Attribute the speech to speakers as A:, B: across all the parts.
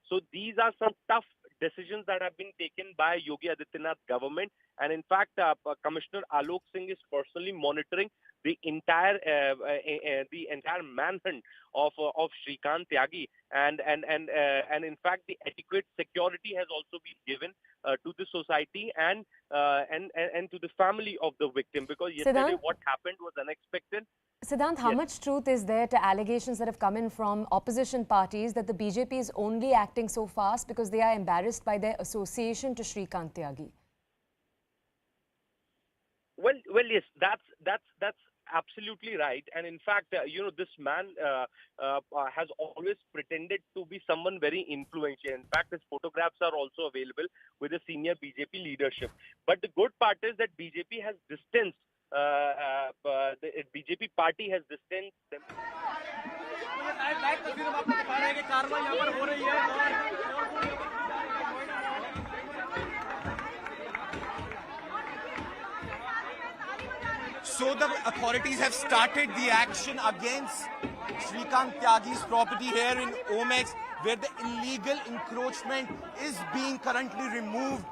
A: So these are some tough decisions that have been taken by Yogi Adityanath government. And in fact, Commissioner Alok Singh is personally monitoring the entire manhunt of Shrikant Tyagi, and in fact, the adequate security has also been given to the society and to the family of the victim, because yesterday
B: Siddhant?
A: what happened was unexpected.
B: Siddhant, how
A: Yes.
B: much truth is there to allegations that have come in from opposition parties that the BJP is only acting so fast because they are embarrassed by their association to Shrikant Tyagi?
A: Well, yes, that's absolutely right. And in fact, this man has always pretended to be someone very influential. In fact, his photographs are also available with the senior BJP leadership. But the good part is that BJP has distanced. The BJP party has distanced them.
C: So the authorities have started the action against Shrikant Tyagi's property here in Omex, where the illegal encroachment is being currently removed.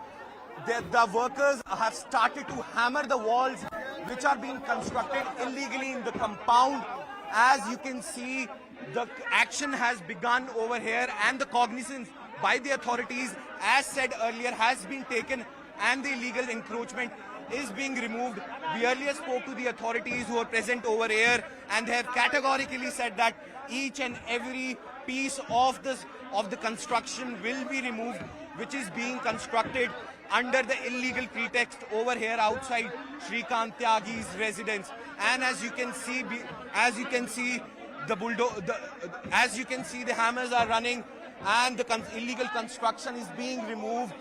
C: The workers have started to hammer the walls which are being constructed illegally in the compound. As you can see, the action has begun over here, and the cognizance by the authorities, as said earlier, has been taken, and the illegal encroachment is being removed. We earlier spoke to the authorities who are present over here, and they have categorically said that each and every piece of the construction will be removed, which is being constructed under the illegal pretext over here outside Shrikant Tyagi's residence. And as you can see, the hammers are running, and the illegal construction is being removed.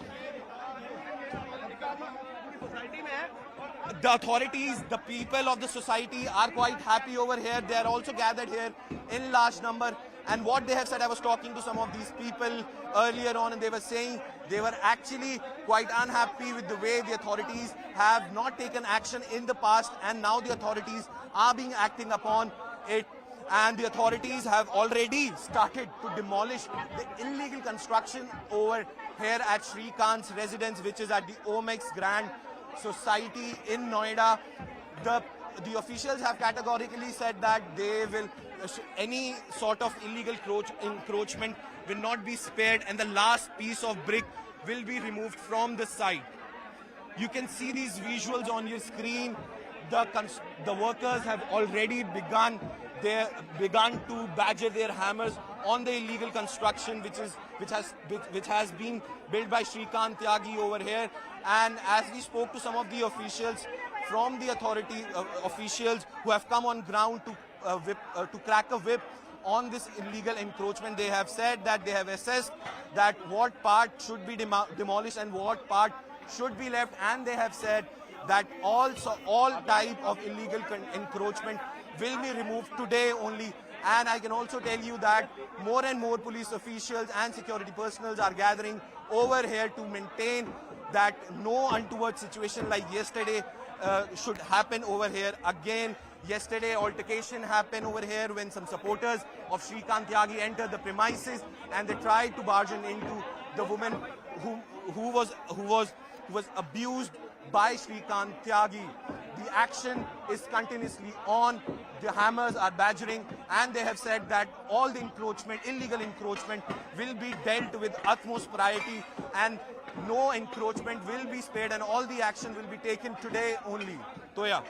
C: The authorities, the people of the society are quite happy over here. They are also gathered here in large number. And what they have said, I was talking to some of these people earlier on, and they were saying they were actually quite unhappy with the way the authorities have not taken action in the past, and now the authorities are being acting upon it. And the authorities have already started to demolish the illegal construction over here at Shrikant's residence, which is at the Omex Grand Society in Noida. The officials have categorically said that they will any sort of illegal encroachment will not be spared, and the last piece of brick will be removed from the site. You can see these visuals on your screen. The workers have already begun to badger their hammers on the illegal construction which has been built by Shrikant Tyagi over here. And as we spoke to some of the officials from the authority officials who have come on ground to crack a whip on this illegal encroachment, they have said that they have assessed that what part should be demolished and what part should be left, and they have said that all type of illegal encroachment will be removed today only. And I can also tell you that more and more police officials and security personnel are gathering over here to maintain that no untoward situation like yesterday should happen over here again. Yesterday, altercation happened over here when some supporters of Shrikant Tyagi entered the premises, and they tried to barge into the woman who was abused by Shrikant Tyagi. The action is continuously on. The hammers are badgering, and they have said that all the illegal encroachment will be dealt with utmost priority, and no encroachment will be spared, and all the action will be taken today only. Toya.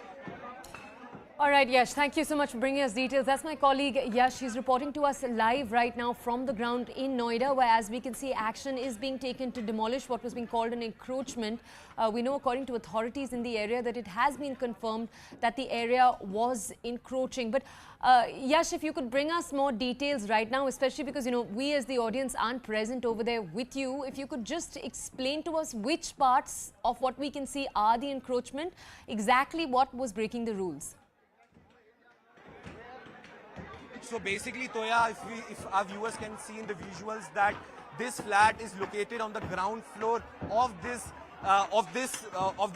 B: All right, Yash, thank you so much for bringing us details. That's my colleague Yash. He's reporting to us live right now from the ground in Noida, where, as we can see, action is being taken to demolish what was being called an encroachment. We know, according to authorities in the area, that it has been confirmed that the area was encroaching. But Yash, if you could bring us more details right now, especially because, we as the audience aren't present over there with you. If you could just explain to us which parts of what we can see are the encroachment, exactly what was breaking the rules.
C: So basically, Toya, if our viewers can see in the visuals that this flat is located on the ground floor of this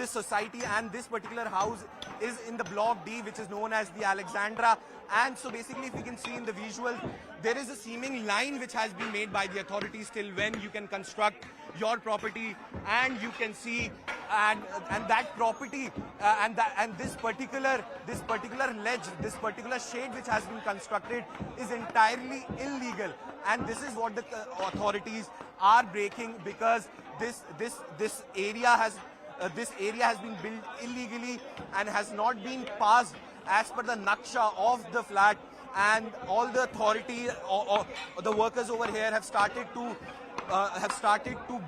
C: society, and this particular house is in the block D, which is known as the Alexandra. And so basically, if you can see in the visual, there is a seeming line which has been made by the authorities till when you can construct your property, and you can see and that property and this particular ledge, this particular shade which has been constructed is entirely illegal, and this is what the authorities are breaking, because this area has been built illegally and has not been passed as per the naksha of the flat, and all the authority or the workers over here have started to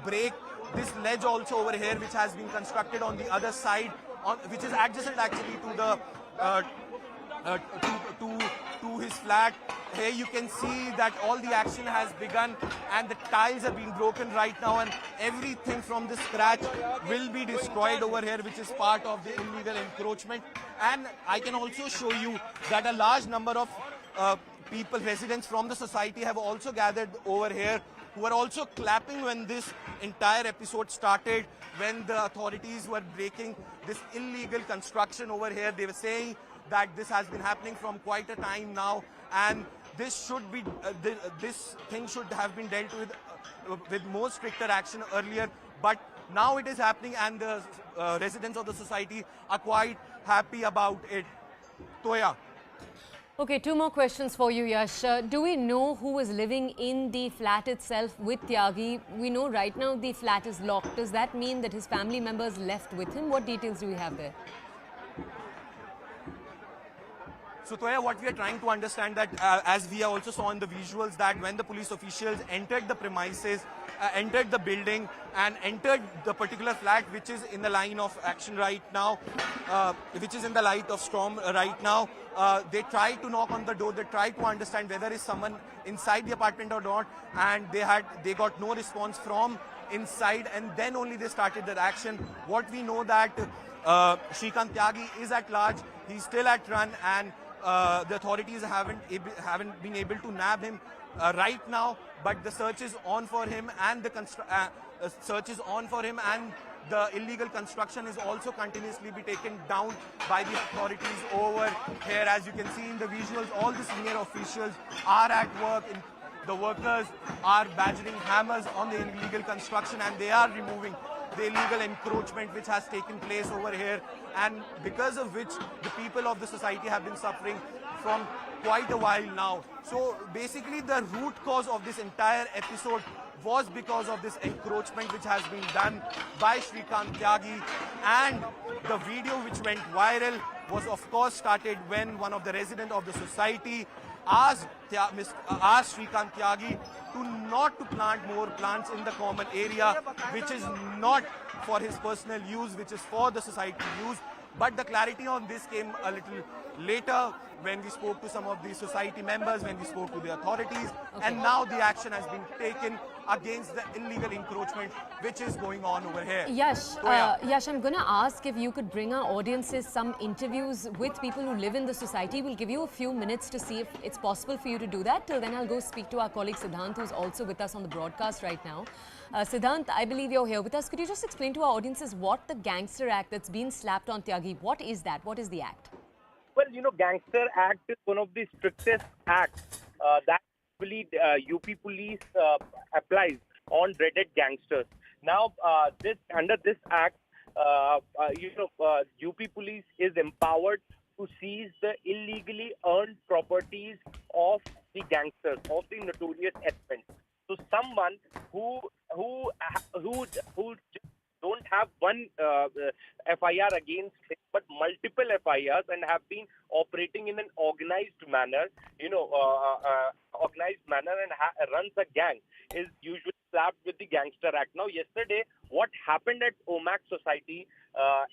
C: break this ledge also over here, which has been constructed on the other side, which is adjacent actually to the to his flat. Here you can see that all the action has begun and the tiles have been broken right now, and everything from the scratch will be destroyed over here, which is part of the illegal encroachment. And I can also show you that a large number of people, residents from the society, have also gathered over here, who are also clapping when this entire episode started, when the authorities were breaking this illegal construction over here. They were saying that this has been happening from quite a time now, and this should be this thing should have been dealt with more stricter action earlier, but now it is happening, and the residents of the society are quite happy about it. Toya.
B: Okay, two more questions for you, Yash. Do we know who was living in the flat itself with Tyagi? We know right now the flat is locked. Does that mean that his family members left with him? What details do we have there?
C: So, Toya, what we are trying to understand that, as we also saw in the visuals, that when the police officials entered the premises, entered the building and entered the particular flat, which is in the line of action right now, which is in the light of storm right now, they tried to knock on the door, they tried to understand whether is someone inside the apartment or not, and they got no response from inside, and then only they started their action. What we know that Shrikant Tyagi is at large, he's still at run, and the authorities haven't been able to nab him right now, but the search is on for him, and the illegal construction is also continuously be taken down by the authorities over here. As you can see in the visuals, all the senior officials are at work. The workers are badgering hammers on the illegal construction, and they are removing the illegal encroachment which has taken place over here, and because of which the people of the society have been suffering from quite a while now. So basically the root cause of this entire episode was because of this encroachment which has been done by Shrikant Tyagi, and the video which went viral was of course started when one of the residents of the society asked Shrikant Tyagi not to plant more plants in the common area, which is not for his personal use, which is for the society use. But the clarity on this came a little later when we spoke to some of the society members, when we spoke to the authorities, and now the action has been taken against the illegal encroachment which is going on over here.
B: Yash, Yash, I'm going to ask if you could bring our audiences some interviews with people who live in the society. We'll give you a few minutes to see if it's possible for you to do that. Till then, I'll go speak to our colleague Siddhant, who's also with us on the broadcast right now. Siddhant, I believe you're here with us. Could you just explain to our audiences what the Gangster Act that's been slapped on Tyagi, what is that? What is the act?
A: Well, Gangster Act is one of the strictest acts that actually UP police applies on dreaded gangsters. Now, under this act, UP police is empowered to seize the illegally earned properties of the gangsters, of the notorious F-men. So, someone who just don't have one FIR against him, but multiple FIRs, and have been operating in an organized manner, and runs a gang, is usually slapped with the Gangster Act. Now, yesterday, what happened at Omac Society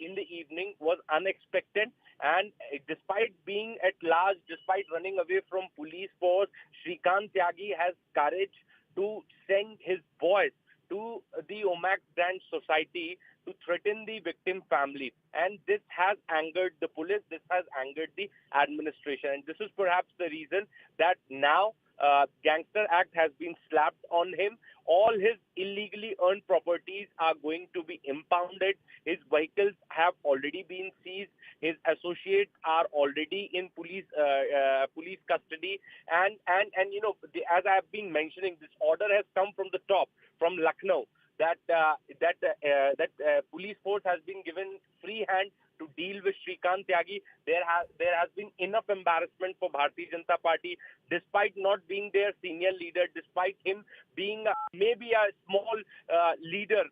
A: in the evening was unexpected, and despite being at large, despite running away from police force, Shrikant Tyagi has courage to send his voice to the Omac branch society to threaten the victim family. And this has angered the police, this has angered the administration. And this is perhaps the reason that now Gangster Act has been slapped on him. All his illegally earned properties are going to be impounded. His vehicles have already been seized. His associates are already in police custody. And as I have been mentioning, this order has come from the top, from Lucknow, that police force has been given free hand to deal with Shrikant Tyagi. There has been enough embarrassment for Bharatiya Janata Party, despite not being their senior leader, despite him being maybe a small leader,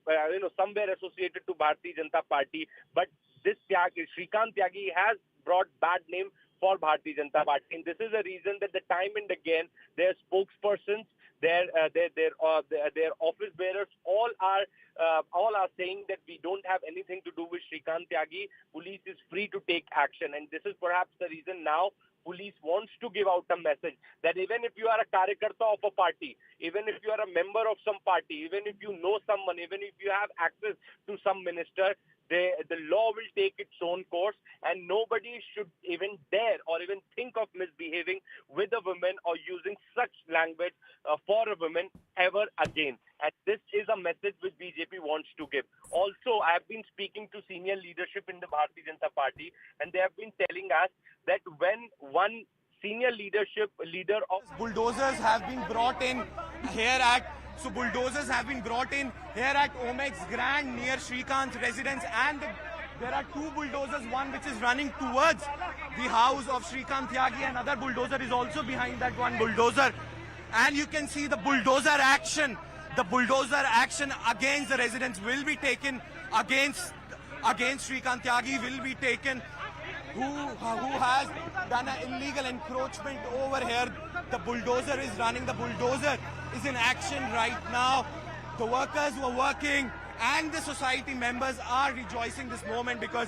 A: somewhere associated to Bharatiya Janata Party. But this Shrikant Tyagi has brought bad name for Bharatiya Janata Party, and this is a reason that the time and again their spokespersons, their office bearers, all are saying that we don't have anything to do with Shrikant Tyagi. Police is free to take action, and this is perhaps the reason now police wants to give out a message that even if you are a karyakarta of a party, even if you are a member of some party, even if you know someone, even if you have access to some minister, the law will take its own course, and nobody should even dare or even think of misbehaving with a woman or using such language for a woman ever again. And this is a message which BJP wants to give. Also, I have been speaking to senior leadership in the Bharatiya Janata Party, and they have been telling us that when one senior leader of
C: bulldozers have been brought in here at bulldozers have been brought in here at Omeg's Grand near Shrikant's residence, and there are two bulldozers, one which is running towards the house of Shrikant Tyagi. Another bulldozer is also behind that one bulldozer, and you can see the bulldozer action. The bulldozer action against the residents will be taken, against Shrikant Tyagi will be taken, who has done an illegal encroachment over here. The bulldozer is running, the bulldozer is in action right now. The workers were working and the society members are rejoicing this moment because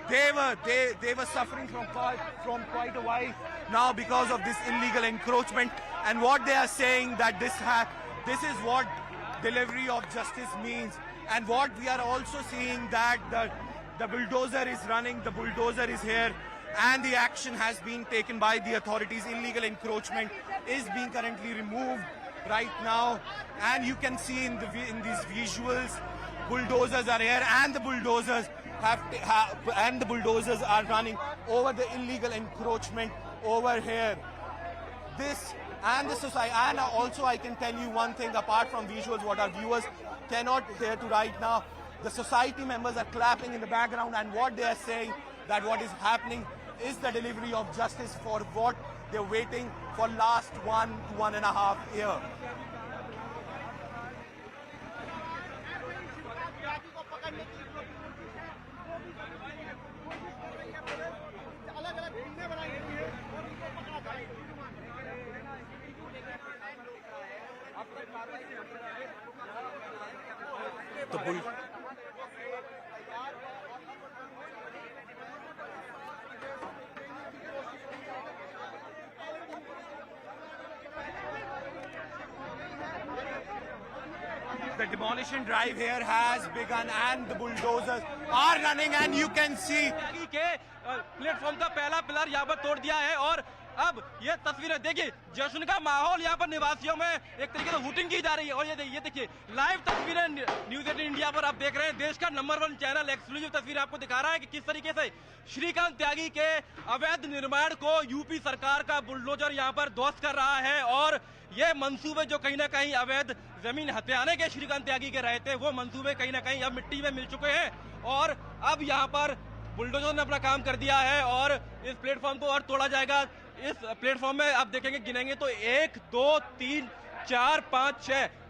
C: they were suffering from quite a while now because of this illegal encroachment. And what they are saying that this is what delivery of justice means. And what we are also seeing that the bulldozer is running, the bulldozer is here, and the action has been taken by the authorities. Illegal encroachment is being currently removed right now, and you can see in these visuals, bulldozers are here, and the bulldozers are running over the illegal encroachment over here. This and the society, and also I can tell you one thing apart from visuals, what our viewers cannot hear to right now. The society members are clapping in the background, and what they are saying that what is happening is the delivery of justice for what they're waiting for last 1.5 years. The demolition drive here has begun and the bulldozers are running, and you can see
D: platform का पहला pillar यहाँ पर तोड़ दिया है और अब ये तस्वीरें देखिए, जश्न का माहौल यहाँ पर निवासियों में एक तरीके से वोटिंग की जा रही है। और ये देखिए लाइव तस्वीरें न्यूज़ 18 इंडिया पर आप देख रहे हैं। देश का नंबर 1 चैनल एक्सक्लूसिव तस्वीर आपको दिखा रहा है कि किस तरीके से श्रीकांत त्यागी के अवैध निर्माण को यूपी सरकार का बुलडोजर यहाँ पर ध्वस्त कर रहा है। और ये मंसूबे जो कहीं ना कहीं अवैध जमीन हथियाने के श्रीकांत त्यागी के रहे थे, वो मंसूबे कहीं ना कहीं अब मिट्टी में मिल चुके हैं और अब यहाँ पर बुलडोजर ने अपना काम कर दिया है और इस प्लेटफॉर्म को और तोड़ा जाएगा। इस प्लेटफॉर्म में आप देखेंगे, गिनेंगे तो 1 2 3 4 5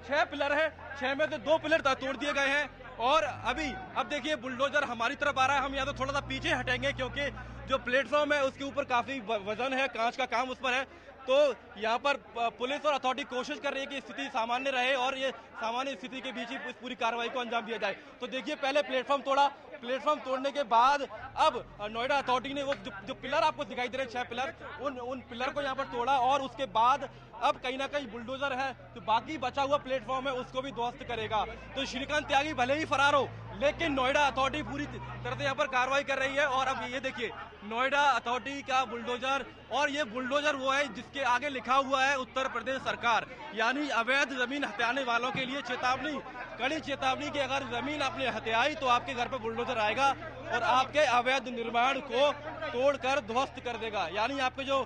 D: 6 पिलर है। 6 में से 2 पिलर तोड़ दिए गए हैं और अब देखिए बुलडोजर हमारी तरफ आ रहा है। हम यहाँ तो थोड़ा सा पीछे हटेंगे क्योंकि जो प्लेटफॉर्म है उसके ऊपर काफी वजन है, कांच का काम उस पर है। तो यहाँ पर पुलिस और अथॉरिटी कोशिश कर रही है कि स्थिति सामान्य रहे और ये सामान्य स्थिति के बीच ही इस पूरी कार्रवाई को अंजाम दिया जाए। तो देखिए, पहले प्लेटफॉर्म तोड़ा, प्लेटफॉर्म तोड़ने के बाद अब नोएडा अथॉरिटी ने वो जो पिलर आपको दिखाई दे रहे हैं 6 पिलर, उन पिलर को यहाँ पर तोड़ा और उसके बाद अब कहीं ना कहीं बुलडोजर है तो बाकी बचा हुआ प्लेटफॉर्म है उसको भी ध्वस्त करेगा। तो श्रीकांत त्यागी भले ही फरार हो, लेकिन नोएडा अथॉरिटी पूरी तरह से यहाँ पर कार्रवाई कर रही है। और अब ये देखिए नोएडा अथॉरिटी का बुलडोजर, और ये बुलडोजर वो है जिसके आगे लिखा हुआ है उत्तर प्रदेश सरकार, यानी अवैध जमीन हथियाने वालों के लिए चेतावनी, कड़ी चेतावनी कि अगर जमीन आपने हथियाई तो आपके घर पर बुलडोजर आएगा और आपके अवैध निर्माण को तोड़कर ध्वस्त कर देगा। यानी आपके जो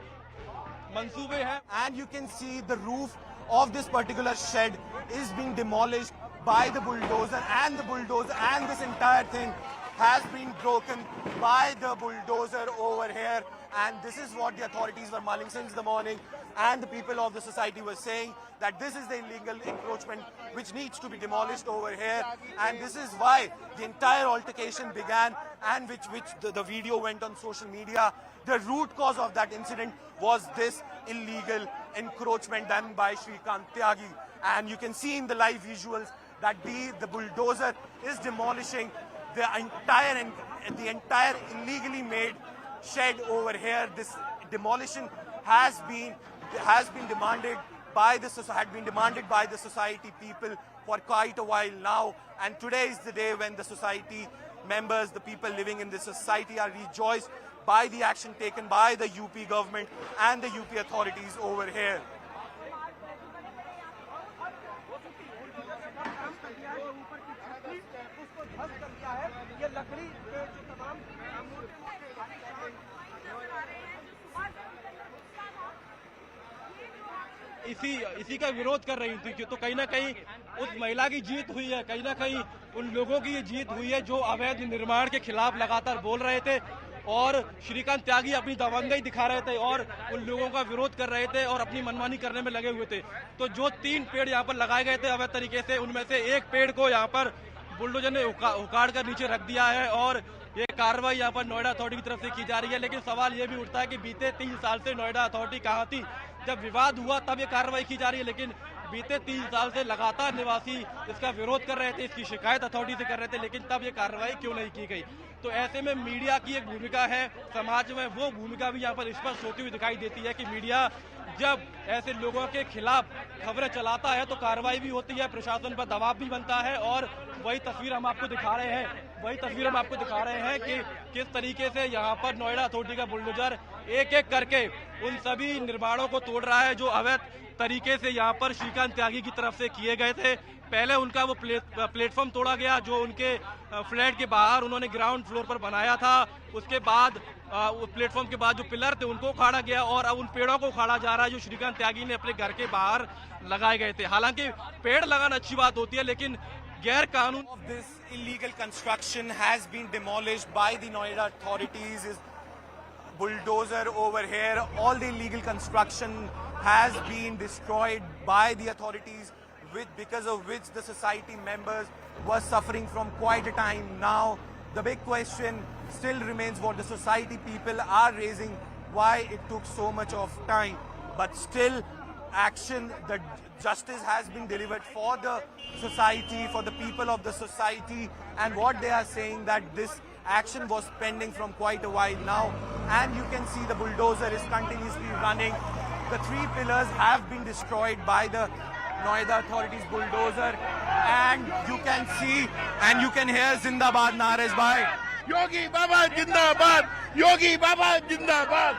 D: मंसूबे हैं।
C: And you can see the roof of this particular shed is being demolished by the bulldozer, and this entire thing has been broken by the bulldozer over here. And this is what the authorities were mulling since the morning, and the people of the society were saying that this is the illegal encroachment which needs to be demolished over here, and this is why the entire altercation began, and which the video went on social media. The root cause of that incident was this illegal encroachment done by Shrikant Tyagi, and you can see in the live visuals that the bulldozer is demolishing the entire illegally made shed over here. This demolition has been demanded by the society people for quite a while now, and today is the day when the society members, the people living in this society, are rejoiced by the action taken by the UP government and the UP authorities over here.
D: इसी का विरोध कर रही थी, तो कहीं ना कहीं उस महिला की जीत हुई है, कहीं ना कहीं उन लोगों की ये जीत हुई है जो अवैध निर्माण के खिलाफ लगातार बोल रहे थे और श्रीकांत त्यागी अपनी दबंगई दिखा रहे थे और उन लोगों का विरोध कर रहे थे और अपनी मनमानी करने में लगे हुए थे। तो जो 3 पेड़ यहाँ पर लगाए गए थे अवैध तरीके से, उनमें से एक पेड़ को यहाँ पर बुलडोजर ने उखाड़ कर नीचे रख दिया है और ये कार्रवाई यहाँ पर नोएडा अथॉरिटी की तरफ से की जा रही है। लेकिन सवाल ये भी उठता है कि बीते 3 साल से नोएडा अथॉरिटी कहाँ थी? जब विवाद हुआ तब ये कार्रवाई की जा रही है, लेकिन बीते 3 साल से लगातार निवासी इसका विरोध कर रहे थे, इसकी शिकायत अथॉरिटी से कर रहे थे, लेकिन तब ये कार्रवाई क्यों नहीं की गई? तो ऐसे में मीडिया की एक भूमिका है समाज में, वो भूमिका भी यहाँ पर स्पष्ट होती हुई दिखाई देती है कि मीडिया जब ऐसे लोगों के खिलाफ खबरें चलाता है तो कार्रवाई भी होती है, प्रशासन पर दबाव भी बनता है। और वही तस्वीर हम आपको दिखा रहे हैं कि किस तरीके से यहाँ पर नोएडा अथॉरिटी का बुलडोजर एक एक करके उन सभी निर्माणों को तोड़ रहा है जो अवैध तरीके से यहाँ पर श्रीकांत त्यागी की तरफ से किए गए थे। पहले उनका वो प्लेटफॉर्म तोड़ा गया जो उनके फ्लैट के बाहर उन्होंने ग्राउंड फ्लोर पर बनाया था। उसके बाद प्लेटफॉर्म के बाद जो पिलर थे उनको उखाड़ा गया और अब उन पेड़ों को उखाड़ा जा रहा है जो श्रीकांत त्यागी ने अपने घर के बाहर लगाए गए थे। हालांकि पेड़ लगाना अच्छी बात होती है, लेकिन गैर कानून
C: This illegal construction has been demolished by the Noida authorities. Is bulldozer over here. All the illegal construction has been destroyed by the authorities, because of which the society members were suffering from quite a time now. The big question still remains what the society people are raising, why it took so much of time. But still, action, the justice has been delivered for the society, for the people of the society, and what they are saying that this action was pending from quite a while now, and you can see the bulldozer is continuously running. The 3 pillars have been destroyed by the Noida authorities bulldozer, and you can see and you can hear Zindabad nares bhai.
E: Yogi Baba Jindabad! Yogi Baba Jindabad!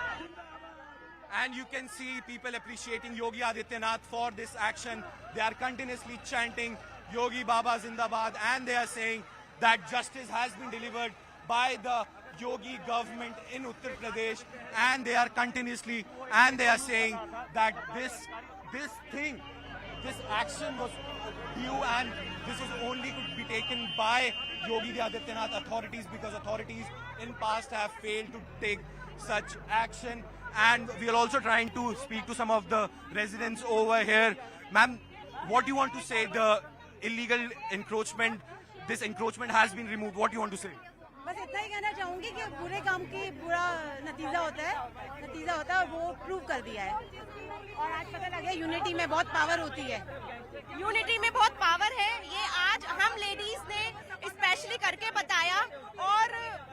C: And you can see people appreciating Yogi Adityanath for this action. They are continuously chanting Yogi Baba Zindabad, and they are saying that justice has been delivered by the Yogi government in Uttar Pradesh, and they are continuously, and they are saying that this action was due, and this is only could be taken by Yogi Adityanath authorities, because authorities in past have failed to take such action. And we are also trying to speak to some of the residents over here. Ma'am, what do you want to say? The illegal encroachment, this encroachment has been removed. What do you want to say?
F: बस इतना ही कहना चाहूंगी कि बुरे काम की बुरा नतीजा होता है और वो प्रूव कर दिया है। और आज पता लगे यूनिटी में बहुत पावर होती है।
G: यूनिटी में बहुत पावर है, ये आज हम लेडीज ने स्पेशली करके बताया। और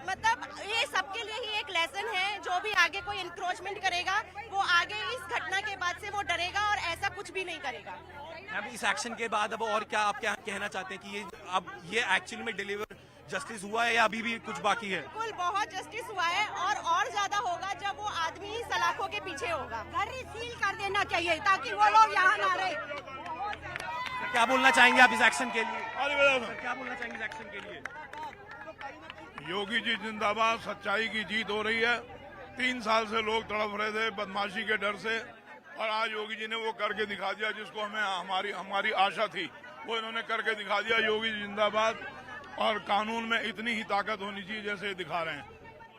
G: मतलब ये सबके लिए ही एक लेसन है, जो भी आगे कोई इंक्रोचमेंट करेगा वो आगे इस घटना के बाद से वो डरेगा और ऐसा कुछ भी नहीं करेगा।
C: इस एक्शन के बाद अब और क्या आप क्या कहना चाहते हैं कि ये अब ये एक्चुअली में जस्टिस हुआ है या अभी भी कुछ बाकी है?
G: बिल्कुल बहुत जस्टिस हुआ है और ज्यादा होगा जब वो आदमी सलाखों के पीछे होगा।
F: घर ही सील कर देना चाहिए ताकि वो लोग यहाँ ना रहे।
C: क्या बोलना चाहेंगे आप इस एक्शन के लिए? क्या बोलना चाहेंगे इस एक्शन के लिए?
E: योगी जी जिंदाबाद। सच्चाई की जीत हो रही है। 3 साल से लोग तड़प रहे थे बदमाशी के डर से, और आज योगी जी ने वो करके दिखा दिया जिसको हमें हमारी आशा थी, वो इन्होंने करके दिखा दिया। योगी जी जिंदाबाद। और कानून में इतनी ही ताकत होनी चाहिए जैसे दिखा रहे हैं।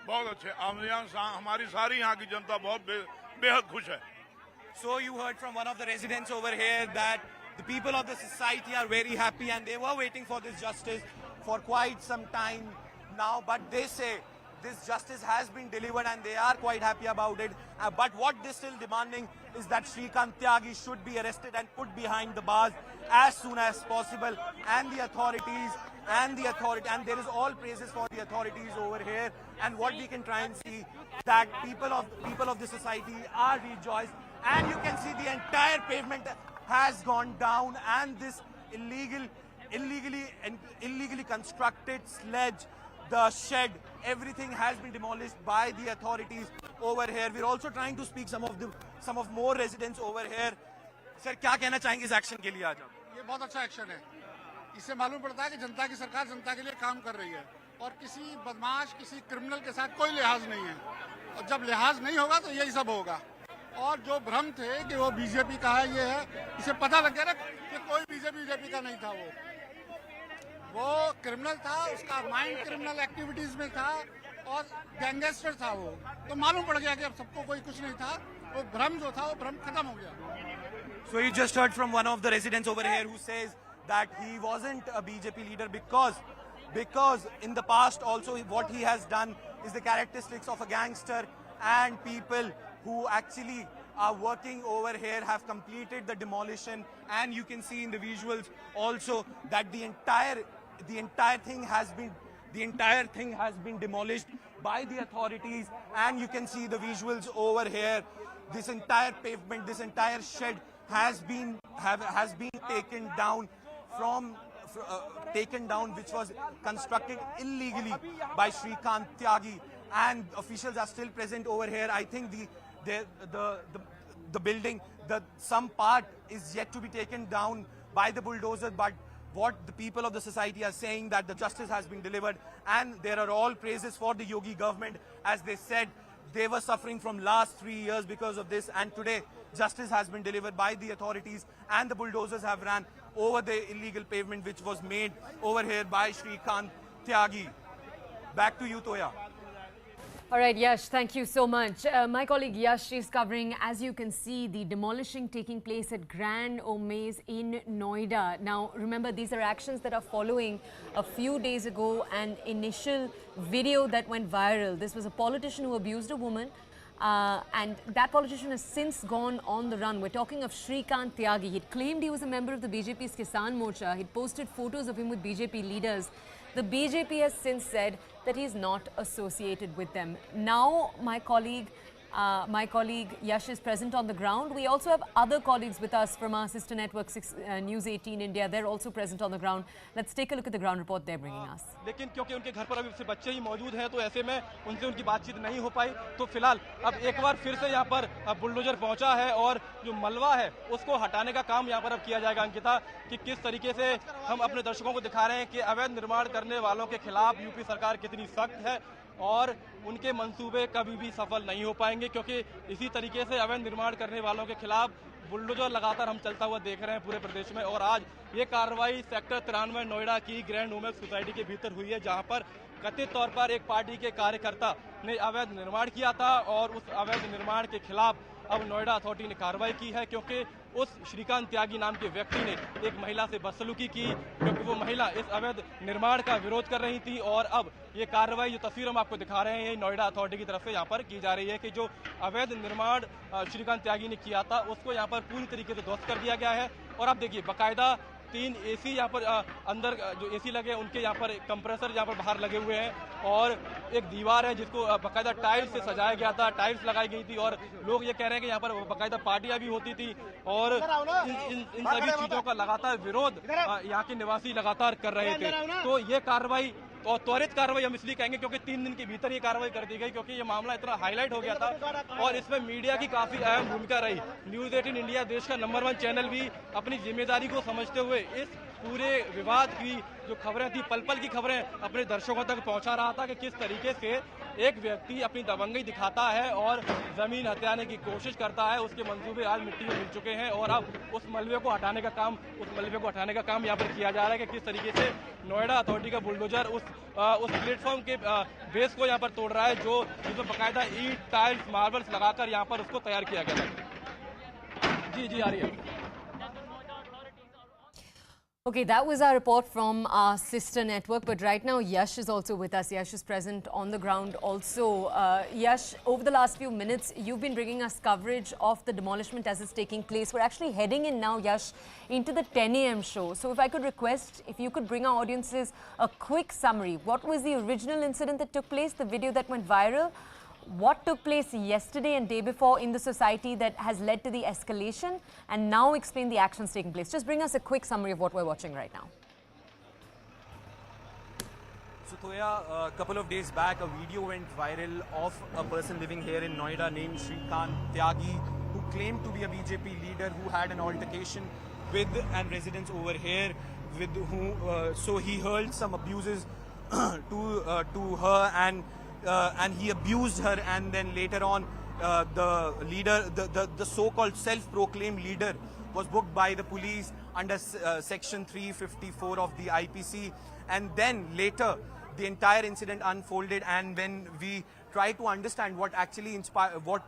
E: बहुत अच्छे। हमारी सारी यहाँ की जनता बहुत बेहद खुश है।
C: So you heard from one of the residents over here that the people of the society are very happy and they were waiting for this justice for quite some time now, but they say this justice has been delivered and they are quite happy about it. But what they're still demanding is that Shrikant Tyagi should be arrested and put behind the bars as soon as possible, and the authorities and there is all praises for the authorities over here. And what we can try and see that people of the society are rejoiced, and you can see the entire pavement has gone down, and this illegally constructed sledge, the shed, everything has been demolished by the authorities over here. We're also trying to speak some of more residents over here. Sir, क्या कहना चाहेंगे इस action के लिए आज आप?
H: ये बहुत अच्छा एक्शन है। इससे मालूम पड़ता है कि जनता की सरकार जनता के लिए काम कर रही है और किसी बदमाश, किसी क्रिमिनल के साथ कोई लिहाज नहीं है। और जब लिहाज नहीं होगा तो यही सब होगा। और जो भ्रम थे कि वो बीजेपी का है, ये है, इसे पता लग गया ना कि कोई बीजेपी का नहीं था। वो क्रिमिनल था, उसका माइंड क्रिमिनल एक्टिविटीज में था और गैंगस्टर था वो। तो मालूम पड़ गया कि अब सबको कोई कुछ नहीं था। वो भ्रम जो था वो भ्रम खत्म हो गया।
C: So you just heard from one of the residents over here who says that he wasn't a BJP leader because in the past also what he has done is the characteristics of a gangster, and people who actually are working over here have completed the demolition, and you can see in the visuals also that the entire thing has been demolished by the authorities, and you can see the visuals over here. This entire pavement, this entire shed has been taken down which was constructed illegally by Shrikant Tyagi, and officials are still present over here. I think the building, some part is yet to be taken down by the bulldozer, but what the people of the society are saying that the justice has been delivered, and there are all praises for the Yogi government. As they said, they were suffering from last 3 years because of this, and today justice has been delivered by the authorities, and the bulldozers have ran over the illegal pavement which was made over here by Shrikant Tyagi. Back to you, Toya.
B: All right, Yash, thank you so much. My colleague Yash is covering, as you can see, the demolishing taking place at Grand Omaze in Noida. Now, remember, these are actions that are following a few days ago an initial video that went viral. This was a politician who abused a woman. And that politician has since gone on the run. We're talking of Shrikant Tyagi. He'd claimed he was a member of the BJP's Kisan Morcha. He'd posted photos of him with BJP leaders. The BJP has since said that he's not associated with them. Now, my colleague Yash is present on the ground. We also have other colleagues with us from our sister network, News 18 India. They're also present on the ground. Let's take a look at the ground report they're bringing us.
D: लेकिन क्योंकि उनके घर पर अभी सिर्फ बच्चे ही मौजूद हैं, तो ऐसे में उनसे उनकी बातचीत नहीं हो पाई। तो फिलहाल अब एक बार फिर से यहाँ पर बुलडोजर पहुंचा है और जो मलबा है उसको हटाने का काम यहाँ पर अब किया जाएगा। अंकिता, कि किस तरीके से हम अपने दर्शकों को दिखा रहे हैं कि अवैध निर्माण करने वालों के खिलाफ यूपी सरकार कितनी सख्त है और उनके मंसूबे कभी भी सफल नहीं हो पाएंगे, क्योंकि इसी तरीके से अवैध निर्माण करने वालों के खिलाफ बुलडोजर लगातार हम चलता हुआ देख रहे हैं पूरे प्रदेश में। और आज ये कार्रवाई सेक्टर 93 नोएडा की ग्रैंड ओमेज सोसाइटी के भीतर हुई है, जहां पर कथित तौर पर एक पार्टी के कार्यकर्ता ने अवैध निर्माण किया था और उस अवैध निर्माण के खिलाफ अब नोएडा अथॉरिटी ने कार्रवाई की है, क्योंकि उस श्रीकांत त्यागी नाम के व्यक्ति ने एक महिला से बदसलूकी की, क्योंकि वो महिला इस अवैध निर्माण का विरोध कर रही थी। और अब ये कार्रवाई, जो तस्वीर हम आपको दिखा रहे हैं, नोएडा अथॉरिटी की तरफ से यहाँ पर की जा रही है कि जो अवैध निर्माण श्रीकांत त्यागी ने किया था उसको यहाँ पर पूरी तरीके से ध्वस्त कर दिया गया है। और आप देखिए, बाकायदा 3 एसी यहाँ पर अंदर जो एसी लगे उनके यहाँ पर कंप्रेसर यहाँ पर बाहर लगे हुए हैं और एक दीवार है जिसको बाकायदा टाइल्स से सजाया गया था, टाइल्स लगाई गई थी और लोग ये कह रहे हैं कि यहाँ पर बाकायदा पार्टियां भी होती थी और इन सभी चीजों का लगातार विरोध यहाँ के निवासी लगातार कर रहे थे। तो ये कार्रवाई तो त्वरित कार्रवाई हम इसलिए कहेंगे क्योंकि 3 दिन के भीतर ये कार्रवाई कर दी गई, क्योंकि ये मामला इतना हाईलाइट हो गया था और इसमें मीडिया की काफी अहम भूमिका रही। न्यूज़ 18 इंडिया देश का नंबर 1 चैनल भी अपनी जिम्मेदारी को समझते हुए इस पूरे विवाद की जो खबरें थी, पल पल की खबरें अपने दर्शकों तक पहुंचा रहा था कि किस तरीके से एक व्यक्ति अपनी दबंगई दिखाता है और जमीन हथियाने की कोशिश करता है। उसके मंसूबे आज मिट्टी में मिल चुके हैं और अब उस मलबे को हटाने का काम यहाँ पर किया जा रहा है कि किस तरीके से नोएडा अथॉरिटी का बुलडोजर उस प्लेटफॉर्म के बेस को यहाँ पर तोड़ रहा है, जो जिसमें बाकायदा ईंट, टाइल्स, मार्बल्स लगाकर यहाँ पर उसको तैयार किया गया था। जी आ रही है।
B: Okay, that was our report from our sister network. But right now, Yash is also with us. Yash is present on the ground also. Yash, over the last few minutes, you've been bringing us coverage of the demolishment as it's taking place. We're actually heading in now, Yash, into the 10 a.m. show. So if I could request, if you could bring our audiences a quick summary. What was the original incident that took place, the video that went viral? What took place yesterday and day before in the society that has led to the escalation, and now explain the actions taking place. Just bring us a quick summary of what we're watching right now.
C: So Toya, a couple of days back, a video went viral of a person living here in Noida named Shrikant Tyagi, who claimed to be a BJP leader who had an altercation with an resident over here, with who so he hurled some abuses to her, and he abused her, and then later on the leader, the so-called self-proclaimed leader, was booked by the police under section 354 of the IPC, and then later the entire incident unfolded. And when we try to understand what actually inspired, what's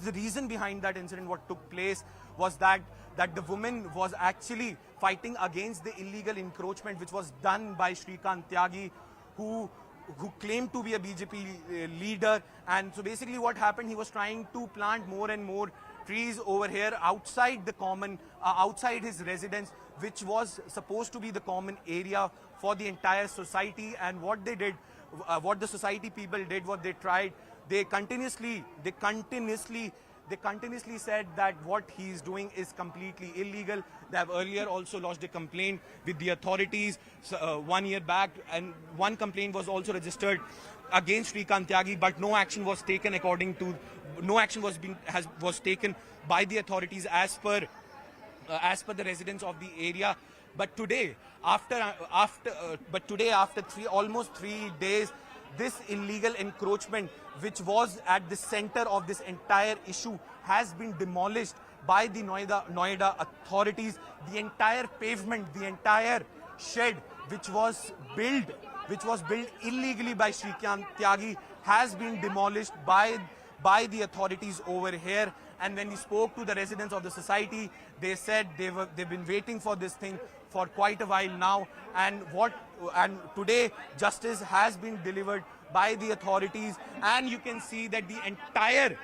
C: the reason behind that incident, what took place was that the woman was actually fighting against the illegal encroachment which was done by Shrikant Tyagi, who claimed to be a BJP leader. And so basically what happened, he was trying to plant more and more trees over here outside the common, outside his residence, which was supposed to be the common area for the entire society. And what they did, what the society people did, what they tried, they continuously said that what he is doing is completely illegal. They have earlier also lodged a complaint with the authorities 1 year back, and one complaint was also registered against Shrikant Tyagi, but no action was taken was taken by the authorities as per the residents of the area. But today, after almost 3 days, this illegal encroachment, which was at the center of this entire issue, has been demolished by the Noida authorities. The entire pavement, the entire shed, which was built illegally by Shrikant Tyagi, has been demolished by the authorities over here. And when we spoke to the residents of the society, they said they've been waiting for this thing for quite a while now, and today justice has been delivered by the authorities. And you can see that the entire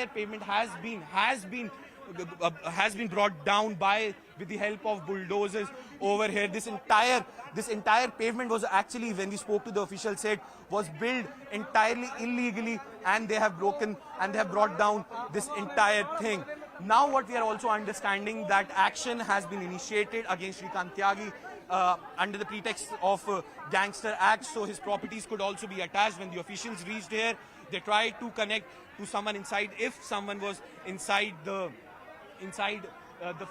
C: pavement has been brought down with the help of bulldozers over here. This entire pavement was actually, when we spoke to the officials, said was built entirely illegally, and they have broken and they have brought down this entire thing. Now what we are also understanding, that action has been initiated against Shrikant Tyagi under the pretext of Gangster Act, so his properties could also be attached. When the officials reached here, they tried to connect to someone inside, if someone was inside the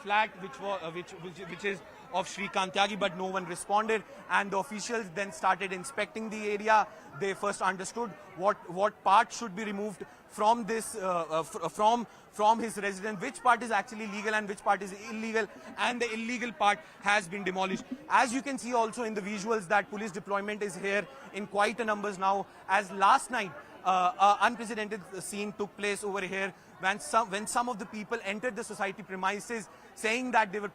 C: flat which is of Shrikant Tyagi, but no one responded. And the officials then started inspecting the area. They first understood what part should be removed from this from his residence, which part is actually legal and which part is illegal, and the illegal part has been demolished. As you can see also in the visuals, that police deployment is here in quite a numbers now, as last night an unprecedented scene took place over here when some of the people entered the society premises, saying that they were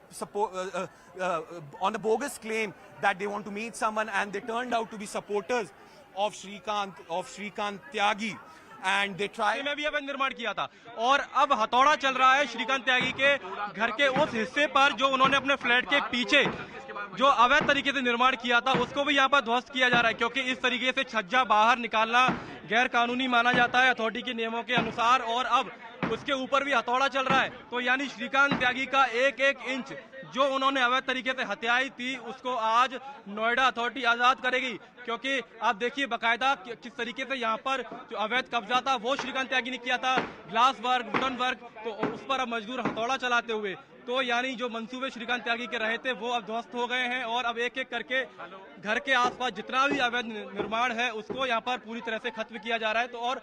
C: on a bogus claim that they want to meet someone, and they turned out to be supporters of Shrikant Tyagi. And they tried
D: में भी अवैध निर्माण किया था, और अब हथौड़ा चल रहा है श्रीकांत त्यागी के घर के उस हिस्से पर जो उन्होंने अपने फ्लैट के पीछे जो अवैध तरीके से निर्माण किया था, उसको भी यहाँ पर ध्वस्त किया जा रहा है, क्योंकि इस तरीके से छज्जा बाहर निकालना गैर कानूनी माना जाता है अथॉरिटी के नियमों के अनुसार, और अब उसके ऊपर भी हथौड़ा चल रहा है। तो यानी श्रीकांत त्यागी का एक एक इंच जो उन्होंने अवैध तरीके से हत्याएं थी उसको आज नोएडा अथॉरिटी आजाद करेगी, क्योंकि आप देखिए बाकायदा किस तरीके से यहाँ पर जो अवैध कब्जा था वो श्रीकांत त्यागी ने किया था, ग्लास वर्क, वुडन वर्क, तो उस पर अब मजदूर हथौड़ा चलाते हुए, तो यानी जो मंसूबे श्रीकांत त्यागी के रहे थे वो अब ध्वस्त हो गए हैं और अब एक एक करके घर के आसपास जितना भी अवैध निर्माण है उसको यहाँ पर पूरी तरह से खत्म किया जा रहा है। तो और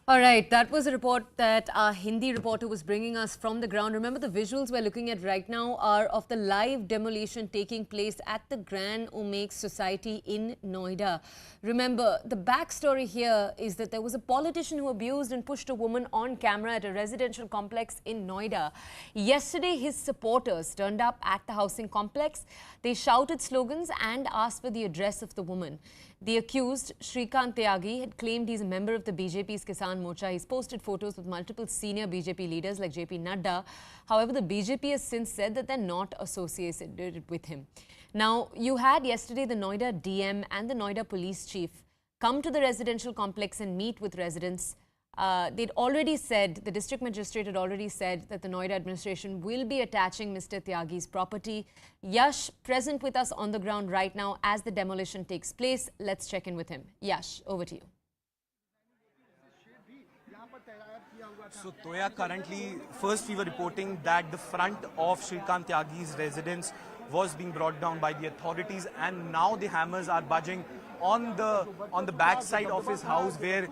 B: All right, that was a report that our Hindi reporter was bringing us from the ground. Remember, the visuals we're looking at right now are of the live demolition taking place at the Grand Omeg Society in Noida. Remember, the backstory here is that there was a politician who abused and pushed a woman on camera at a residential complex in Noida. Yesterday, his supporters turned up at the housing complex. They shouted slogans and asked for the address of the woman. The accused, Shrikant Tyagi, had claimed he's a member of the BJP's Kisan Morcha. He's posted photos with multiple senior BJP leaders like JP Nadda. However, the BJP has since said that they're not associated with him. Now, you had yesterday the Noida DM and the Noida police chief come to the residential complex and meet with residents. They'd already said, the district magistrate had already said that the Noida administration will be attaching Mr. Tyagi's property. Yash, present with us on the ground right now as the demolition takes place. Let's check in with him. Yash, over to you.
C: So, Toya, currently, first we were reporting that the front of Shrikant Tyagi's residence was being brought down by the authorities, and now the hammers are budging on the back side of his house where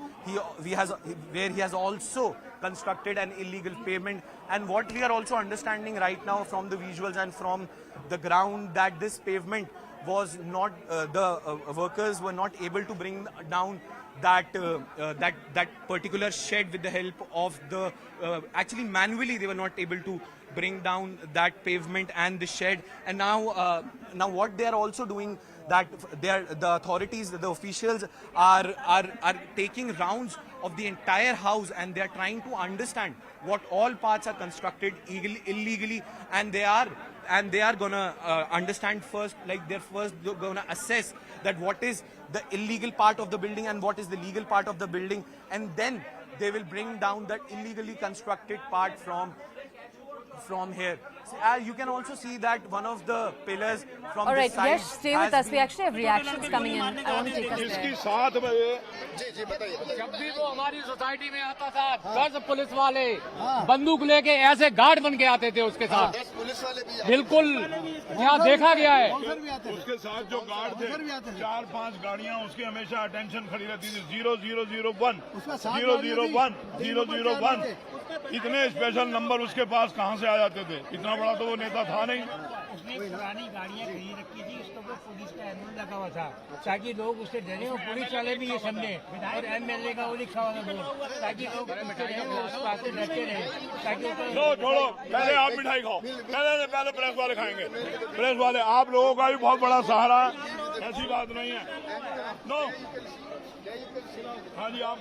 C: he has also constructed an illegal pavement. And what we are also understanding right now from the visuals and from the ground, that this pavement was not the workers were not able to bring down that particular shed with the help of the actually manually they were not able to bring down that pavement and the shed. And now what they are also doing, that the authorities, the officials are taking rounds of the entire house, and they are trying to understand what all parts are constructed illegally, and they are gonna understand first, like they're first gonna assess that what is the illegal part of the building and what is the legal part of the building, and then they will bring down that illegally constructed part from here. You can also see that one of the pillars from
B: all right,
C: this side.
B: Yes, stay with us. We actually have reactions coming in. I want to take us there.
I: 7 बजे जब भी वो हमारी society में आता था, 10 police वाले बंदूक लेके ऐसे गार्ड बन के आते थे उसके साथ। 10 पुलिस वाले भी बिल्कुल यहाँ देखा गया है।
E: उसके साथ जो गार्ड थे, 4-5 गाड़ियाँ उसकी हमेशा अटेंशन खड़ी रहती थी। 0001 001 001 इतने स्पेशल नंबर उसके पास कहाँ से आ जाते थे? इतना बड़ा तो वो नेता था नहीं।
I: उसने पुरानी गाड़ियाँ खरीद रखी थी, उसके ऊपर पुलिस का एमएल लगा हुआ था ताकि लोग उससे डरे और पुलिस वाले भी ये समझे, और एमएलए का वो लिखा हुआ था ताकि लोग उस पास से डरते रहे ताकि
E: छोड़ो, पहले आप मिठाई खाओ, पहले प्रेस वाले खाएंगे। प्रेस वाले आप लोगों का भी बहुत बड़ा सहारा, ऐसी बात नहीं है। नो हाँ जी, आप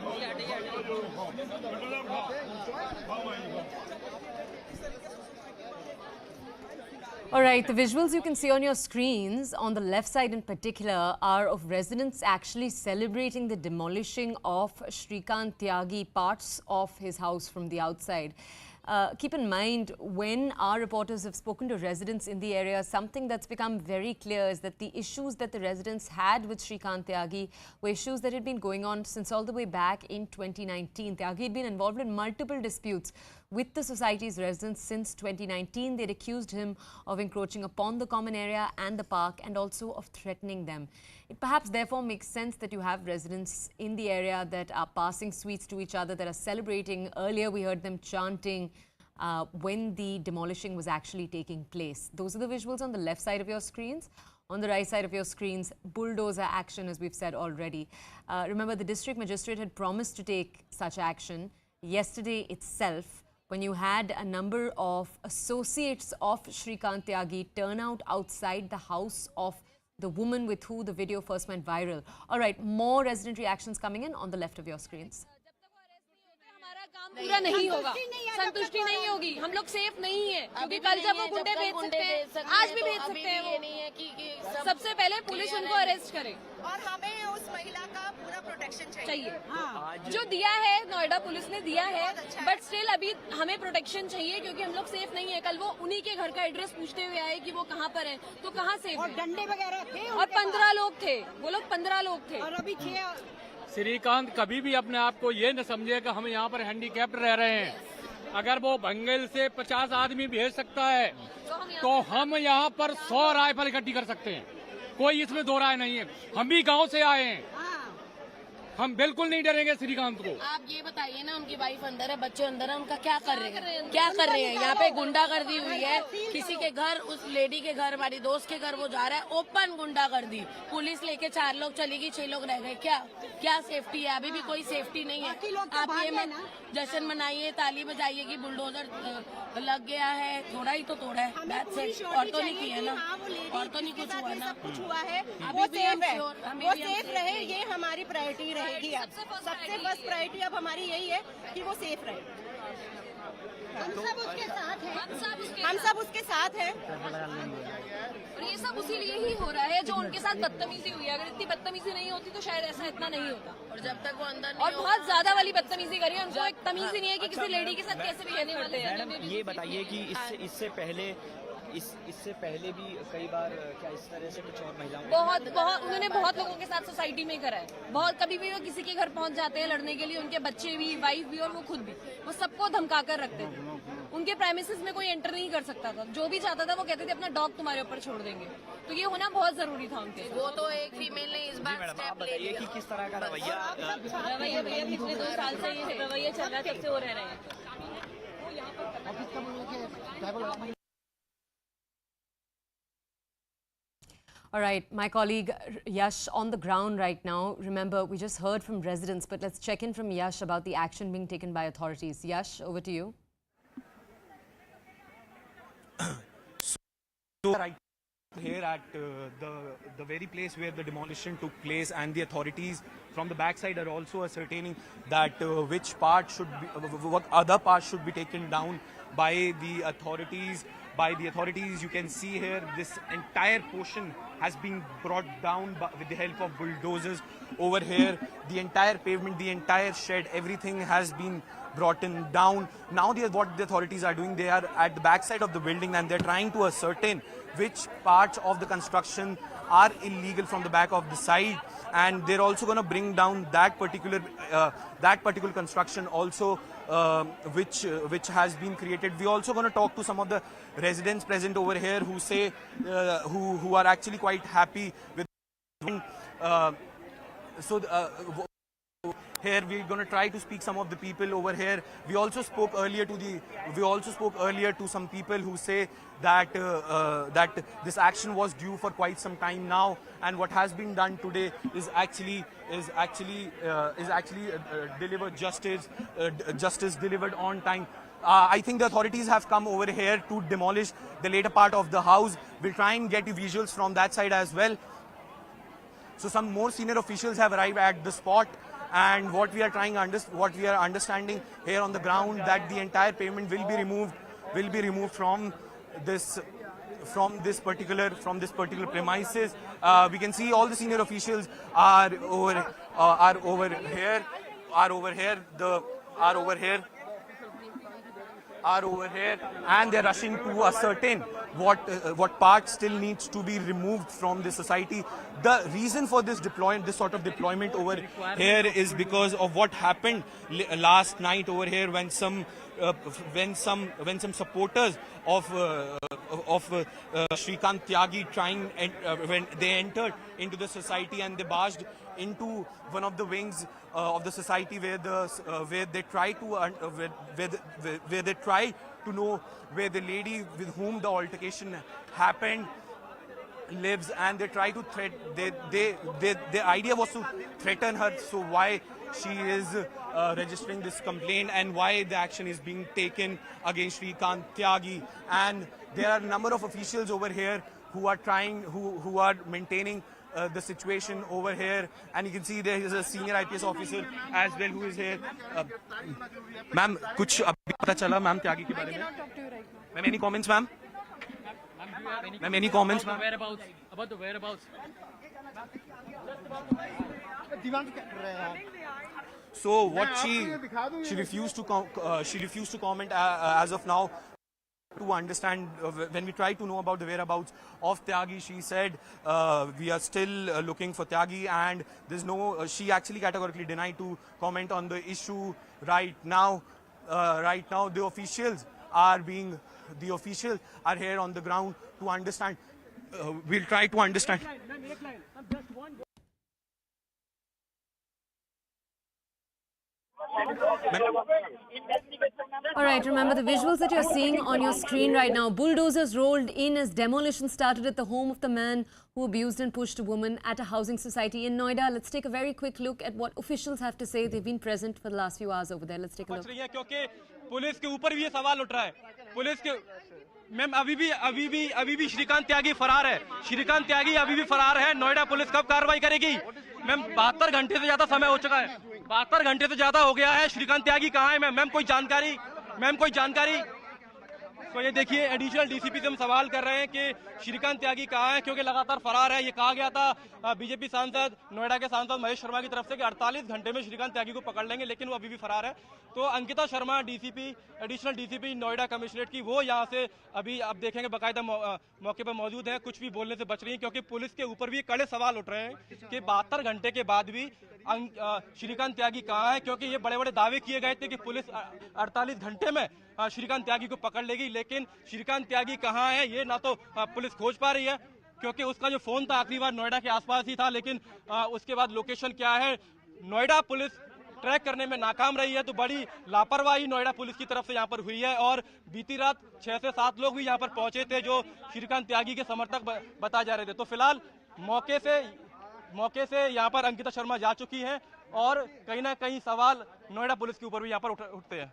B: All right, the visuals you can see on your screens, on the left side in particular, are of residents actually celebrating the demolishing of Shrikant Tyagi, parts of his house from the outside. Keep in mind, when our reporters have spoken to residents in the area, something that's become very clear is that the issues that the residents had with Shrikant Tyagi were issues that had been going on since all the way back in 2019. Tyagi had been involved in multiple disputes with the society's residents since 2019. They'd accused him of encroaching upon the common area and the park, and also of threatening them. It perhaps therefore makes sense that you have residents in the area that are passing sweets to each other, that are celebrating. Earlier we heard them chanting when the demolishing was actually taking place. Those are the visuals on the left side of your screens. On the right side of your screens, bulldozer action, as we've said already. Remember, the district magistrate had promised to take such action yesterday itself, when you had a number of associates of Shrikant Tyagi turn out outside the house of the woman with who the video first went viral. All right, more resident reactions coming in on the left of your screens.
J: काम पूरा नहीं होगा, संतुष्टि नहीं होगी, हम लोग safe नहीं है, क्योंकि कल जब वो गुंडे भेज सकते हैं, आज भी भेज सकते हैं वो नहीं है कि सबसे पहले पुलिस उनको अरेस्ट करे
G: और हमें उस महिला का पूरा प्रोटेक्शन चाहिए।
J: हाँ, जो दिया है नोएडा पुलिस ने दिया है, बट स्टिल अभी हमें प्रोटेक्शन चाहिए क्योंकि हम लोग सेफ नहीं है। कल वो उन्हीं के घर का एड्रेस पूछते हुए आए कि वो कहाँ पर है, तो कहाँ सेफ
F: और डंडे वगैरह थे
J: और 15 लोग थे, वो लोग 15 लोग थे।
F: और अभी 6
I: श्रीकांत कभी भी अपने आप को ये न समझे कि हम यहाँ पर हैंडीकैप्ड रह रहे हैं। अगर वो बंगाल से 50 आदमी भेज सकता है तो हम यहाँ पर 100 राइफल इकट्ठी कर सकते हैं, कोई इसमें दो राय नहीं है। हम भी गांव से आए हैं, हम बिल्कुल नहीं डरेंगे श्रीकांत को।
J: आप ये बताइए ना, उनकी वाइफ अंदर है, बच्चे अंदर है, उनका क्या कर रहे हैं, क्या कर रहे हैं? यहाँ पे गुंडागर्दी हुई है, किसी के घर, उस लेडी के घर, हमारी दोस्त के घर वो जा रहा है, ओपन गुंडागर्दी, पुलिस लेके 4 लोग चली गई, 6 लोग रह गए। क्या सेफ्टी है? अभी भी कोई सेफ्टी नहीं है। आप ये जश्न मनाइए, ताली बजाइए कि बुलडोजर लग गया है, थोड़ा ही तो तोड़ा है, और तो नहीं किया ना, और तो नहीं कुछ हुआ ना,
G: कुछ हुआ है,
J: वो
G: सेफ रहे, ये हमारी प्रायोरिटी रहेगी। अब सबसे फर्स्ट प्रायोरिटी अब हमारी यही है कि वो सेफ रहे। हम सब उसके साथ हैं, हम सब उसके साथ हैं,
J: और ये सब उसी लिए ही हो रहा है जो उनके साथ बदतमीजी हुई है। अगर इतनी बदतमीजी नहीं होती तो शायद ऐसा इतना नहीं होता। और जब तक वो अंदर और बहुत ज्यादा वाली बदतमीजी करी है, उनको एक तमीज ही नहीं है कि किसी लेडी के साथ कैसे भी रहने वाले हैं।
K: ये बताइए कि इससे पहले भी कई बार क्या इस तरह से कुछ और महिलाओं
J: बहुत उन्होंने बहुत लोगों के साथ सोसाइटी में करा है। बहुत कभी भी वो किसी के घर पहुंच जाते हैं लड़ने के लिए, उनके बच्चे भी, वाइफ भी और वो खुद भी, वो सबको धमका कर रखते थे। उनके प्राइमिसेस में कोई एंटर नहीं कर सकता था, जो भी चाहता था वो कहते थे अपना डॉग तुम्हारे ऊपर छोड़ देंगे। तो ये होना बहुत जरूरी था उनके। वो तो एक फीमेल ने इस बार
K: आप बताइए कि किस तरह का रवैया
J: भैया पिछले 2 साल से ये रवैया चल रहा है, तब से वो रह रहे हैं। All right, my colleague Yash on the ground right now. Remember, we just heard from residents, but let's check in from Yash about the action being taken by authorities. Yash, over to you.
C: So right here at the very place where the demolition took place, and the authorities from the backside are also ascertaining that which part should be, what other part should be taken down by the authorities. You can see here this entire portion has been brought down with the help of bulldozers over here. The entire pavement, the entire shed, everything has been brought down. Now what the authorities are doing, they are at the backside of the building and they're trying to ascertain which parts of the construction are illegal from the back of the side, and they're also going to bring down that particular construction also, which has been created. We're also going to talk to some of the residents present over here who say who are actually quite happy with here. We're going to try to speak some of the people over here. We also spoke earlier to some people who say that that this action was due for quite some time now, and what has been done today is actually delivered justice delivered on time. I think the authorities have come over here to demolish the later part of the house. We'll try and get you visuals from that side as well. So some more senior officials have arrived at the spot, and what we are understanding here on the ground, that the entire pavement will be removed from this particular premises. We can see all the senior officials are over here, and they're rushing to ascertain what part still needs to be removed from the society. The reason for this sort of deployment over here is because of what happened last night over here, when some supporters of Shrikant Tyagi when they entered into the society, and they barged into one of the wings of the society where they try to know where the lady with whom the altercation happened lives, and they try to the idea was to threaten her. So why she is registering this complaint, and why the action is being taken against Shrikant Tyagi. And there are a number of officials over here who are maintaining the situation over here, and you can see there is a senior IPS officer as well who is here. Ma'am, कुछ अभी पता चला ma'am त्यागी के बारे में? Ma'am, any comments, ma'am? Ma'am, any comments, ma'am?
D: About the whereabouts.
C: So what she refused to comment as of now. To understand, when we try to know about the whereabouts of Tyagi, she said we are still looking for Tyagi, and there's no. She actually categorically denied to comment on the issue right now. The officials are here on the ground to understand. We'll try to understand.
B: All right, remember the visuals that you're seeing on your screen right now. Bulldozers rolled in as demolition started at the home of the man who abused and pushed a woman at a housing society in Noida. Let's take a very quick look at what officials have to say. They've been present for the last few hours over there. Let's take a look.
D: क्योंकि police के ऊपर भी ये सवाल उठ रहा है. Police के मैम अभी भी श्रीकांत त्यागी फरार है. श्रीकांत त्यागी अभी भी फरार है. नोएडा पुलिस कब कार्रवाई करेगी? मैम 72 घंटे से ज्यादा समय हो चुका है. 72 घंटे से ज्यादा हो गया है. श्रीकांत त्यागी कहाँ है? मैम कोई जानकारी? तो ये देखिए एडिशनल डीसीपी से हम सवाल कर रहे हैं कि श्रीकांत त्यागी कहाँ है, क्योंकि लगातार फरार है. ये कहा गया था बीजेपी सांसद, नोएडा के सांसद महेश शर्मा की तरफ से कि 48 घंटे में श्रीकांत त्यागी को पकड़ लेंगे, लेकिन वो अभी भी फरार है. तो Ankita Sharma DCP, additional DCP Noida commissionerate की, वो यहाँ से अभी आप देखेंगे बाकायदा मौके पर मौजूद है. कुछ भी बोलने से बच रही है क्योंकि पुलिस के ऊपर भी कड़े सवाल उठ रहे हैं कि 72 घंटे के बाद भी श्रीकांत त्यागी कहाँ है, क्योंकि ये बड़े बड़े दावे किए गए थे कि पुलिस 48 घंटे में श्रीकांत त्यागी को पकड़ लेगी, लेकिन श्रीकांत त्यागी कहाँ है ये ना तो पुलिस खोज पा रही है, क्योंकि उसका जो फोन था आखिरी बार नोएडा के आसपास ही था, लेकिन उसके बाद लोकेशन क्या है नोएडा पुलिस ट्रैक करने में नाकाम रही है. तो बड़ी लापरवाही नोएडा पुलिस की तरफ से यहाँ पर हुई है. और बीती रात 6 से 7 लोग भी यहाँ पर पहुंचे थे जो श्रीकांत त्यागी के समर्थक बताए जा रहे थे. तो फिलहाल मौके से यहाँ पर अंकिता शर्मा जा चुकी हैं और कहीं ना कहीं सवाल नोएडा पुलिस के ऊपर भी यहाँ पर उठते हैं.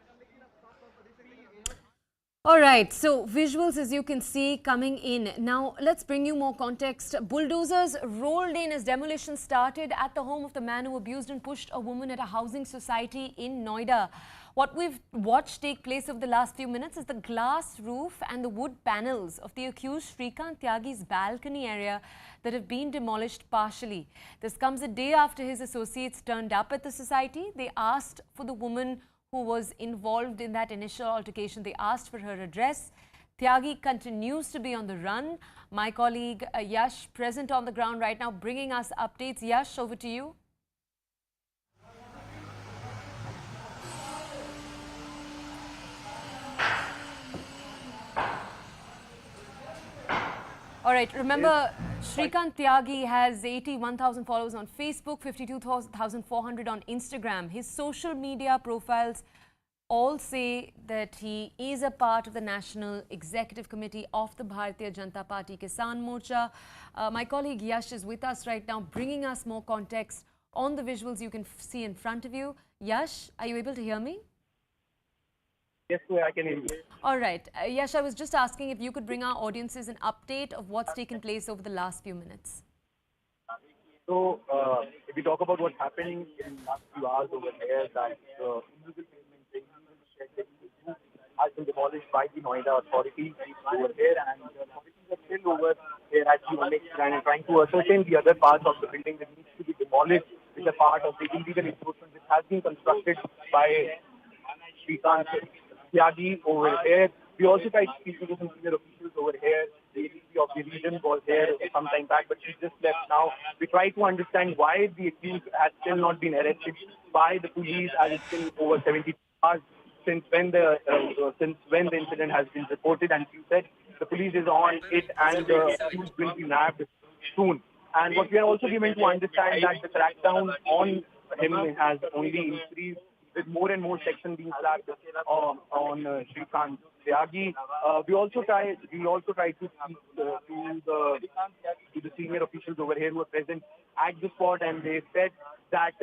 B: All right, so visuals as you can see coming in. Now let's bring you more context. Bulldozers rolled in as demolition started at the home of the man who abused and pushed a woman at a housing society in Noida. What we've watched take place over the last few minutes is the glass roof and the wood panels of the accused Shrikant Tyagi's balcony area that have been demolished partially. This comes a day after his associates turned up at the society. They asked for the woman who was involved in that initial altercation. They asked for her address. Tyagi continues to be on the run. My colleague Yash present on the ground right now bringing us updates. Yash, over to you. All right, remember, Shrikant Tyagi has 81,000 followers on Facebook, 52,400 on Instagram. His social media profiles all say that he is a part of the National Executive Committee of the Bharatiya Janata Party Kisan Morcha. My colleague Yash is with us right now, bringing us more context on the visuals you can see in front of you. Yash, are you able to hear me?
A: Yes, sir, I can hear you.
B: All right. Yash, I was just asking if you could bring our audiences an update of what's taken place over the last few minutes.
A: So, if we talk about what's happening in the last few hours over here, that illegal pavement has been demolished by the Noida authorities over here, and the authorities are still over here at the Onyx and trying to ascertain the other parts of the building that needs to be demolished, which are part of the illegal encroachment which has been constructed by Shrikant Tyagi over here. We also tried speaking to some senior officials over here. The ADP of the region was here some time back, but she just left now. We try to understand why the accused has still not been arrested by the police, as it's been over 70 hours since when the incident has been reported. And she said the police is on it and the accused will be nabbed soon. And what we are also given to understand that the crackdown on him has only increased, with more and more sections being slapped on Shrikant Tyagi. We also try to speak to the senior officials over here who are present at the spot, and they said that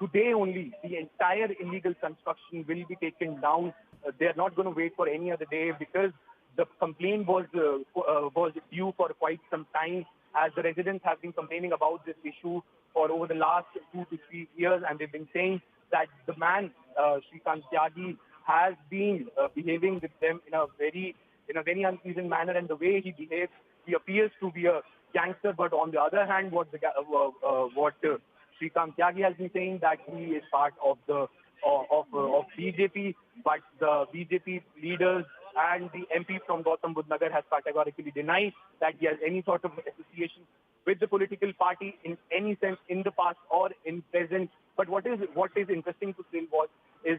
A: today only the entire illegal construction will be taken down. They are not going to wait for any other day because the complaint was due for quite some time.
L: as the residents have been complaining about this issue for over the last 2 to 3 years, and they've been saying that the man, Shrikant Tyagi, has been behaving with them in a very unpleasant manner, and the way he behaves, he appears to be a gangster. But on the other hand, what Shrikant Tyagi has been saying, that he is part of the of BJP, but the BJP leaders and the MP from Gautam Budh Nagar has categorically denied that he has any sort of association with the political party in any sense in the past or in present. But what is interesting to still watch is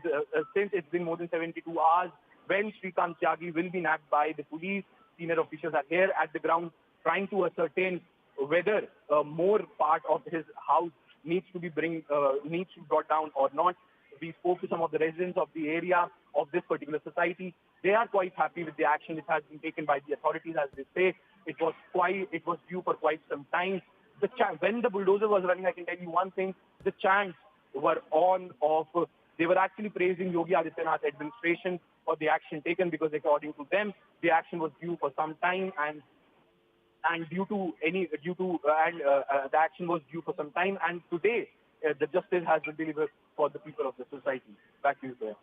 L: since it's been more than 72 hours, when Shrikant Tyagi will be nabbed by the police, senior officials are here at the ground trying to ascertain whether more part of his house needs to be brought down or not. We spoke to some of the residents of the area of this particular society. They are quite happy with the action which has been taken by the authorities. As they say, it was due for quite some time. When the bulldozer was running, I can tell you one thing: the chants were on of. They were actually praising Yogi Adityanath administration for the action taken, because according to them, the action was due for some time, and the action was due for some time. And today, the justice has been delivered for the people of the society. Back to you, sir.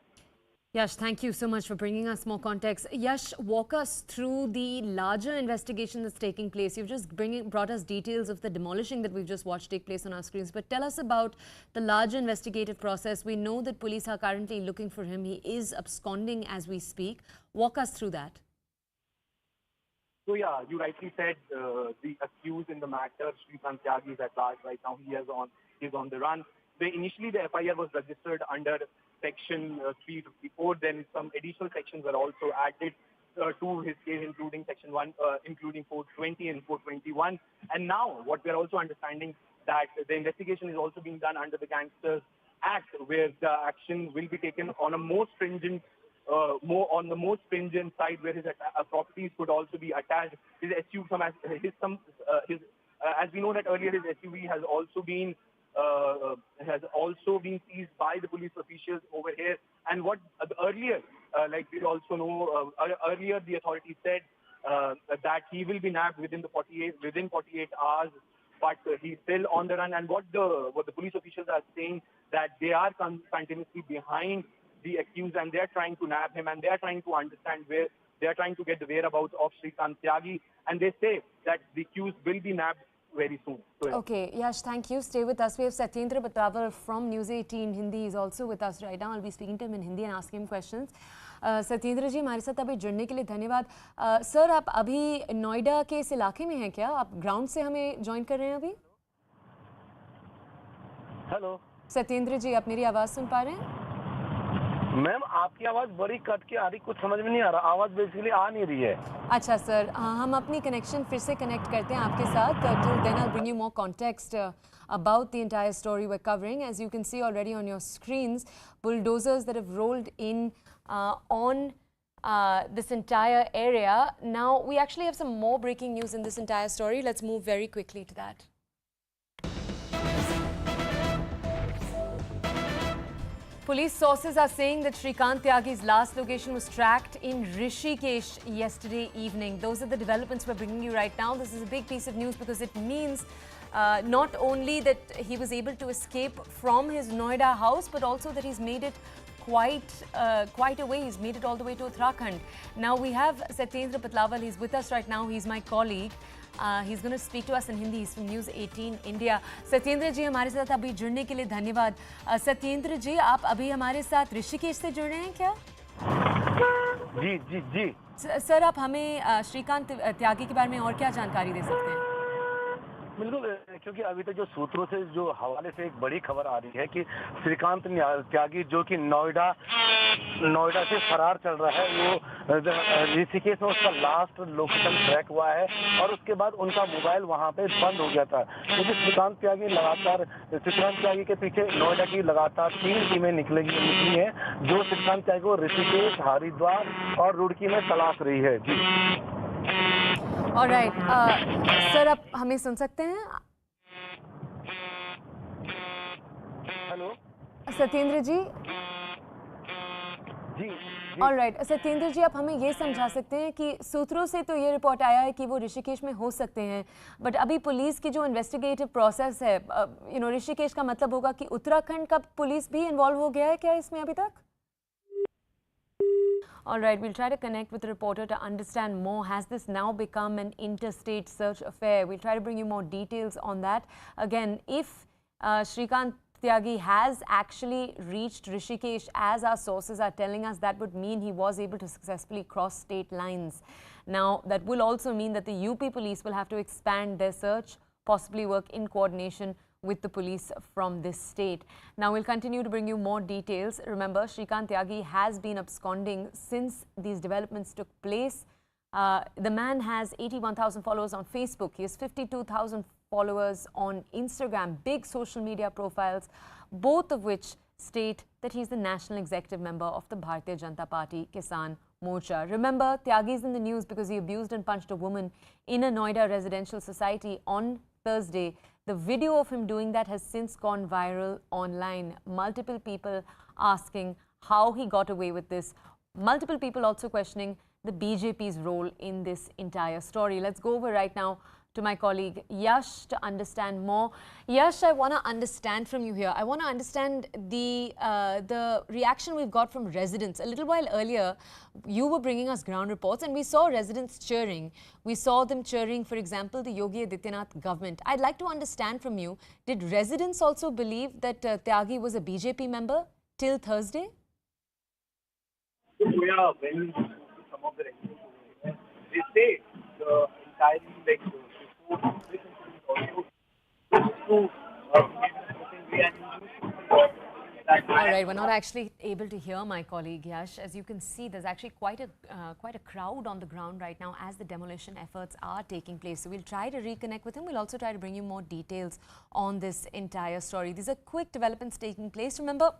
B: Yash, thank you so much for bringing us more context. Yash, walk us through the larger investigation that's taking place. You've just brought us details of the demolishing that we've just watched take place on our screens. But tell us about the larger investigative process. We know that police are currently looking for him. He is absconding as we speak. Walk us through that.
L: So yeah, you rightly said the accused in the matter, Shrikant Tyagi, is at large right now. He is on the run. Initially, the FIR was registered under Section 354. Then some additional sections were also added to his case, including Section 1, including 420 and 421. And now, what we are also understanding that the investigation is also being done under the Gangsters Act, where the action will be taken on a more stringent. On the most stringent side, where his properties could also be attached. His SUV, as we know that earlier, his SUV has also been seized by the police officials over here. And what earlier, like we also know, earlier the authorities said that he will be nabbed within 48 hours. But he's still on the run. And what the police officials are saying, that they are continuously behind the accused, and they are trying to nab him, and they are trying to understand where they are trying to get the whereabouts of Shrikant Tyagi, and they say that the accused will be nabbed very soon.
B: Okay, Yash, thank you. Stay with us. We have Satyendra Batawar from News 18 Hindi is also with us right now. I'll be speaking to him in Hindi and asking him questions. Satyendra जी, हमारे साथ अभी जुड़ने के लिए धन्यवाद. Sir, आप अभी नोएडा के इस इलाके में हैं क्या? आप ग्राउंड से हमें ज्वाइन कर रहे हैं अभी?
M: हेलो
B: सत्येंद्र जी, आप मेरी आवाज़ सुन पा रहे हैं?
M: मैम, आपकी आवाज बड़ी कट के आ रही, कुछ समझ में नहीं आ रहा, आवाज बेसिकली आ नहीं रही है.
B: अच्छा सर, हम अपनी कनेक्शन फिर से कनेक्ट करते हैं आपके साथ. Till then I'll bring you more context about the entire story we're covering. As you can see already on your screens, bulldozers that have rolled in on this entire area. Now, we actually have some more breaking news in this entire story. Let's move very quickly to that. Police sources are saying that Shrikant Tyagi's last location was tracked in Rishikesh yesterday evening. Those are the developments we're bringing you right now. This is a big piece of news because it means not only that he was able to escape from his Noida house, but also that he's made it quite a way. He's made it all the way to Uttarakhand. Now we have Satyendra Batawar. He's with us right now. He's my colleague. He's going to speak to us in Hindi. He's from News 18 India. Satyendra जी, हमारे साथ अभी जुड़ने के लिए धन्यवाद. सत्येंद्र जी, आप अभी हमारे साथ ऋषिकेश से जुड़ रहे हैं क्या?
M: जी जी जी.
B: सर, आप हमें श्रीकांत त्यागी के बारे में और क्या जानकारी दे सकते हैं?
M: बिल्कुल, क्योंकि अभी तक जो सूत्रों से जो हवाले से एक बड़ी खबर आ रही है कि श्रीकांत त्यागी जो कि नोएडा से फरार चल रहा है, वो ऋषिकेश में उसका लास्ट लोकेशन ट्रैक हुआ है और उसके बाद उनका मोबाइल वहां पे बंद हो गया था. क्योंकि श्रीकांत त्यागी के पीछे नोएडा की लगातार 3 टीमें निकली हैं जो श्रीकांत त्यागी को ऋषिकेश, हरिद्वार और रुड़की में तलाश रही है. जी.
B: ऑलराइट, सर, आप हमें सुन सकते हैं?
M: हेलो
B: सत्येंद्र जी.
M: जी
B: All right, सत्येंद्र जी, आप हमें ये समझा सकते हैं कि सूत्रों से तो ये रिपोर्ट आया है कि वो ऋषिकेश में हो सकते हैं, बट अभी पुलिस की जो इन्वेस्टिगेटिव प्रोसेस है, ऋषिकेश का मतलब होगा कि उत्तराखंड का पुलिस भी इन्वॉल्व हो गया है क्या इसमें अभी तक? All right, we'll try to connect with the reporter to understand more. Has this now become an interstate search affair? We'll try to bring you more details on that. Again, if Shrikant Tyagi has actually reached Rishikesh, as our sources are telling us, that would mean he was able to successfully cross state lines. Now, that will also mean that the UP police will have to expand their search, possibly work in coordination with the police from this state. Now, we'll continue to bring you more details. Remember, Shrikant Tyagi has been absconding since these developments took place. The man has 81,000 followers on Facebook. He has 52,000 followers on Instagram, big social media profiles, both of which state that he's the national executive member of the Bharatiya Janata Party Kisan Morcha. Remember, Tyagi is in the news because he abused and punched a woman in a Noida residential society on Thursday. The video of him doing that has since gone viral online. Multiple people asking how he got away with this. Multiple people also questioning the BJP's role in this entire story. Let's go over right now to my colleague Yash to understand more. Yash, I want to understand from you here. I want to understand the reaction we've got from residents. A little while earlier, you were bringing us ground reports and we saw residents cheering. We saw them cheering, for example, the Yogi Adityanath government. I'd like to understand from you, did residents also believe that Tyagi was a BJP member till Thursday?
L: Yeah, when some of the residents, they say the entirely like
B: all right, we're not actually able to hear my colleague Yash. As you can see, there's actually quite a crowd on the ground right now as the demolition efforts are taking place. So we'll try to reconnect with him. We'll also try to bring you more details on this entire story. These are quick developments taking place. Remember,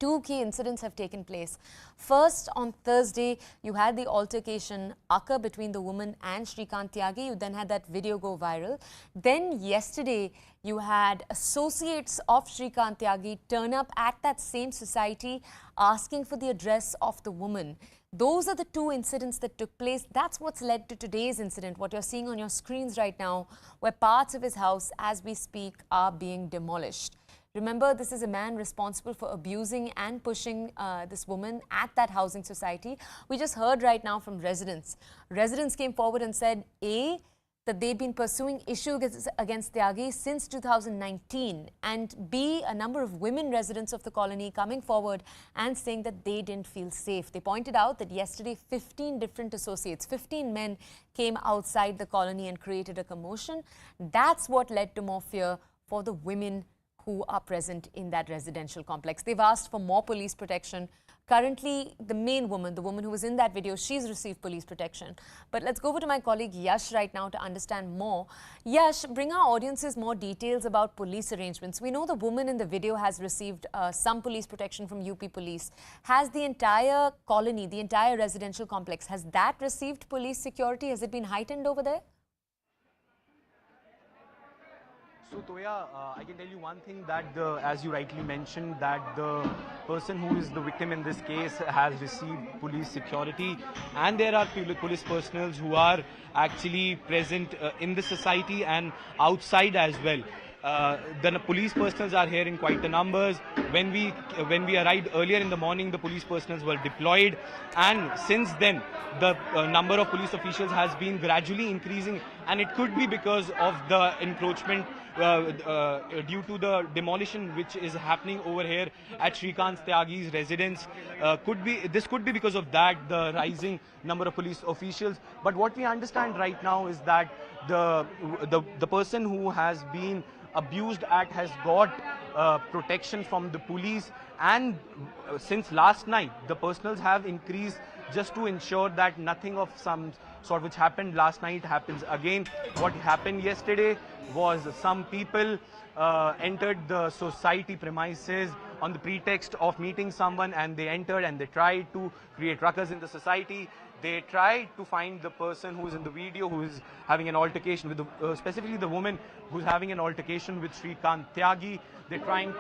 B: two key incidents have taken place. First, on Thursday, you had the altercation occur between the woman and Shrikant Tyagi. You then had that video go viral. Then yesterday, you had associates of Shrikant Tyagi turn up at that same society asking for the address of the woman. Those are the two incidents that took place. That's what's led to today's incident, what you're seeing on your screens right now, where parts of his house, as we speak, are being demolished. Remember, this is a man responsible for abusing and pushing this woman at that housing society. We just heard right now from residents. Residents came forward and said, A, that they'd been pursuing issues against Tyagi since 2019, and B, a number of women residents of the colony coming forward and saying that they didn't feel safe. They pointed out that yesterday 15 different associates, 15 men came outside the colony and created a commotion. That's what led to more fear for the women who are present in that residential complex. They've asked for more police protection. Currently, the main woman, the woman who was in that video, she's received police protection. But let's go over to my colleague Yash right now to understand more. Yash, bring our audiences more details about police arrangements. We know the woman in the video has received some police protection from UP police. Has the entire colony, the entire residential complex, has that received police security? Has it been heightened over there?
K: So Toya, I can tell you one thing, that as you rightly mentioned, that the person who is the victim in this case has received police security, and there are police personnel who are actually present in the society and outside as well. The police personnel are here in quite a numbers. When we arrived earlier in the morning, the police personnel were deployed, and since then the number of police officials has been gradually increasing, and it could be because of the encroachment due to the demolition which is happening over here at Shrikant Tyagi's residence. This could be because of that, the rising number of police officials. But what we understand right now is that the person who has been abused at has got protection from the police, and since last night the personals have increased just to ensure that nothing of some sort which happened last night happens again. What happened yesterday was some people entered the society premises on the pretext of meeting someone, and they entered and they tried to create ruckus in the society. They tried to find the person who is in the video, who is having an altercation with specifically the woman who's having an altercation with Shrikant Tyagi. They're trying to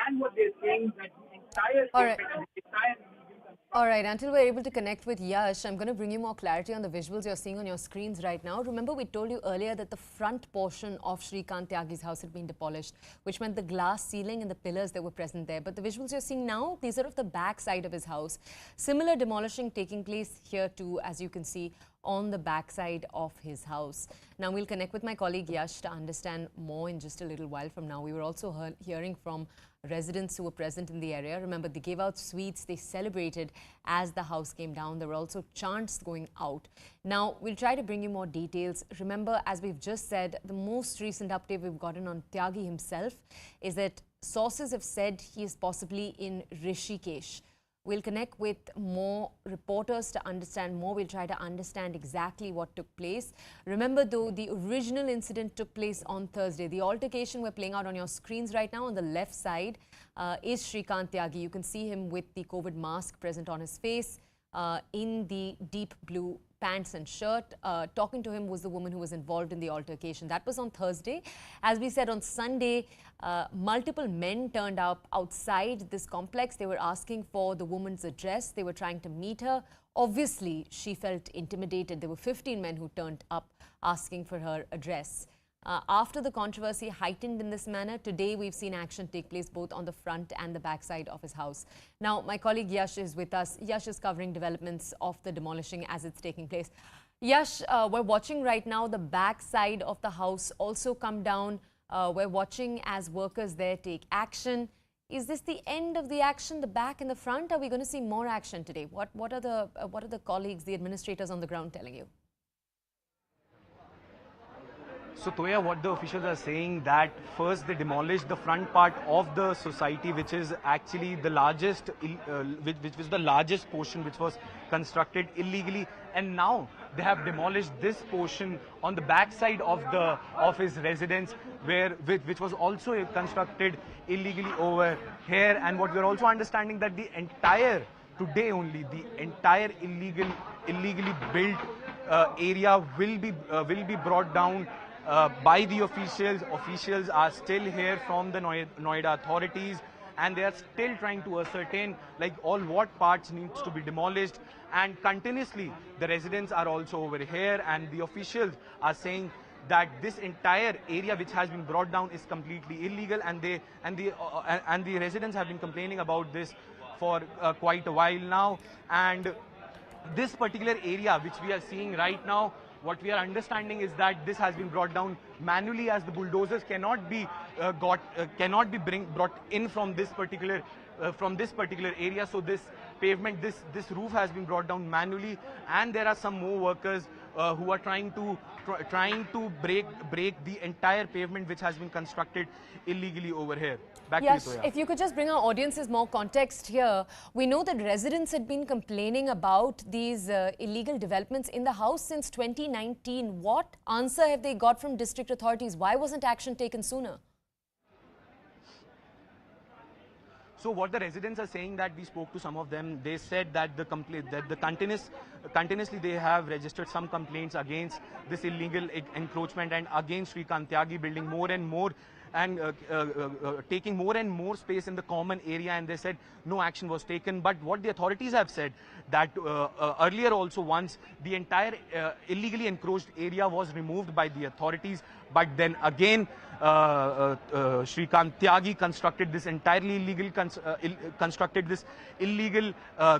L: And what they're saying that the entire
B: All right.
L: entire
B: All right, until we're able to connect with Yash, I'm going to bring you more clarity on the visuals you're seeing on your screens right now. Remember, we told you earlier that the front portion of Shrikant Tyagi's house had been demolished, which meant the glass ceiling and the pillars that were present there. But the visuals you're seeing now, these are of the back side of his house. Similar demolishing taking place here too, as you can see, on the backside of his house. Now, we'll connect with my colleague Yash to understand more in just a little while from now. We were also hearing from residents who were present in the area. Remember, they gave out sweets, they celebrated as the house came down. There were also chants going out. Now, we'll try to bring you more details. Remember, as we've just said, the most recent update we've gotten on Tyagi himself is that sources have said he is possibly in Rishikesh. We'll connect with more reporters to understand more. We'll try to understand exactly what took place. Remember, though, the original incident took place on Thursday. The altercation we're playing out on your screens right now on the left side is Shrikant Tyagi. You can see him with the COVID mask present on his face in the deep blue pants and shirt. Talking to him was the woman who was involved in the altercation. That was on Thursday. As we said, on Sunday, multiple men turned up outside this complex. They were asking for the woman's address. They were trying to meet her. Obviously, she felt intimidated. There were 15 men who turned up asking for her address. After the controversy heightened in this manner, today we've seen action take place both on the front and the backside of his house. Now, my colleague Yash is with us. Yash is covering developments of the demolishing as it's taking place. Yash, we're watching right now the backside of the house also come down. We're watching as workers there take action. Is this the end of the action, the back and the front? Are we going to see more action today? What are the colleagues, the administrators on the ground telling you?
K: So Toya, what the officials are saying that first they demolished the front part of the society, which is actually the largest, which was the largest portion which was constructed illegally, and now they have demolished this portion on the back side of his residence, which was also constructed illegally over here. And what we are also understanding that the entire today only the entire illegally built area will be brought down by the officials. Officials are still here from the Noida authorities, and they are still trying to ascertain like what parts needs to be demolished. And continuously the residents are also over here, and the officials are saying that this entire area which has been brought down is completely illegal, and the residents have been complaining about this for quite a while now. And this particular area which we are seeing right now, what we are understanding is that this has been brought down manually, as the bulldozers cannot be brought in from this particular area. So this pavement, this roof has been brought down manually, and there are some more workers who are trying to break the entire pavement which has been constructed illegally over here. Back
B: Yash,
K: to you, Toya.
B: if you could just bring our audiences more context here. We know that residents had been complaining about these illegal developments in the house since 2019. What answer have they got from district authorities? Why wasn't action taken sooner?
K: So what the residents are saying, that we spoke to some of them, they said that continuously they have registered some complaints against this illegal encroachment and against Shrikant Tyagi building more and more and taking more and more space in the common area, and they said no action was taken. But what the authorities have said that earlier also once the entire illegally encroached area was removed by the authorities, but then again Shrikant Tyagi constructed this entirely illegal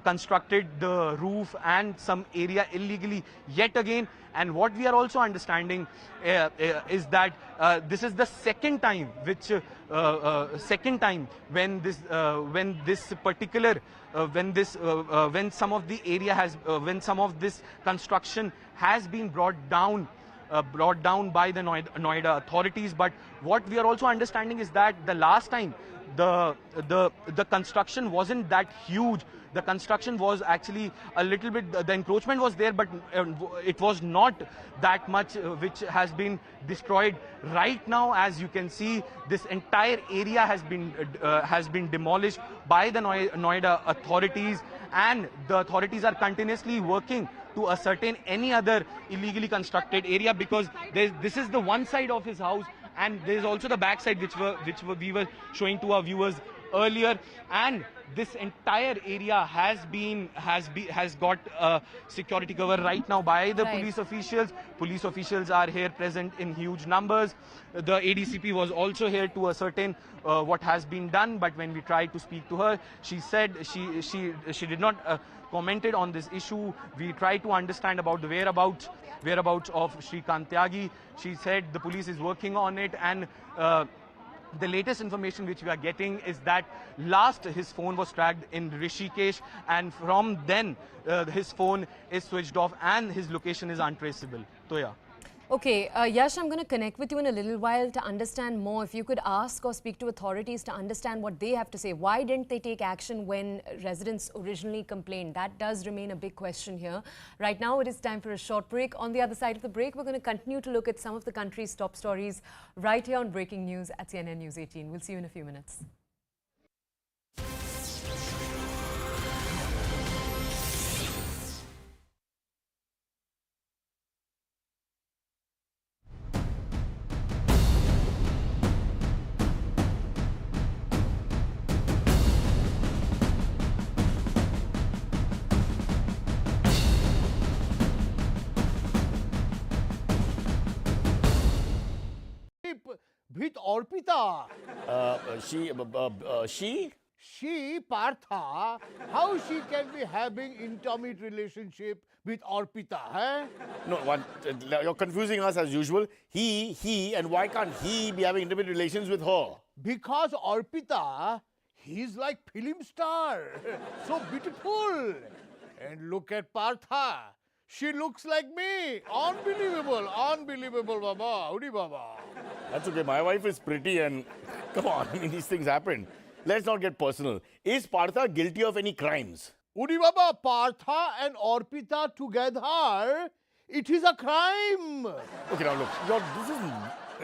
K: constructed the roof and some area illegally yet again. And what we are also understanding is that this is the second time when some of the area has when some of this construction has been brought down brought down by the Noida authorities. But what we are also understanding is that the last time the construction wasn't that huge. The construction was actually a little bit, the encroachment was there, but it was not that much which has been destroyed. Right now, as you can see, this entire area has been demolished by the Noida authorities, and the authorities are continuously working to ascertain any other illegally constructed area, because this is the one side of his house, and there is also the back side which we were showing to our viewers earlier, and this entire area has got security cover right now by the police officials. Police officials are here present in huge numbers. The ADCP was also here to ascertain what has been done, but when we tried to speak to her, she said she did not commented on this issue. We tried to understand about the whereabouts of Shrikant Tyagi. She said the police is working on it, and the latest information which we are getting is that last his phone was tracked in Rishikesh, and from then his phone is switched off and his location is untraceable. Toya.
B: Okay, Yash, I'm going to connect with you in a little while to understand more. If you could ask or speak to authorities to understand what they have to say. Why didn't they take action when residents originally complained? That does remain a big question here. Right now, it is time for a short break. On the other side of the break, we're going to continue to look at some of the country's top stories right here on Breaking News at CNN News 18. We'll see you in a few minutes.
N: with Orpita.
O: She?
N: She, Partha, how she can be having intimate relationship with Orpita, eh?
O: No, you're confusing us as usual. He, and why can't he be having intimate relations with her?
N: Because Orpita, he's like film star, so beautiful. And look at Partha. She looks like me. Unbelievable, unbelievable, Baba. Howdy, Baba.
O: That's okay. My wife is pretty and come on, I mean, these things happen. Let's not get personal. Is Partha guilty of any crimes?
N: Udi Baba, Partha and Orpita together, it is a crime.
O: Okay, now look, this is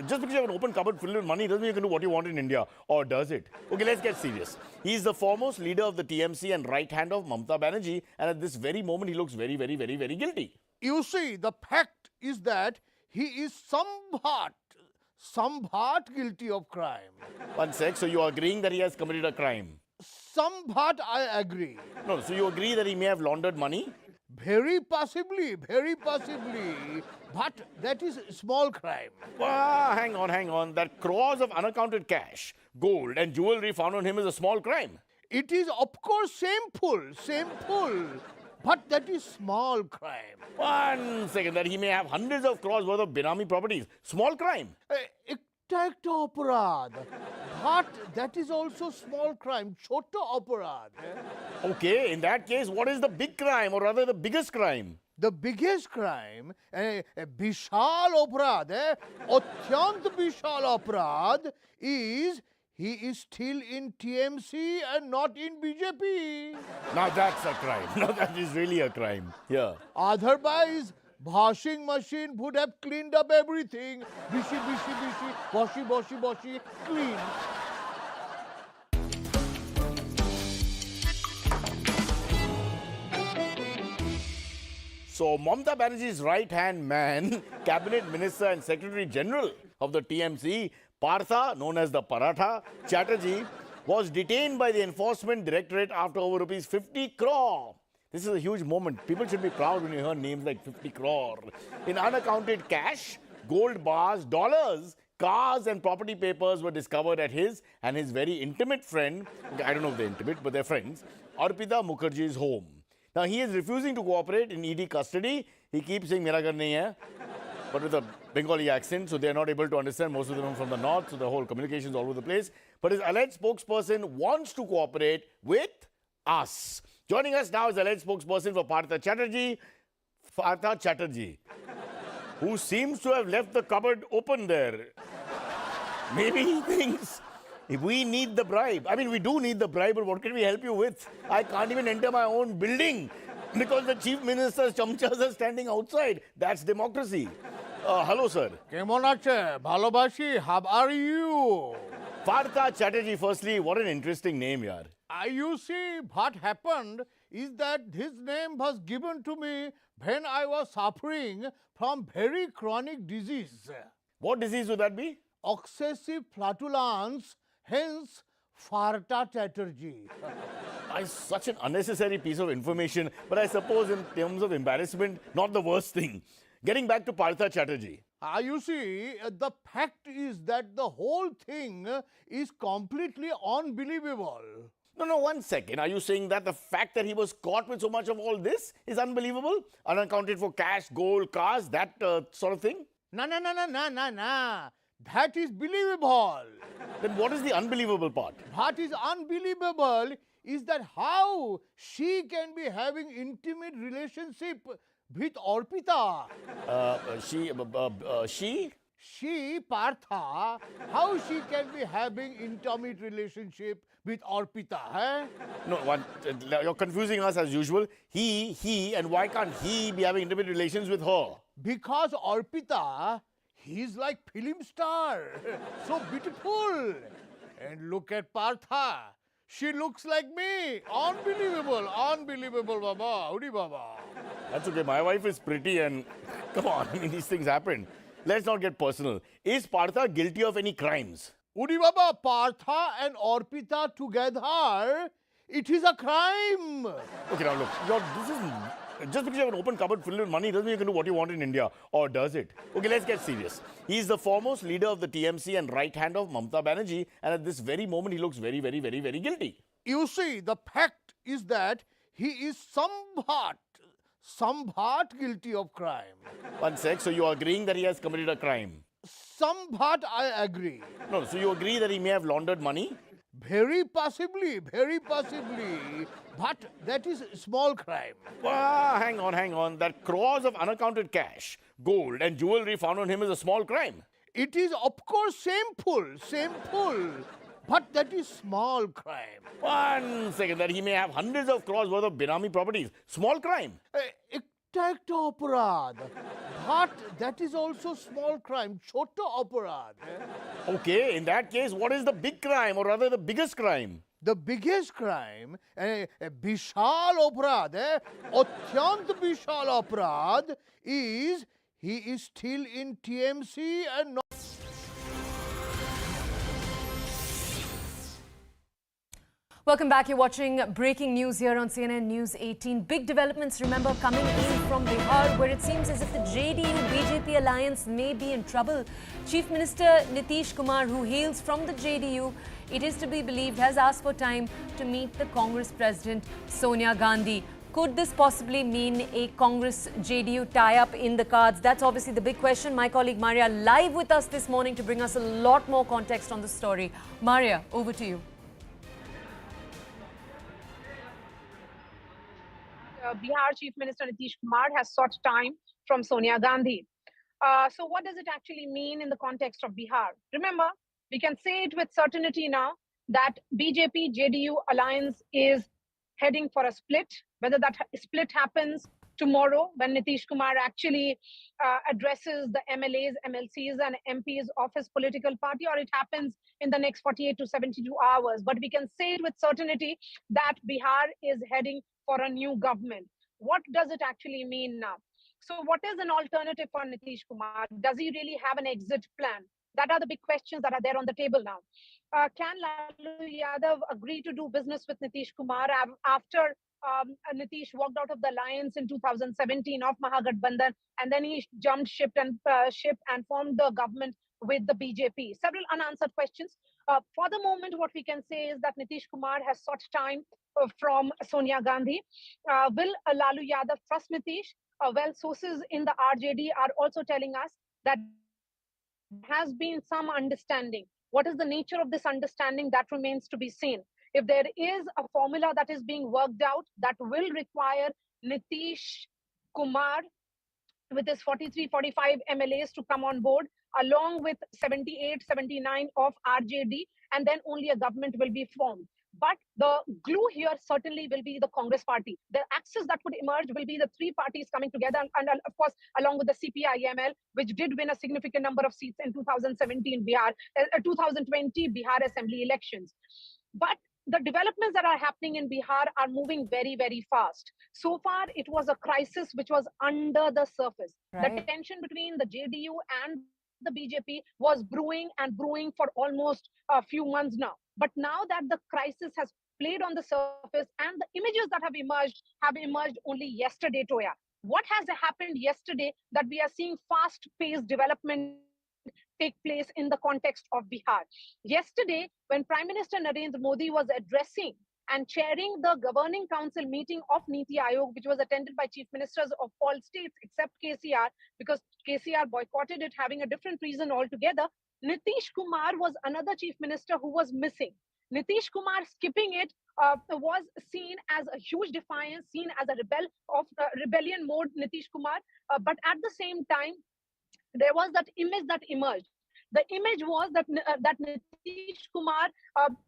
O: just because you have an open cupboard filled with money doesn't mean you can do what you want in India. Or does it? Okay, let's get serious. He is the foremost leader of the TMC and right hand of Mamata Banerjee, and at this very moment he looks very, very, very, very guilty.
N: You see, the fact is that he is somewhat guilty of crime.
O: One sec, so you are agreeing that he has committed a crime?
N: Somewhat I agree.
O: No, so you agree that he may have laundered money?
N: Very possibly, but that is small crime.
O: Hang on. That crores of unaccounted cash, gold and jewelry found on him is a small crime.
N: It is of course shameful, but that is small crime.
O: 1 second, that he may have hundreds of crores worth of Binami properties, small crime.
N: Ekta aparad, but that is also small crime, chota aparad.
O: Okay, in that case, what is the big crime, or rather the biggest crime?
N: The biggest crime, Bishal aparad, Atyant Bishal aparad, is he is still in TMC and not in BJP.
O: Now that's a crime. Now that is really a crime. Yeah.
N: Otherwise, washing machine would have cleaned up everything. Bishi, washi, clean.
O: So, Mamata Banerjee's right-hand man, Cabinet Minister and Secretary General of the TMC, Partha, known as the Paratha, Chatterjee, was detained by the Enforcement Directorate after over rupees 50 crore. This is a huge moment. People should be proud when you hear names like 50 crore. In unaccounted cash, gold bars, dollars, cars and property papers were discovered at his and his very intimate friend, I don't know if they're intimate, but they're friends, Arpita Mukherjee's home. Now, he is refusing to cooperate in ED custody. He keeps saying, Mera ghar nahi hai, but with a Bengali accent, so they are not able to understand. Most of them are from the north, so the whole communication is all over the place. But his alleged spokesperson wants to cooperate with us. Joining us now is alleged spokesperson for Partha Chatterjee, who seems to have left the cupboard open there. Maybe he thinks we need the bribe. I mean, we do need the bribe, but what can we help you with? I can't even enter my own building because the chief minister's chamchas are standing outside. That's democracy. Hello, sir.
N: কেমন আছে ভালোবাসি? How are you?
O: Partha Chatterjee, firstly, what an interesting name, yaar.
N: You see, what happened is that his name was given to me when I was suffering from very chronic disease.
O: What disease would that be?
N: Excessive flatulence, hence Partha Chatterjee.
O: Such an unnecessary piece of information, but I suppose in terms of embarrassment, not the worst thing. Getting back to Partha Chatterjee.
N: You see, the fact is that the whole thing is completely unbelievable.
O: No, 1 second. Are you saying that the fact that he was caught with so much of all this is unbelievable? Unaccounted for cash, gold, cars, that sort of thing?
N: No. That is believable.
O: Then what is the unbelievable part?
N: What is unbelievable is that how she can be having intimate relationship with Arpita. She, Partha, how she can be having intimate relationship with Arpita, eh?
O: No, you're confusing us as usual. He, and why can't he be having intimate relations with her?
N: Because Arpita, he's like film star, so beautiful. And look at Partha. She looks like me. Unbelievable, Baba. Howdy, Baba.
O: That's okay. My wife is pretty and come on, I mean, these things happen. Let's not get personal. Is Partha guilty of any crimes?
N: Udi Baba, Partha and Arpita together, it is a crime.
O: Okay, now look, this is just because you have an open cupboard filled with money doesn't mean you can do what you want in India. Or does it? Okay, let's get serious. He is the foremost leader of the TMC and right hand of Mamata Banerjee, and at this very moment he looks very guilty.
N: You see, the fact is that he is somewhat guilty of crime.
O: 1 sec, so you are agreeing that he has committed a crime?
N: Somewhat I agree.
O: No, so you agree that he may have laundered money?
N: Very possibly. But that is small crime.
O: Hang on. That crores of unaccounted cash, gold and jewelry found on him is a small crime.
N: It is of course shameful. But that is small crime.
O: 1 second, that he may have hundreds of crores worth of Binami properties. Small crime.
N: একটা অপরাধ. But that is also small crime. ছোট অপরাধ.
O: Okay, in that case, what is the big crime, or rather the biggest crime?
N: The biggest crime, বিশাল অপরাধ, অত্যন্ত বিশাল অপরাধ is he is still in TMC and not.
B: Welcome back. You're watching breaking news here on CNN News 18. Big developments, remember, coming in from Bihar, where it seems as if the JDU-BJP alliance may be in trouble. Chief Minister Nitish Kumar, who hails from the JDU, it is to be believed, has asked for time to meet the Congress President Sonia Gandhi. Could this possibly mean a Congress-JDU tie-up in the cards? That's obviously the big question. My colleague Maria live with us this morning to bring us a lot more context on the story. Maria, over to you.
P: Bihar Chief Minister Nitish Kumar has sought time from Sonia Gandhi. So what does it actually mean in the context of Bihar? Remember, we can say it with certainty now that BJP-JDU alliance is heading for a split. Whether that split happens tomorrow when Nitish Kumar actually addresses the MLAs, MLCs and MPs of his political party, or it happens in the next 48 to 72 hours. But we can say it with certainty that Bihar is heading for a new government. What does it actually mean now? So what is an alternative for Nitish Kumar? Does he really have an exit plan? That are the big questions that are there on the table now. Can Lalu Yadav agree to do business with Nitish Kumar after Nitish walked out of the alliance in 2017 of Mahagathbandhan, and then he jumped ship and formed the government with the BJP? Several unanswered questions. For the moment, what we can say is that Nitish Kumar has sought time from Sonia Gandhi. Will Lalu Yadav trust Nitish? Well, sources in the RJD are also telling us that there has been some understanding. What is the nature of this understanding? That remains to be seen. If there is a formula that is being worked out that will require Nitish Kumar with his 43, 45 MLAs to come on board, along with 78, 79 of RJD, and then only a government will be formed. But the glue here certainly will be the Congress party. The axis that could emerge will be the three parties coming together, and of course, along with the CPIML, which did win a significant number of seats in 2017 Bihar, 2020 Bihar Assembly elections. But the developments that are happening in Bihar are moving very, very fast. So far, it was a crisis which was under the surface.
B: Right.
P: The tension between the JDU and the BJP was brewing and brewing for almost a few months now. But now that the crisis has played on the surface and the images that have emerged only yesterday, Toya. What has happened yesterday that we are seeing fast-paced development take place in the context of Bihar? Yesterday, when Prime Minister Narendra Modi was addressing and chairing the governing council meeting of Niti Aayog, which was attended by chief ministers of all states except KCR, because KCR boycotted it, having a different reason altogether. Nitish Kumar was another chief minister who was missing. Nitish Kumar skipping it was seen as a huge defiance, seen as a rebellion mode Nitish Kumar. But at the same time, there was that image that emerged. The image was that Nitish Kumar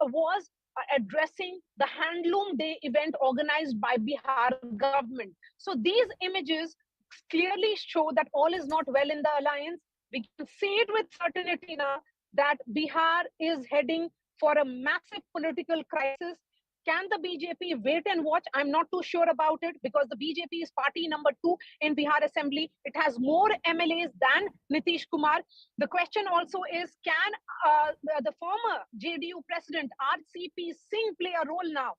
P: was addressing the Handloom Day event organized by Bihar government. So these images clearly show that all is not well in the alliance. We can say it with certainty now that Bihar is heading for a massive political crisis. Can the BJP wait and watch? I'm not too sure about it, because the BJP is party number 2 in Bihar Assembly. It has more MLAs than Nitish Kumar. The question also is, can the former JDU president RCP Singh play a role now?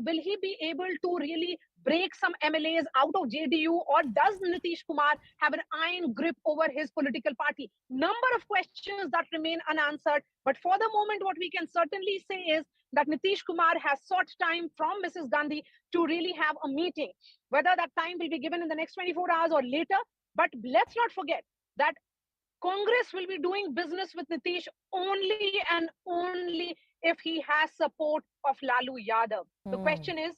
P: Will he be able to really break some MLAs out of JDU, or does Nitish Kumar have an iron grip over his political party? Number of questions that remain unanswered. But for the moment, what we can certainly say is that Nitish Kumar has sought time from Mrs. Gandhi to really have a meeting. Whether that time will be given in the next 24 hours or later, but let's not forget that Congress will be doing business with Nitish only and only if he has support of Lalu Yadav. The question is,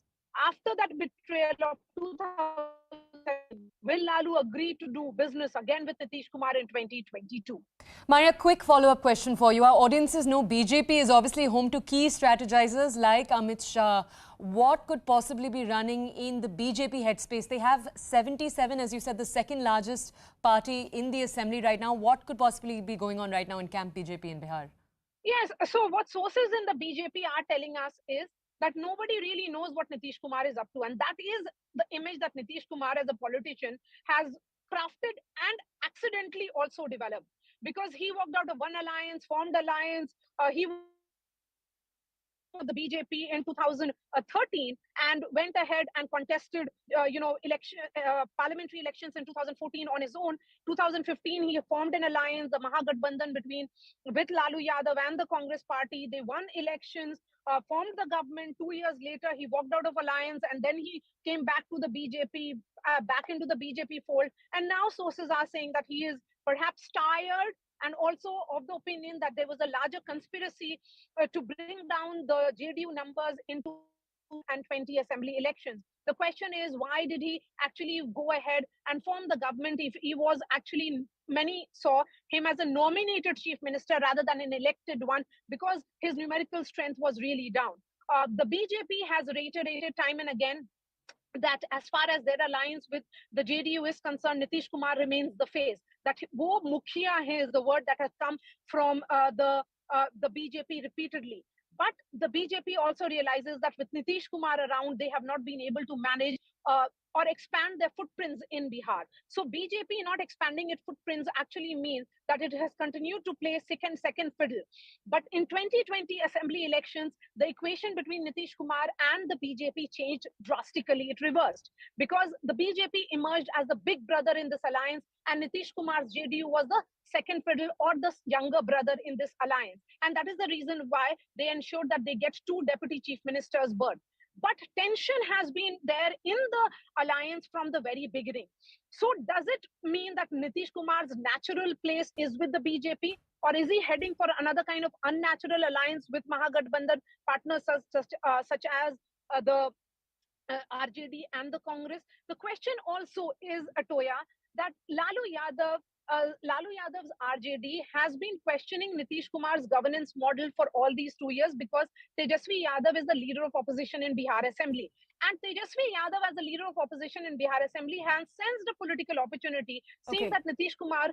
P: after that betrayal of 2007, will Lalu agree to do business again with Nitish Kumar in 2022?
B: Maria, quick follow-up question for you. Our audiences know BJP is obviously home to key strategizers like Amit Shah. What could possibly be running in the BJP headspace? They have 77, as you said, the second largest party in the assembly right now. What could possibly be going on right now in Camp BJP in Bihar?
P: Yes, so what sources in the BJP are telling us is that nobody really knows what Nitish Kumar is up to. And that is the image that Nitish Kumar as a politician has crafted and accidentally also developed. Because he walked out of one alliance, formed alliance, he the BJP in 2013 and went ahead and contested, parliamentary elections in 2014 on his own. 2015, he formed an alliance, the Mahagathbandhan with Lalu Yadav and the Congress party. They won elections, formed the government. 2 years later, he walked out of alliance, and then he came back to the BJP, back into the BJP fold. And now sources are saying that he is perhaps tired, and also of the opinion that there was a larger conspiracy to bring down the JDU numbers in 2020 assembly elections. The question is, why did he actually go ahead and form the government if he was actually, many saw him as a nominated chief minister rather than an elected one, because his numerical strength was really down. The BJP has reiterated time and again that as far as their alliance with the JDU is concerned, Nitish Kumar remains the face. That wo mukhiya hai is the word that has come from the BJP repeatedly. But the BJP also realizes that with Nitish Kumar around, they have not been able to manage or expand their footprints in Bihar. So BJP not expanding its footprints actually means that it has continued to play second fiddle. But in 2020 assembly elections, the equation between Nitish Kumar and the BJP changed drastically. It reversed, because the BJP emerged as the big brother in this alliance, and Nitish Kumar's JDU was the second fiddle or the younger brother in this alliance. And that is the reason why they ensured that they get 2 deputy chief ministers' berth. But tension has been there in the alliance from the very beginning. So does it mean that Nitish Kumar's natural place is with the BJP, or is he heading for another kind of unnatural alliance with Mahagathbandhan partners such as the RJD and the Congress? The question also is, Atoya, that Lalu Yadav's RJD has been questioning Nitish Kumar's governance model for all these 2 years, because Tejasvi Yadav is the leader of opposition in Bihar Assembly. And Tejasvi Yadav, as the leader of opposition in Bihar Assembly, has sensed a political opportunity, seeing that Nitish Kumar,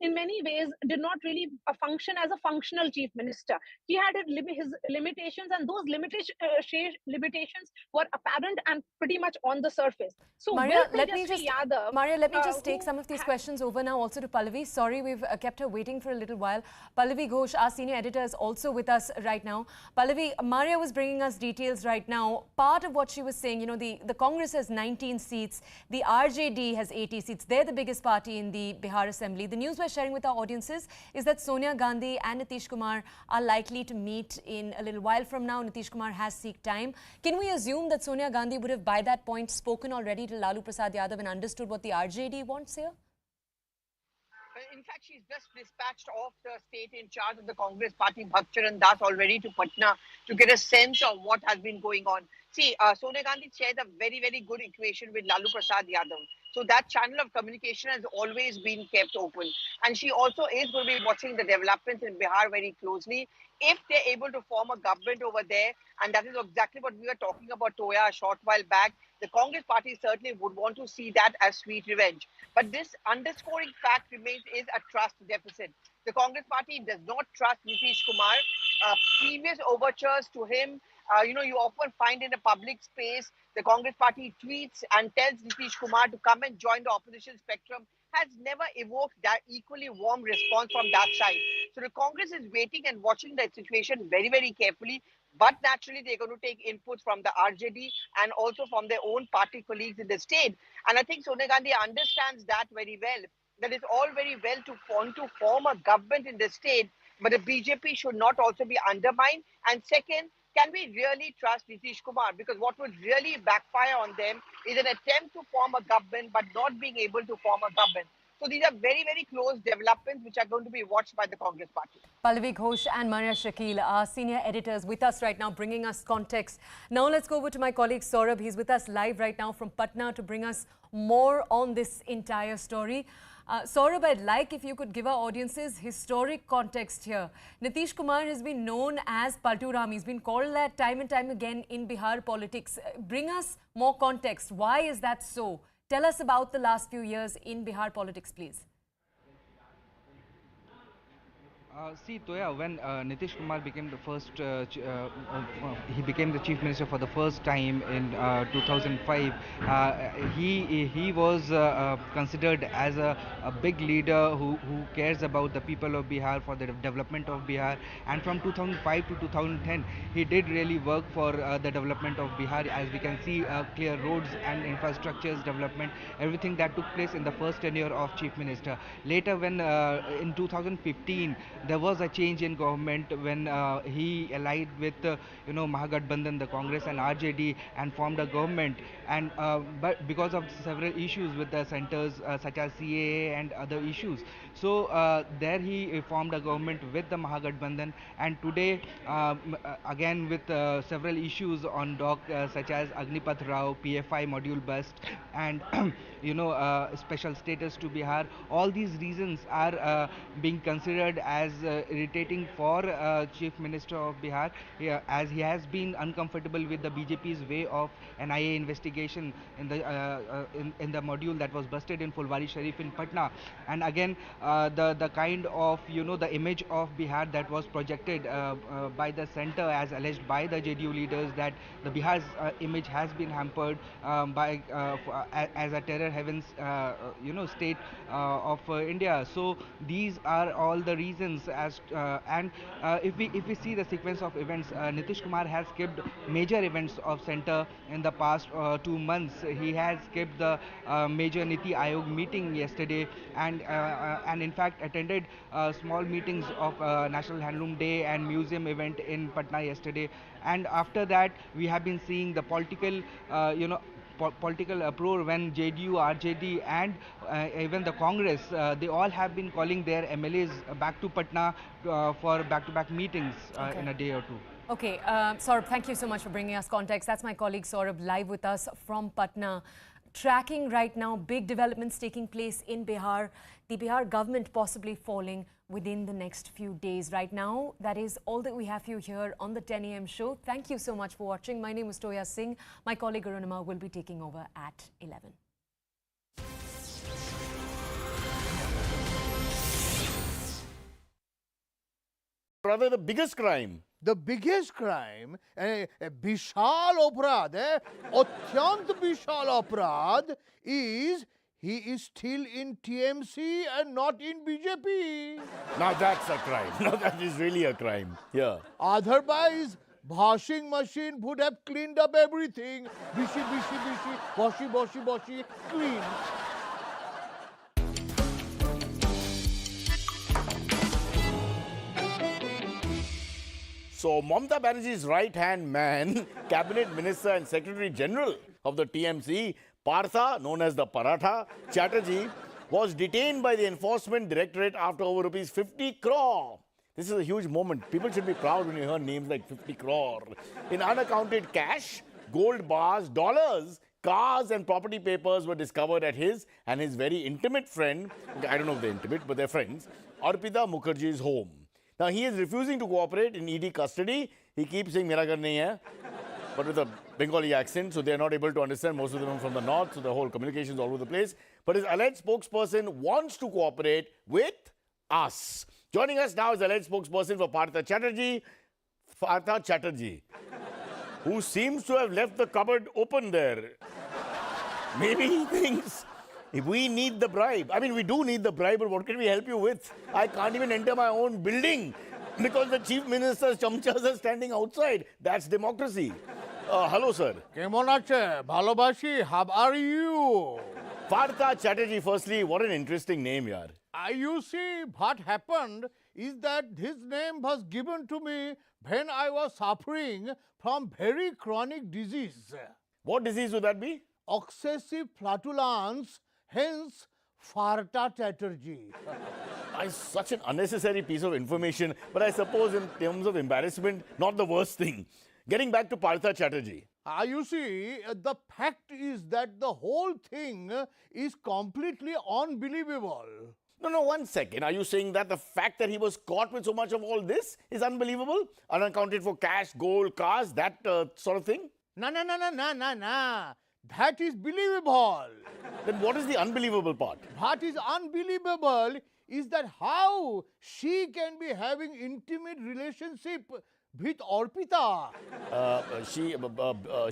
P: in many ways, did not really function as a functional chief minister. He had his limitations, and those limitations were apparent and pretty much on the surface. So,
B: Maria,
P: will Tejasvi Yadav,
B: Maria, let me just take some of these questions over now also to Pallavi. Sorry, we've kept her waiting for a little while. Pallavi Ghosh, our senior editor, is also with us right now. Pallavi, Maria was bringing us details right now. Part of what she was saying, you know, the Congress has 19 seats. The RJD has 80 seats. They're the biggest party in the Bihar Assembly. The news we're sharing with our audiences is that Sonia Gandhi and Nitish Kumar are likely to meet in a little while from now. Nitish Kumar has seek time. Can we assume that Sonia Gandhi would have by that point spoken already to Lalu Prasad Yadav and understood what the RJD wants here?
Q: In fact, she's just dispatched off the state in charge of the Congress party, Bhakcharan Das, already to Patna to get a sense of what has been going on. See, Sonia Gandhi shared a very, very good equation with Lalu Prasad Yadav. So that channel of communication has always been kept open. And she also is going to be watching the developments in Bihar very closely. If they're able to form a government over there, and that is exactly what we were talking about, Toya, a short while back, the Congress party certainly would want to see that as sweet revenge. But this underscoring fact remains is a trust deficit. The Congress party does not trust Nitish Kumar. Previous overtures to him, you often find in a public space, the Congress party tweets and tells Nitish Kumar to come and join the opposition spectrum, has never evoked that equally warm response from that side. So the Congress is waiting and watching the situation very, very carefully. But naturally, they're going to take inputs from the RJD and also from their own party colleagues in the state. And I think Sonia Gandhi understands that very well. That it's all very well to want to form a government in the state, but the BJP should not also be undermined. And second, can we really trust Nitish Kumar? Because what would really backfire on them is an attempt to form a government, but not being able to form a government. So these are very, very close developments which are going to be watched by the Congress party.
B: Pallavi Ghosh and Maria Shakil, our senior editors, with us right now, bringing us context. Now let's go over to my colleague Saurabh. He's with us live right now from Patna to bring us more on this entire story. Saurabh, I'd like if you could give our audiences historic context here. Nitish Kumar has been known as Paltu Ram. He's been called that time and time again in Bihar politics. Bring us more context. Why is that so? Tell us about the last few years in Bihar politics, please.
R: See, Toya, when Nitish Kumar became the first, he became the chief minister for the first time in 2005. He was considered as a big leader who cares about the people of Bihar, for the development of Bihar. And from 2005 to 2010, he did really work for the development of Bihar. As we can see, clear roads and infrastructures development, everything that took place in the first tenure of chief minister. Later, when in 2015, there was a change in government when he allied with Mahagathbandhan, the Congress and RJD, and formed a government. And but because of several issues with the centers such as CAA and other issues, so there he formed a government with the Mahagathbandhan. And today again with several issues on dock such as Agnipath Rao, PFI module bust, and special status to Bihar. All these reasons are being considered as irritating for Chief Minister of Bihar, as he has been uncomfortable with the BJP's way of NIA investigation in the module that was busted in Fulwari Sharif in Patna. And again, the kind of the image of Bihar that was projected by the center, as alleged by the JDU leaders, that the Bihar's image has been hampered by as a terror heavens state of India. So these are all the reasons. If we see the sequence of events, Nitish Kumar has skipped major events of center in the past 2 months. He has skipped the major Niti Aayog meeting yesterday, and in fact attended small meetings of National Handloom Day and museum event in Patna yesterday. And after that, we have been seeing the political political uproar when JDU, RJD and even the Congress, they all have been calling their MLAs back to Patna for back-to-back meetings in a day or two.
B: Okay, Saurabh, thank you so much for bringing us context. That's my colleague Saurabh live with us from Patna. tracking right now big developments taking place in Bihar. The Bihar government possibly falling within the next few days. Right now, that is all that we have for you here on the 10 a.m. show. Thank you so much for watching. My name is Toya Singh. My colleague Arunima will be taking over at 11.
O: Rather, the biggest crime.
N: The biggest crime, Bishal Oprad, Atyant Bishal Oprad, is he is still in TMC and not in BJP.
O: Now that's a crime. Now that is really a crime. Yeah.
N: Otherwise, washing machine would have cleaned up everything. Bishi, bishi, bishi, washi, washi, washi, clean.
O: So, Mamata Banerjee's right-hand man, Cabinet Minister and Secretary General of the TMC, Partha, known as the Paratha, Chatterjee, was detained by the Enforcement Directorate after over rupees 50 crore. This is a huge moment. People should be proud when you hear names like 50 crore. In unaccounted cash, gold bars, dollars, cars and property papers were discovered at his and his very intimate friend, I don't know if they're intimate, but they're friends, Arpita Mukherjee's home. Now, he is refusing to cooperate in ED custody. He keeps saying, Mera ghar nahi hai, but with a Bengali accent, so they're not able to understand. Most of them are from the north, so the whole communication is all over the place. But his alleged spokesperson wants to cooperate with us. Joining us now is the alleged spokesperson for Partha Chatterjee, who seems to have left the cupboard open there. Maybe he thinks we need the bribe. I mean, we do need the bribe, but what can we help you with? I can't even enter my own building because the chief minister's chamchas are standing outside. That's democracy. Hello, sir.
N: Kemon ache? Bhalobashi, how are you?
O: Partha Chatterjee, firstly, what an interesting name, yaar.
N: You see, what happened is that his name was given to me when I was suffering from very chronic disease.
O: What disease would that be?
N: Excessive flatulence, hence Partha Chatterjee.
O: Such an unnecessary piece of information, but I suppose in terms of embarrassment, not the worst thing. Getting back to Partha Chatterjee.
N: You see, the fact is that the whole thing is completely unbelievable.
O: No, 1 second. Are you saying that the fact that he was caught with so much of all this is unbelievable? Unaccounted for cash, gold, cars, that sort of thing?
N: No. That is believable.
O: Then what is the unbelievable part?
N: What is unbelievable is that how she can be having intimate relationship with Arpita.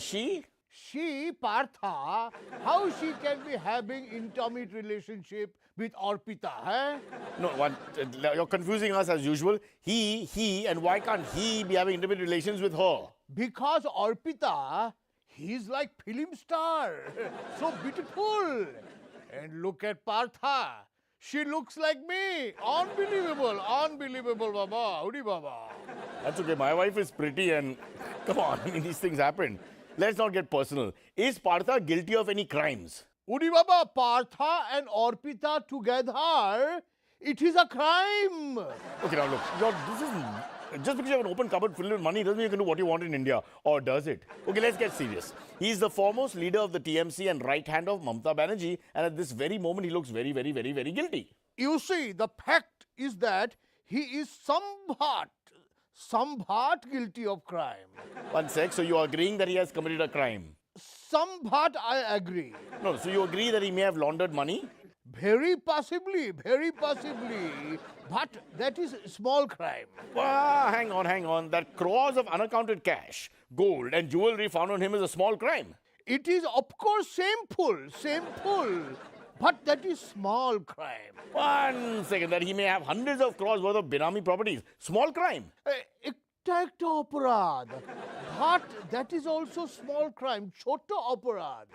O: She?
N: She, Partha, how she can be having intimate relationship with Arpita, eh?
O: No, you're confusing us as usual. He, and why can't he be having intimate relations with her?
N: Because Arpita, he's like film star, so beautiful. And look at Partha, she looks like me. Unbelievable, Baba. Howdy, Baba.
O: That's okay. My wife is pretty and come on, I mean, these things happen. Let's not get personal. Is Partha guilty of any crimes?
N: Udi Baba, Partha and Arpita together, it is a crime.
O: Okay, now look, this is just because you have an open cupboard filled with money doesn't mean you can do what you want in India. Or does it? Okay, let's get serious. He is the foremost leader of the TMC and right hand of Mamata Banerjee, and at this very moment he looks very guilty.
N: You see, the fact is that he is somewhat guilty of crime.
O: 1 sec, so you are agreeing that he has committed a crime?
N: Somewhat I agree.
O: No, so you agree that he may have laundered money?
N: Very possibly. But that is small crime.
O: Hang on. That crores of unaccounted cash, gold and jewelry found on him is a small crime.
N: It is, of course, shameful. But that is small crime.
O: 1 second, that he may have hundreds of crores worth of Benami properties. Small crime.
N: Ekta aparad. But that is also small crime. Chota aparad.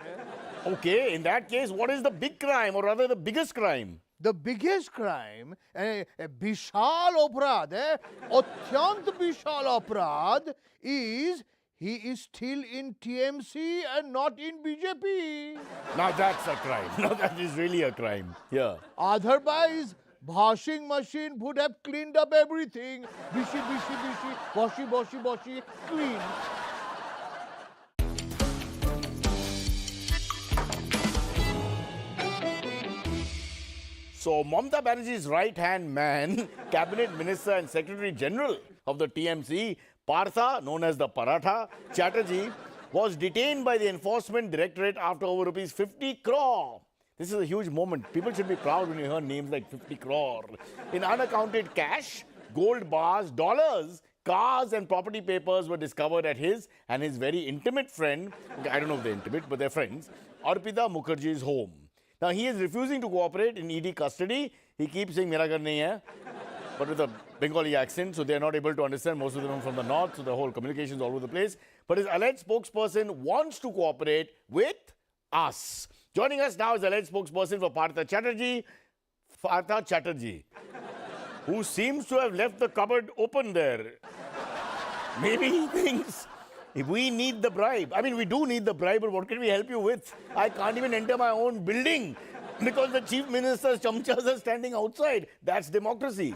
O: Okay, in that case, what is the big crime, or rather the biggest crime?
N: The biggest crime, Bishal Oprad, Atyant Bishal Oprad, is he is still in TMC and not in BJP.
O: Now that's a crime. Now that is really a crime. Yeah.
N: Otherwise, washing machine would have cleaned up everything. Bishi, washi, clean.
O: So Mamata Banerjee's right-hand man, Cabinet Minister and Secretary General of the TMC, Partha, known as the Paratha, Chatterjee, was detained by the Enforcement Directorate after over rupees 50 crore. This is a huge moment. People should be proud when you hear names like 50 crore. In unaccounted cash, gold bars, dollars, cars and property papers were discovered at his and his very intimate friend, I don't know if they're intimate, but they're friends, Arpita Mukherjee's home. Now, he is refusing to cooperate in ED custody. He keeps saying, "Mera ghar nahi hai," but with a Bengali accent, so they are not able to understand. Most of them are from the north, so the whole communication is all over the place. But his alleged spokesperson wants to cooperate with us. Joining us now is alleged spokesperson for Partha Chatterjee, who seems to have left the cupboard open there. Maybe he thinks we need the bribe. I mean, we do need the bribe, but what can we help you with? I can't even enter my own building because the chief minister's chamchas are standing outside. That's democracy.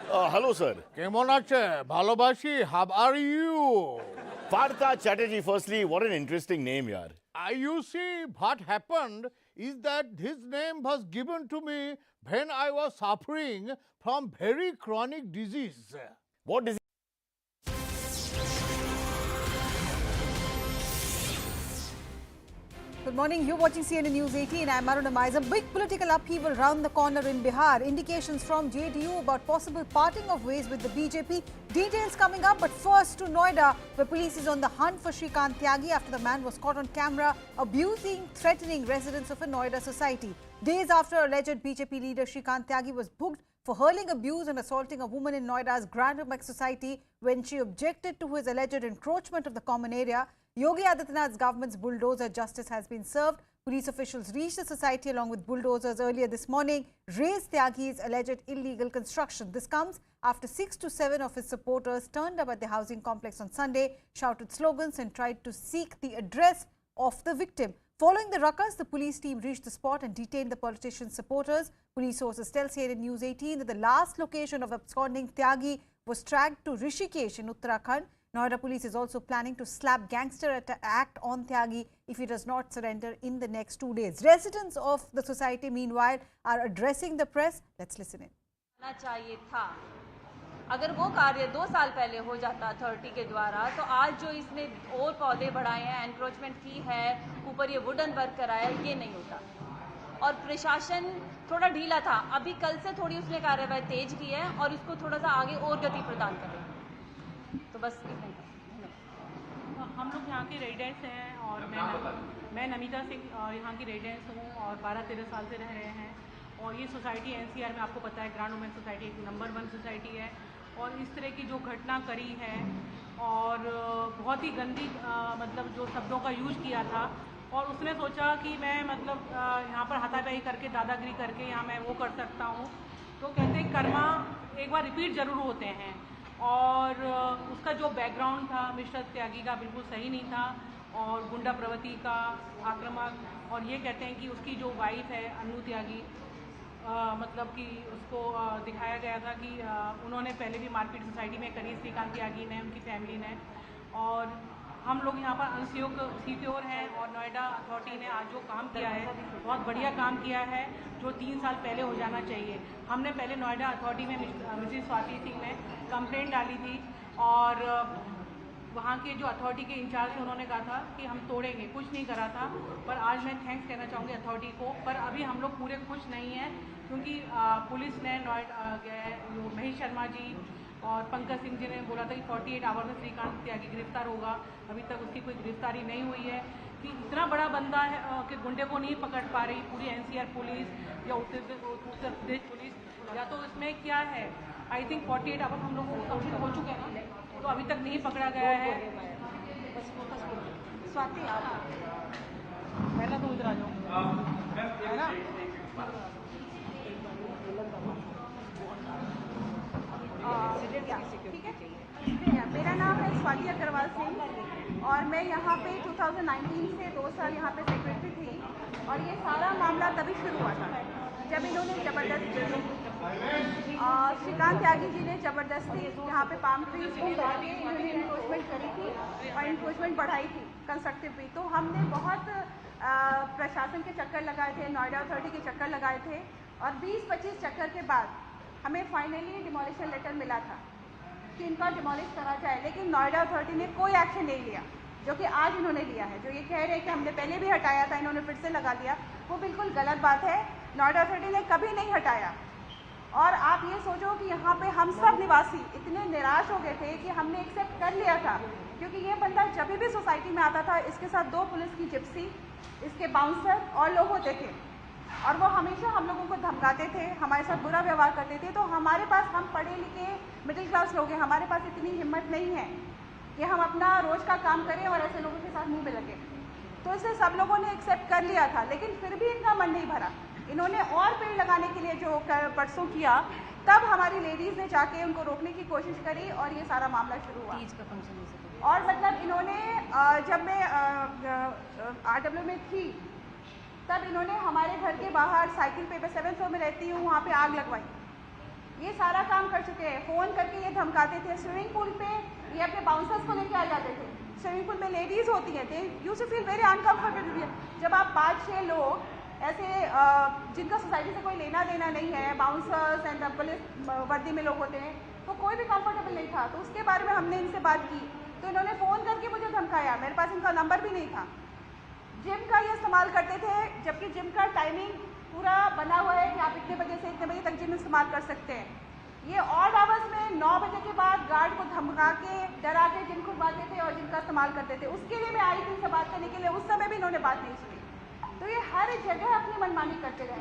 O: Hello, sir.
N: Kemon ache? Bhalobashi, how are you?
O: Partha Chatterjee, firstly, what an interesting name, yaar.
N: You see, what happened is that his name was given to me when I was suffering from very chronic disease.
O: What disease?
S: Good morning. You're watching CNN News 18. I'm Aruna Maiza. Big political upheaval round the corner in Bihar. Indications from JDU about possible parting of ways with the BJP. Details coming up, but first to Noida, where police is on the hunt for Shrikant Tyagi after the man was caught on camera abusing, threatening residents of a Noida society. Days after alleged BJP leader Shrikant Tyagi was booked for hurling abuse and assaulting a woman in Noida's Grand Umex society when she objected to his alleged encroachment of the common area. Yogi Adityanath's government's bulldozer justice has been served. Police officials reached the society along with bulldozers earlier this morning, raised Tyagi's alleged illegal construction. This comes after 6 to 7 of his supporters turned up at the housing complex on Sunday, shouted slogans and tried to seek the address of the victim. Following the ruckus, the police team reached the spot and detained the politician's supporters. Police sources tell CNN News 18 that the last location of absconding Tyagi was tracked to Rishikesh in Uttarakhand. Noida police is also planning to slap gangster act on Tyagi if he does not surrender in the next 2 days. Residents of the society, meanwhile, are addressing the press. Let's listen in.
T: चाहिए था अगर वो कार्य 2 साल पहले हो जाता authority के द्वारा तो आज जो इसने और पौधे बढ़ाए हैं, एनक्रोचमेंट की है, ऊपर ये वुडन वर्क कराया, ये नहीं होता। और प्रशासन थोड़ा ढीला था, अभी कल से थोड़ी उसने कार्रवाई तेज की है और इसको थोड़ा सा आगे और गति प्रदान करें। तो बस इतना ही।
U: हम लोग यहाँ के रेजिडेंट्स हैं और मैं नमिता सिंह यहाँ की रेजिडेंट्स हूँ और 12-13 साल से रह रहे हैं और ये सोसाइटी एनसीआर में आपको पता है ग्रांड वुमेन सोसाइटी एक नंबर 1 सोसाइटी है और इस तरह की जो घटना करी है और बहुत ही गंदी मतलब जो शब्दों का यूज किया था और उसने सोचा कि मैं मतलब यहाँ पर हाथापाई करके दादागिरी करके यहाँ मैं वो कर सकता हूँ। तो कहते हैं कर्मा एक बार रिपीट ज़रूर होते हैं और उसका जो बैकग्राउंड था मिस्टर त्यागी का बिल्कुल सही नहीं था और गुंडा प्रवृत्ति का आक्रामक और ये कहते हैं कि उसकी जो वाइफ है अनु त्यागी मतलब कि उसको दिखाया गया था कि उन्होंने पहले भी मारपीट सोसाइटी में करी श्रीकांत त्यागी ने उनकी फैमिली ने और हम लोग यहाँ पर अनसिक्योर हैं और नोएडा अथॉरिटी ने आज जो काम किया है बहुत बढ़िया काम किया है जो 3 साल पहले हो जाना चाहिए। हमने पहले नोएडा अथॉरिटी में मिसेस स्वाति सिंह ने कंप्लेंट डाली थी और वहाँ के जो अथॉरिटी के इंचार्ज थे उन्होंने कहा था कि हम तोड़ेंगे, कुछ नहीं करा था। पर आज मैं थैंक्स कहना चाहूँगी अथॉरिटी को, पर अभी हम लोग पूरे खुश नहीं हैं क्योंकि पुलिस ने नोएडा महेश शर्मा जी और पंकज सिंह जी ने बोला था कि 48 आवर में श्रीकांत त्यागी गिरफ्तार होगा, अभी तक उसकी कोई गिरफ्तारी नहीं हुई है। कि इतना बड़ा बंदा है कि गुंडे को नहीं पकड़ पा रही पूरी एनसीआर पुलिस या उत्तर प्रदेश पुलिस या तो इसमें क्या है। आई थिंक 48 आवर हम लोग कंप्लीट हो चुके हैं ना, तो अभी तक नहीं पकड़ा गया है। स्वाति पहला तो इधर आ जाओ है ना।
V: ठीक है, मेरा नाम है स्वाति अग्रवाल सिंह और मैं यहाँ पे 2019 से 2 साल यहाँ पे सेक्रेटरी थी और ये सारा मामला तभी शुरू हुआ था जब इन्होंने ज़बरदस्ती श्रीकांत त्यागी जी ने ज़बरदस्ती यहाँ पे पाम ट्रीज को काट के इन्होंने इन्क्रोचमेंट करी थी और इन्क्रोचमेंट बढ़ाई थी कंस्ट्रक्टिव भी। तो हमने बहुत प्रशासन के चक्कर लगाए थे, नोएडा अथॉरिटी के चक्कर लगाए थे और 20-25 चक्कर के बाद हमें फाइनली डिमोलिशन लेटर मिला था कि इनका डिमोलिश करा जाए, लेकिन नोएडा अथॉरिटी ने कोई एक्शन नहीं लिया, जो कि आज इन्होंने लिया है। जो ये कह रहे हैं कि हमने पहले भी हटाया था, इन्होंने फिर से लगा दिया, वो बिल्कुल गलत बात है। नोएडा अथॉरिटी ने कभी नहीं हटाया। और आप ये सोचो कि यहाँ पे हम सब निवासी इतने निराश हो गए थे कि हमने एक्सेप्ट कर लिया था, क्योंकि ये बंदा जब भी सोसाइटी में आता था, इसके साथ 2 पुलिस की जिप्सी, इसके बाउंसर और लोग होते थे, और वो हमेशा हम लोगों को धमकाते थे, हमारे साथ बुरा व्यवहार करते थे। तो हमारे पास, हम पढ़े लिखे मिडिल क्लास लोग हैं, हमारे पास इतनी हिम्मत नहीं है कि हम अपना रोज का काम करें और ऐसे लोगों के साथ मुंह में लगे। तो इसे सब लोगों ने एक्सेप्ट कर लिया था, लेकिन फिर भी इनका मन नहीं भरा। इन्होंने और पेड़ लगाने के लिए जो परसों किया, तब हमारी लेडीज़ ने जाके उनको रोकने की कोशिश करी और ये सारा मामला शुरू हुआ। और मतलब इन्होंने, जब मैं RW में थी, तब इन्होंने हमारे घर के बाहर साइकिल पे, 7th फ्लोर में रहती हूँ, वहाँ पे आग लगवाई। ये सारा काम कर चुके हैं। फ़ोन करके ये धमकाते थे। स्विमिंग पूल पे ये अपने बाउंसर्स को लेके आ जाते थे। स्विमिंग पूल में लेडीज़ होती हैं, they used to feel very uncomfortable. जब आप 5-6 लोग ऐसे जिनका सोसाइटी से कोई लेना देना नहीं है, बाउंसर्स एंड पुलिस वर्दी में लोग होते हैं, तो कोई भी कंफर्टेबल नहीं था। तो उसके बारे में हमने इनसे बात की, तो इन्होंने फ़ोन करके मुझे धमकाया। मेरे पास इनका नंबर भी नहीं था। जिम का ये इस्तेमाल करते थे, जबकि जिम का टाइमिंग पूरा बना हुआ है कि आप इतने बजे से इतने बजे तक जिम इस्तेमाल कर सकते हैं। ये ऑड आवर्स में 9 बजे के बाद गार्ड को धमका के, डरा के जिम खुलवाते थे और जिम का इस्तेमाल करते थे। उसके लिए मैं आई थी इनसे बात करने के लिए, उस समय भी इन्होंने बात नहीं सुनी। तो ये हर जगह अपनी मनमानी करते रहे,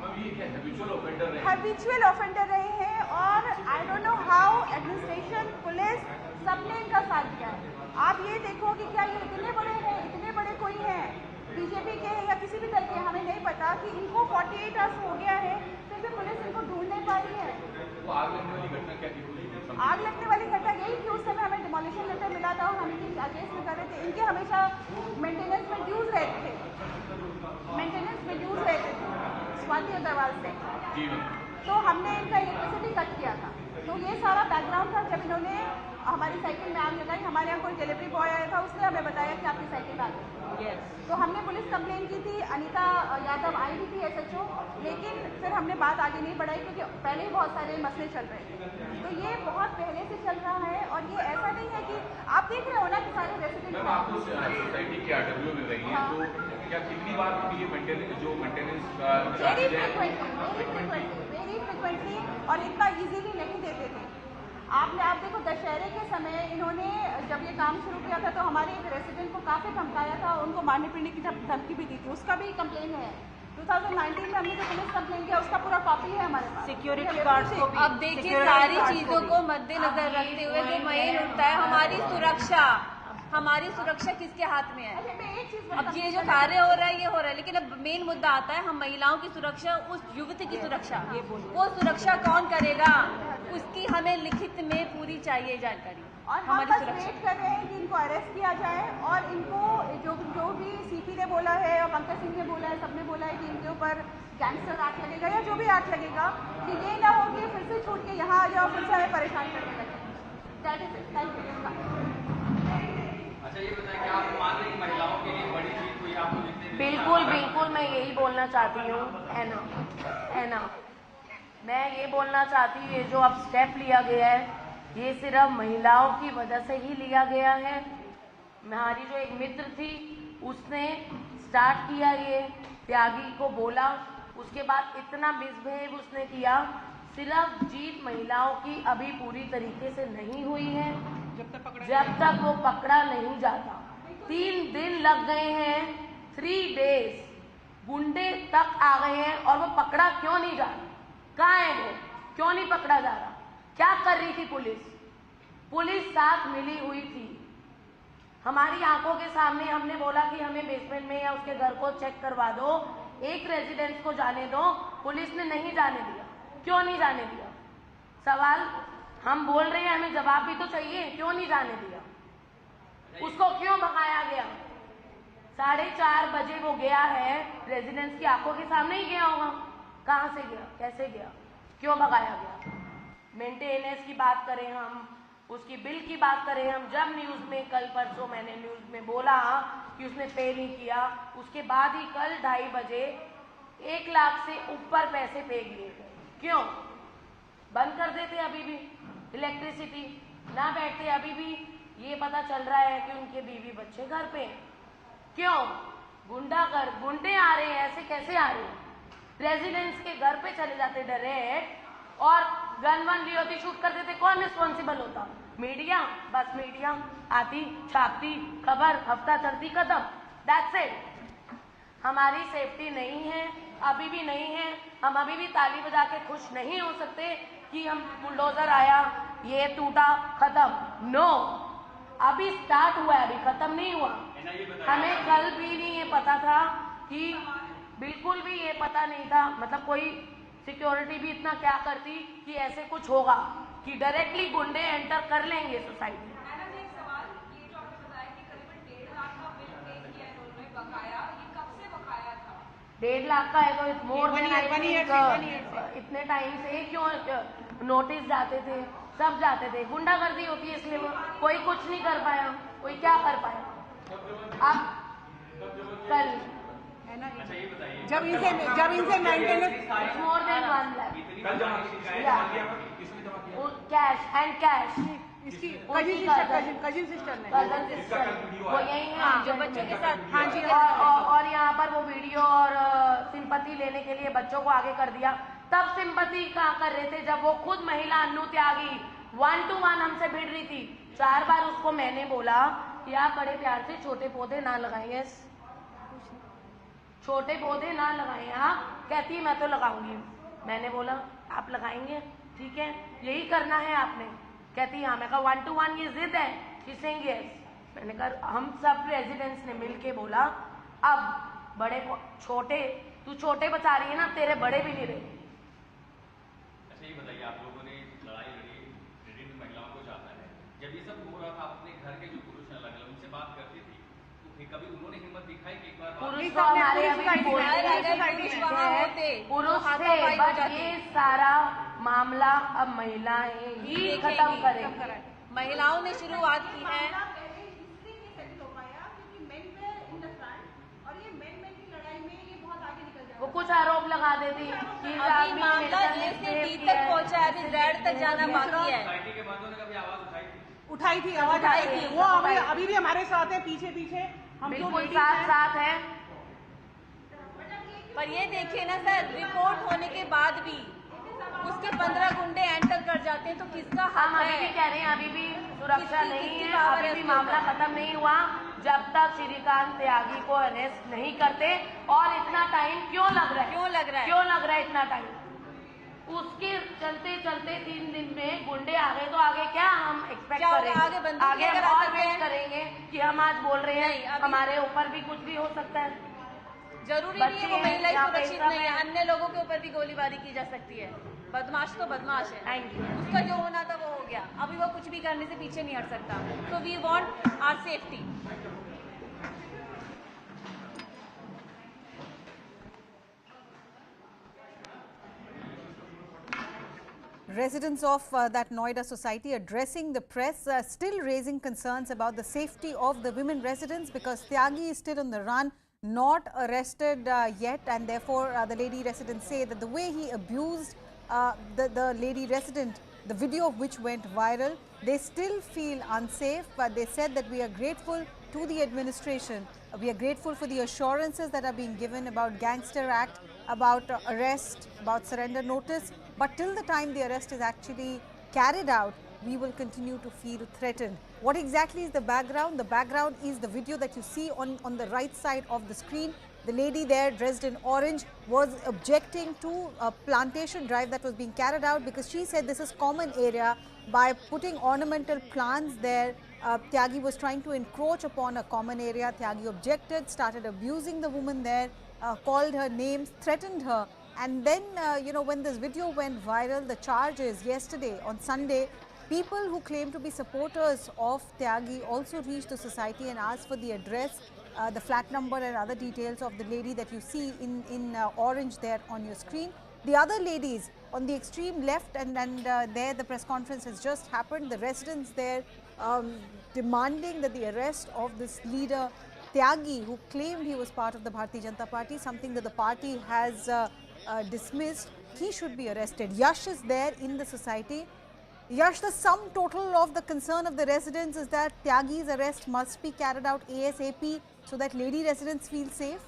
V: हैबिचुअल ऑफेंडर रहे हैं। और I don't know how administration, police, सबने इनका साथ दिया है। आप ये देखो कि क्या ये इतने बड़े हैं, इतने बड़े कोई हैं, बीजेपी के हैं या किसी भी दल के, हमें नहीं पता कि इनको 48 आवर्स हो गया है, फिर भी पुलिस इनको ढूंढ नहीं पा रही है।
E: आग लगने वाली घटना क्या थी?
V: आग लगने वाली घटना यही थी, उस समय हमें डिमोलिशन लेटर मिला था और हम इनके अगेंस्ट में कर रहे थे। इनके हमेशा मेंटेनेंस में ड्यूज रहते थे, स्वाति अग्रवाल से। तो हमने इनका इलेक्ट्रिसिटी कट किया था। तो ये सारा बैकग्राउंड था। जब इन्होंने हमारी साइकिल में आग लगाई, हमारे यहाँ कोई डिलीवरी बॉय आया था, उसने हमें बताया कि आपकी साइकिल में आग लगी। तो हमने पुलिस कंप्लेन की थी, अनीता यादव आई भी थी SHO, लेकिन फिर हमने बात आगे नहीं बढ़ाई क्योंकि पहले ही बहुत सारे मसले चल रहे थे। तो ये बहुत पहले से चल रहा है और ये ऐसा नहीं है कि आप देख रहे हो ना कि सारे रेसिडेंट
E: आप सोसाइटी के RW में रही हैं, तो क्या कितनी बार ये मेंटेनेंस
V: वेरी फ्रिक्वेंटली और इतना इजीली नहीं देते थे। आप देखो, दशहरे के समय इन्होंने जब ये काम शुरू किया था तो हमारे एक रेसिडेंट को काफ़ी धमकाया था, उनको मारने पीटने की धमकी भी दी थी। उसका भी कंप्लेन है। 2019 में हमने जो पुलिस कंप्लेन किया उसका पूरा कॉपी है हमारे पास।
T: सिक्योरिटी गार्ड्स को भी। अब देखिए, सारी चीजों को मद्देनजर रखते हुए जो मेन उठता है, हमारी सुरक्षा किसके हाथ में है? अब ये जो कार्य हो रहा है ये हो रहा है, लेकिन अब मेन मुद्दा आता है, हम महिलाओं की सुरक्षा, उस युवती की सुरक्षा, वो सुरक्षा कौन करेगा, उसकी हमें लिखित में पूरी चाहिए जानकारी।
V: और हम बस वेट कर रहे हैं कि इनको अरेस्ट किया जाए और इनको जो भी CP ने बोला है और पंकज सिंह ने बोला है, सबने बोला है कि इनके ऊपर गैंगस्टर एक्ट लगेगा या जो भी एक्ट लगेगा, कि ये ना हो कि फिर से छूट के यहाँ आ जाओ, फिर से हमें परेशान करने लगे। That is it. Thank you.
E: अच्छा, ये बताएं कि आप मान रहे हैं महिलाओं के लिए बड़ी जीत हुई आपको जितने?
J: बिल्कुल मैं यही बोलना चाहती हूँ, है ना, मैं ये बोलना चाहती हूँ, ये जो अब स्टेप लिया गया है ये सिर्फ महिलाओं की वजह से ही लिया गया है। हमारी जो एक मित्र थी उसने स्टार्ट किया, ये त्यागी को बोला, उसके बाद इतना मिसबिहेव उसने किया। सिर्फ जीत महिलाओं की अभी पूरी तरीके से नहीं हुई है जब तक वो पकड़ा नहीं जाता। 3 दिन लग गए हैं, 3 डेज, गुंडे तक आ गए हैं और वो पकड़ा क्यों नहीं जा रहा? कहाँ है वो? क्यों नहीं पकड़ा जा रहा? क्या कर रही थी पुलिस साथ मिली हुई थी। हमारी आंखों के सामने हमने बोला कि हमें बेसमेंट में या उसके घर को चेक करवा दो, एक रेजिडेंस को जाने दो, पुलिस ने नहीं जाने दिया। क्यों नहीं जाने दिया? सवाल हम बोल रहे हैं, हमें जवाब भी तो चाहिए। क्यों नहीं जाने दिया? उसको क्यों भगाया गया? 4:30 बजे वो गया है, रेजिडेंस की आंखों के सामने ही गया होगा। कहाँ से गया, कैसे गया, क्यों भगाया गया? मेंटेनेंस की बात करें हम, उसकी बिल की बात करें हम, जब न्यूज़ में कल परसों मैंने न्यूज़ में बोला कि उसने पे नहीं किया, उसके बाद ही कल 2:30 बजे 1 लाख से ऊपर पैसे पे किए थे। क्यों? बंद कर देते अभी भी इलेक्ट्रिसिटी, ना बैठते अभी भी ये पता चल रहा है कि उनके बीवी बच्चे घर पे। क्यों? गुंडे आ रहे हैं, ऐसे कैसे आ रहे हैं? रेजिडेंट्स के घर पे चले जाते डायरेक्ट और गन वन ली होती, शूट कर देते। कौन रिस्पॉन्सिबल होता? मीडिया। बस मीडिया आती, छापती खबर, हफ्ता चलती, खत्म, दैट्स इट। हमारी सेफ्टी नहीं है, अभी भी नहीं है। हम अभी भी ताली बजा के खुश नहीं हो सकते कि हम बुलडोजर आया, ये टूटा, खत्म। नो, अभी स्टार्ट हुआ है, अभी खत्म नहीं हुआ। हमें कल भी नहीं ये पता था कि बिल्कुल भी ये पता नहीं था, मतलब कोई सिक्योरिटी भी इतना क्या करती कि ऐसे कुछ होगा कि डायरेक्टली गुंडे एंटर कर लेंगे सोसाइटी। 1.5 लाख का है तो मोर देन इतने टाइम से क्यों नोटिस जाते थे, सब जाते थे। गुंडागर्दी होती है इसलिए कोई कुछ नहीं कर पाया, कोई क्या कर पाया। अब कल
V: जब इनसे maintenance
J: more than 1 lakh cash and cash
V: इसकी कजिन सिस्टर ने
J: वो यही है
V: जो बच्चों के साथ। हाँ जी।
J: और यहाँ पर वो वीडियो और सिंपैथी लेने के लिए बच्चों को आगे कर दिया। तब सिंपैथी कहाँ कर रहे थे जब वो खुद महिला अन्नू त्यागी 1 to 1 हमसे भिड़ रही थी। 4 बार उसको मैंने बोला कि आप बड़े प्यार से छोटे पौधे ना लगाएंगे, छोटे पौधे ना लगाएं। आप कहती मैं तो लगाऊंगी। मैंने बोला आप लगाएंगे, ठीक है, यही करना है आपने। कहती हाँ। मैं कहा 1 to 1 ये जिद है? She saying yes. मैंने कहा हम सब रेजिडेंट्स ने मिलके बोला अब बड़े छोटे, तू छोटे बचा रही है ना, तेरे बड़े भी नहीं रहे।
E: अच्छा ये बताइए, आप लोगों ने लड़ाई लड़ी, प्रेग्नेंट महिलाओं को जाता है, जब ये सब हो रहा था आप अपने घर के जो पुरुष हैं अलग अलग उनसे बात करती थी, तो कभी उन्होंने हिम्मत दिखाई कि एक बार
J: पुरुष तो हमारे अभी पुरुष से, बट ये सारा मामला अब महिलाएं ही खत्म करें।
T: महिलाओं ने शुरुआत की है।
J: वो कुछ आरोप लगा देती कि
T: अभी मामला इससे डी तक पहुंचा है, अभी जेड तक जाना बाकी है।
V: उठाई थी वो अभी भी हमारे साथ है, पीछे पीछे हम
J: बिल्कुल साथ है।
T: पर ये देखिए ना सर, रिपोर्ट होने के बाद भी उसके 15 गुंडे एंटर कर जाते हैं तो किसका हक है?
J: हम अभी भी कह रहे हैं अभी भी सुरक्षा नहीं है, अभी भी मामला खत्म नहीं हुआ जब तक श्रीकांत त्यागी को अरेस्ट नहीं करते। और इतना टाइम क्यों लग रहा है इतना टाइम? उसके चलते 3 दिन में गुंडे आ गए तो आगे क्या हम एक्सपेक्ट करेंगे? आगे हम और वेट करेंगे कि हम आज बोल रहे हैं हमारे ऊपर भी कुछ भी हो सकता है।
T: जरूरी नहीं है वो महिला ही सुरक्षित नहीं है, अन्य लोगों के ऊपर भी गोलीबारी की जा सकती है। बदमाश तो बदमाश है, उसका जो होना था वो हो गया, अभी वो कुछ भी करने से पीछे नहीं हट सकता। तो we want our safety.
S: Residents of that Noida society addressing the press, still raising concerns about the safety of the women residents because Tyagi is still on the run, not arrested yet, and therefore the lady residents say that the way he abused the lady resident, the video of which went viral, they still feel unsafe. But they said that we are grateful to the administration. We are grateful for the assurances that are being given about Gangster Act, about arrest, about surrender notice. But till the time the arrest is actually carried out, we will continue to feel threatened. What exactly is the background? The background is the video that you see on the right side of the screen. The lady there dressed in orange was objecting to a plantation drive that was being carried out because she said this is common area. By putting ornamental plants there, Tyagi was trying to encroach upon a common area. Tyagi objected, started abusing the woman there, called her names, threatened her. And then, when this video went viral, the charge is yesterday, on Sunday, people who claim to be supporters of Tyagi also reached the society and asked for the address, the flat number and other details of the lady that you see in orange there on your screen. The other ladies on the extreme left and there the press conference has just happened. The residents there demanding that the arrest of this leader Tyagi, who claimed he was part of the Bharatiya Janata Party, something that the party has dismissed. He should be arrested. Yash is there in the society. Yash, the sum total of the concern of the residents is that Tyagi's arrest must be carried out ASAP so that lady residents feel safe.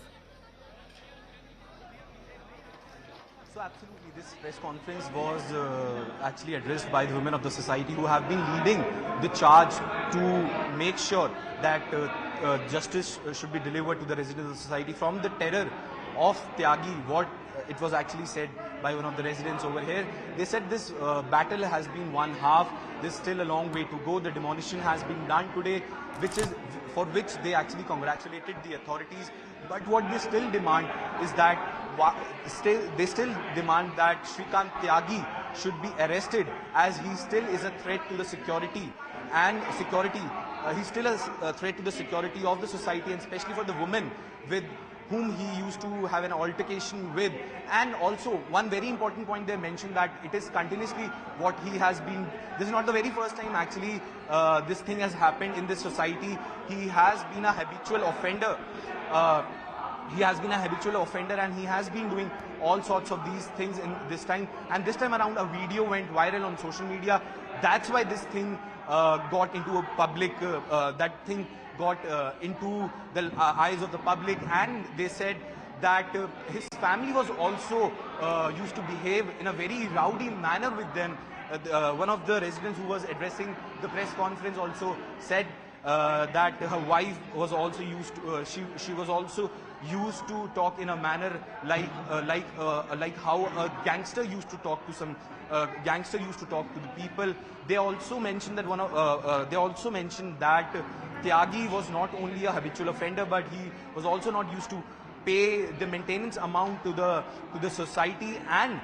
K: So absolutely, this press conference was actually addressed by the women of the society who have been leading the charge to make sure that justice should be delivered to the residents of the society from the terror of Tyagi. What it was actually said by one of the residents over here. They said this battle has been one half. There's still a long way to go. The demolition has been done today, for which they actually congratulated the authorities. But what they still demand is that they still demand that Shrikant Tyagi should be arrested, as he still is a threat to the security he's still a threat to the security of the society, and especially for the women with whom he used to have an altercation with. And also, one very important point they mentioned, that it is continuously what he has been, this is not the very first time actually this thing has happened in this society. He has been a habitual offender. And he has been doing all sorts of these things in this time. And this time around, a video went viral on social media. That's why this thing got into a public, got into the eyes of the public, and they said that his family was also used to behave in a very rowdy manner with them. One of the residents who was addressing the press conference also said that her wife was also used to, she was also used to talk in a manner like how a gangster used to talk to the people. They also mentioned that Tyagi was not only a habitual offender, but he was also not used to pay the maintenance amount to the society. And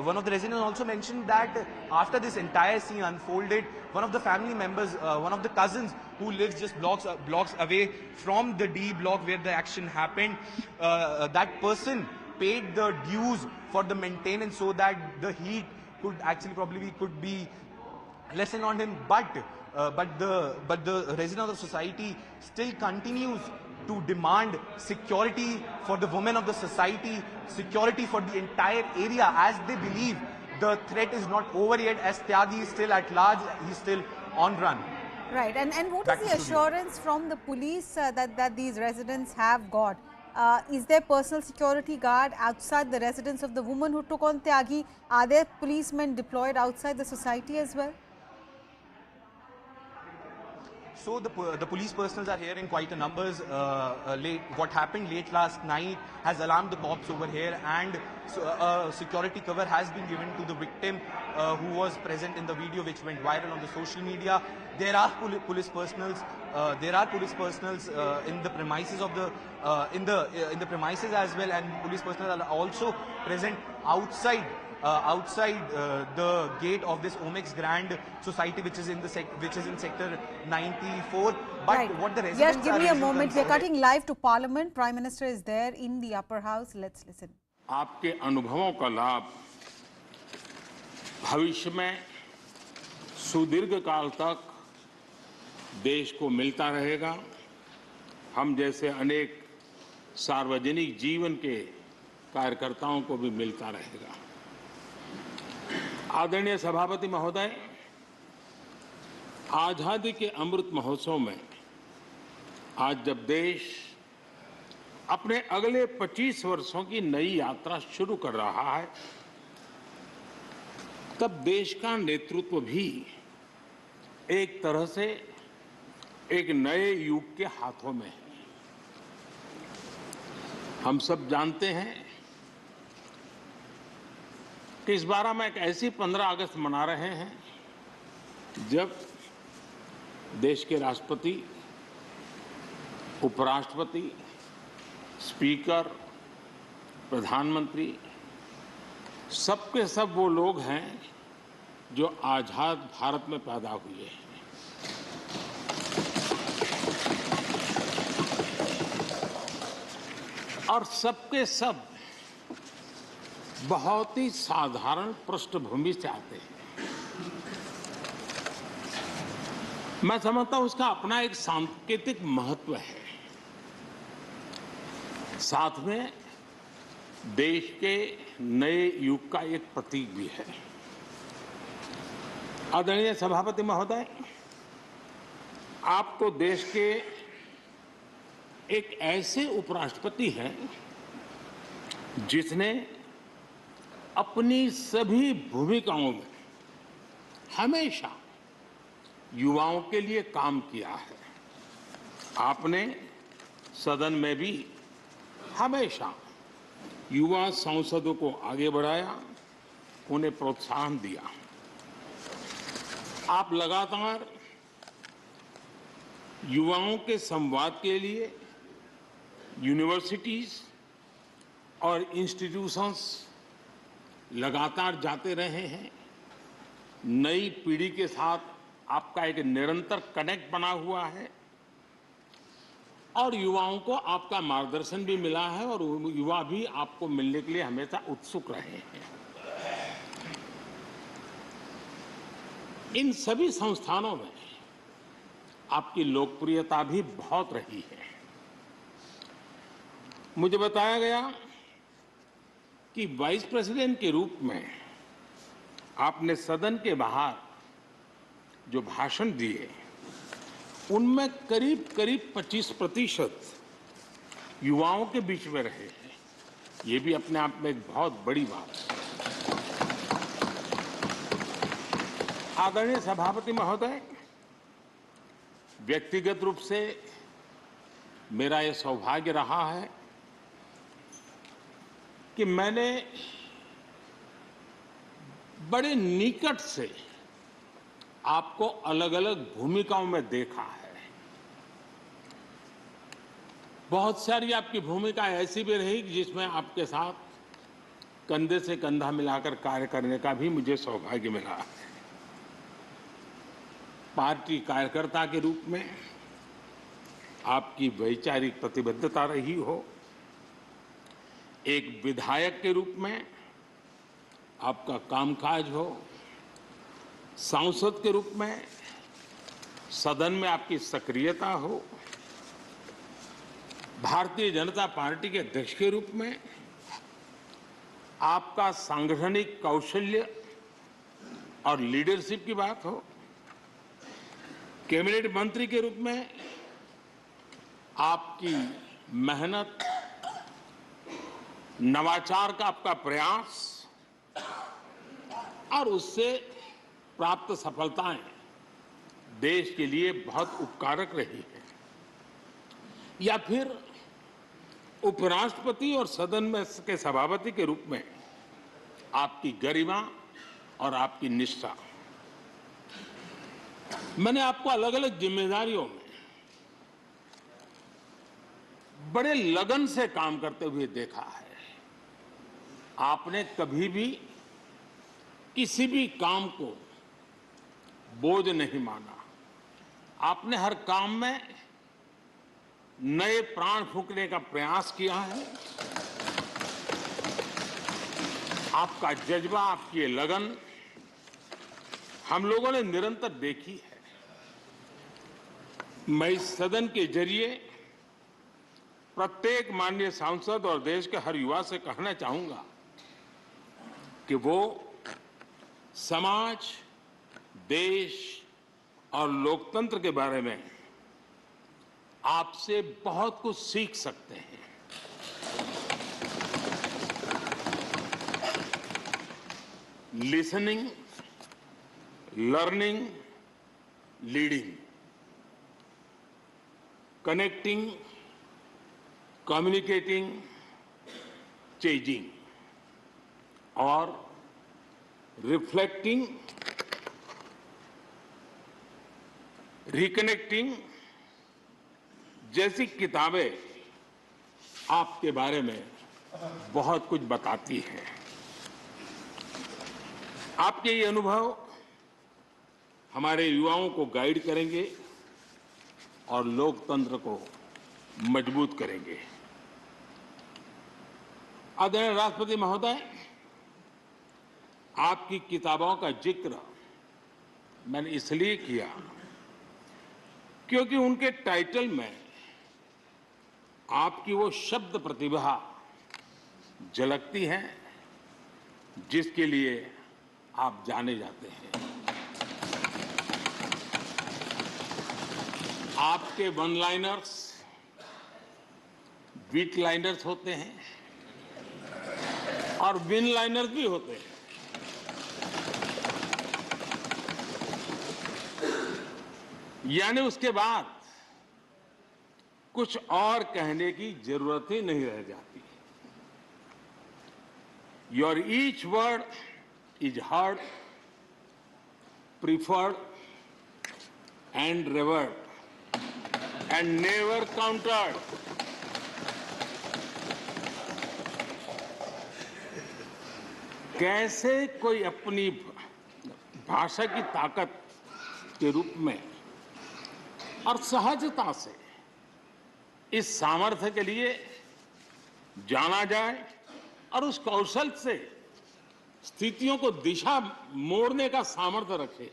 K: one of the residents also mentioned that after this entire scene unfolded, one of the family members, one of the cousins who lives just blocks away from the D block where the action happened, that person paid the dues for the maintenance so that the heat could be lessened on him. But the resident of the society still continues to demand security for the women of the society, security for the entire area, as they believe the threat is not over yet, as Tyagi is still at large, he's still on run.
S: Right, and what is the assurance from the police that these residents have got? Is there personal security guard outside the residence of the woman who took on Tyagi? Are there policemen deployed outside the society as well?
K: So the police personnel are here in quite a numbers. What happened late last night has alarmed the cops over here, and security cover has been given to the victim who was present in the video which went viral on the social media. There are police personnel. In the premises of the in the premises as well, and police personnel are also present outside the gate of this Omex Grand Society, which is in sector 94. But
S: right.
K: What the residents
S: give me a moment. We are cutting live to Parliament. Prime Minister is there in the upper house. Let's listen.
F: आपके अनुभवों का लाभ भविष्य में सुदीर्घ काल तक देश को मिलता रहेगा. हम जैसे अनेक सार्वजनिक जीवन के कार्यकर्ताओं को भी मिलता रहेगा. आदरणीय सभापति महोदय, आजादी के अमृत महोत्सव में आज जब देश अपने अगले 25 वर्षों की नई यात्रा शुरू कर रहा है, तब देश का नेतृत्व भी एक तरह से एक नए युग के हाथों में है. हम सब जानते हैं कि इस बार हम एक ऐसी 15 अगस्त मना रहे हैं जब देश के राष्ट्रपति, उपराष्ट्रपति, स्पीकर, प्रधानमंत्री सबके सब वो लोग हैं जो आजाद भारत में पैदा हुए हैं. और सबके सब बहुत ही साधारण पृष्ठभूमि से आते हैं. मैं समझता हूं उसका अपना एक सांकेतिक महत्व है. साथ में देश के नए युग का एक प्रतीक भी है। आदरणीय सभापति महोदय, आप तो देश के एक ऐसे उपराष्ट्रपति हैं जिसने अपनी सभी भूमिकाओं में हमेशा युवाओं के लिए काम किया है। आपने सदन में भी हमेशा युवा सांसदों को आगे बढ़ाया, उन्हें प्रोत्साहन दिया। आप लगातार युवाओं के संवाद के लिए यूनिवर्सिटीज और इंस्टीट्यूशंस लगातार जाते रहे हैं। नई पीढ़ी के साथ आपका एक निरंतर कनेक्ट बना हुआ है और युवाओं को आपका मार्गदर्शन भी मिला है और युवा भी आपको मिलने के लिए हमेशा उत्सुक रहे हैं। इन सभी संस्थानों में आपकी लोकप्रियता भी बहुत रही है। मुझे बताया गया कि वाइस प्रेसिडेंट के रूप में आपने सदन के बाहर जो भाषण दिए उनमें करीब 25% युवाओं के बीच में रहे हैं। ये भी अपने आप में एक बहुत बड़ी बात है। आदरणीय सभापति महोदय, व्यक्तिगत रूप से मेरा यह सौभाग्य रहा है कि मैंने बड़े निकट से आपको अलग अलग भूमिकाओं में देखा है। बहुत सारी आपकी भूमिका ऐसी भी रही जिसमें आपके साथ कंधे से कंधा मिलाकर कार्य करने का भी मुझे सौभाग्य मिला है। पार्टी कार्यकर्ता के रूप में आपकी वैचारिक प्रतिबद्धता रही हो, एक विधायक के रूप में आपका कामकाज हो, सांसद के रूप में सदन में आपकी सक्रियता हो, भारतीय जनता पार्टी के अध्यक्ष के रूप में आपका सांगठनिक कौशल्य और लीडरशिप की बात हो, कैबिनेट मंत्री के रूप में आपकी मेहनत, नवाचार का आपका प्रयास और उससे प्राप्त सफलताएं देश के लिए बहुत उपकारक रही है, या फिर उपराष्ट्रपति और सदन में के सभापति के रूप में आपकी गरिमा और आपकी निष्ठा। मैंने आपको अलग अलग जिम्मेदारियों में बड़े लगन से काम करते हुए देखा है। आपने कभी भी किसी भी काम को बोझ नहीं माना। आपने हर काम में नए प्राण फूंकने का प्रयास किया है। आपका जज्बा, आपकी ये लगन हम लोगों ने निरंतर देखी है। मैं इस सदन के जरिए प्रत्येक माननीय सांसद और देश के हर युवा से कहना चाहूंगा कि वो समाज, देश और लोकतंत्र के बारे में आपसे बहुत कुछ सीख सकते हैं। Listening, learning, leading, connecting, communicating, changing और रिफ्लेक्टिंग, रिकनेक्टिंग जैसी किताबें आपके बारे में बहुत कुछ बताती हैं। आपके ये अनुभव हमारे युवाओं को गाइड करेंगे और लोकतंत्र को मजबूत करेंगे। आदरणीय राष्ट्रपति महोदय, आपकी किताबों का जिक्र मैंने इसलिए किया क्योंकि उनके टाइटल में आपकी वो शब्द प्रतिभा झलकती है जिसके लिए आप जाने जाते हैं। आपके वन लाइनर्स बीट लाइनर्स होते हैं और विन लाइनर्स भी होते हैं। यानी उसके बाद कुछ और कहने की जरूरत ही नहीं रह जाती। Your each word is heard, preferred and revered and never countered. कैसे कोई अपनी भाषा की ताकत के रूप में और सहजता से इस सामर्थ्य के लिए जाना जाए और उस कौशल से स्थितियों को दिशा मोड़ने का सामर्थ्य रखे।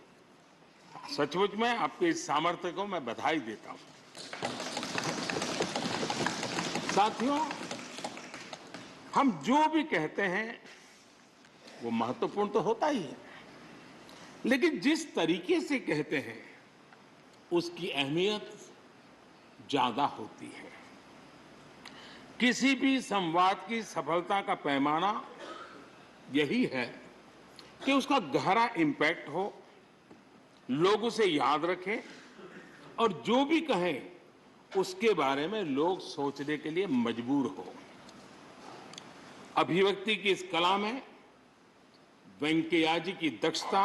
F: सचमुच में आपके इस सामर्थ्य को मैं बधाई देता हूं। साथियों, हम जो भी कहते हैं वो महत्वपूर्ण तो होता ही है, लेकिन जिस तरीके से कहते हैं उसकी अहमियत ज्यादा होती है। किसी भी संवाद की सफलता का पैमाना यही है कि उसका गहरा इम्पैक्ट हो, लोग उसे याद रखें और जो भी कहें उसके बारे में लोग सोचने के लिए मजबूर हो। अभिव्यक्ति की इस कला में वेंकैया जी की दक्षता,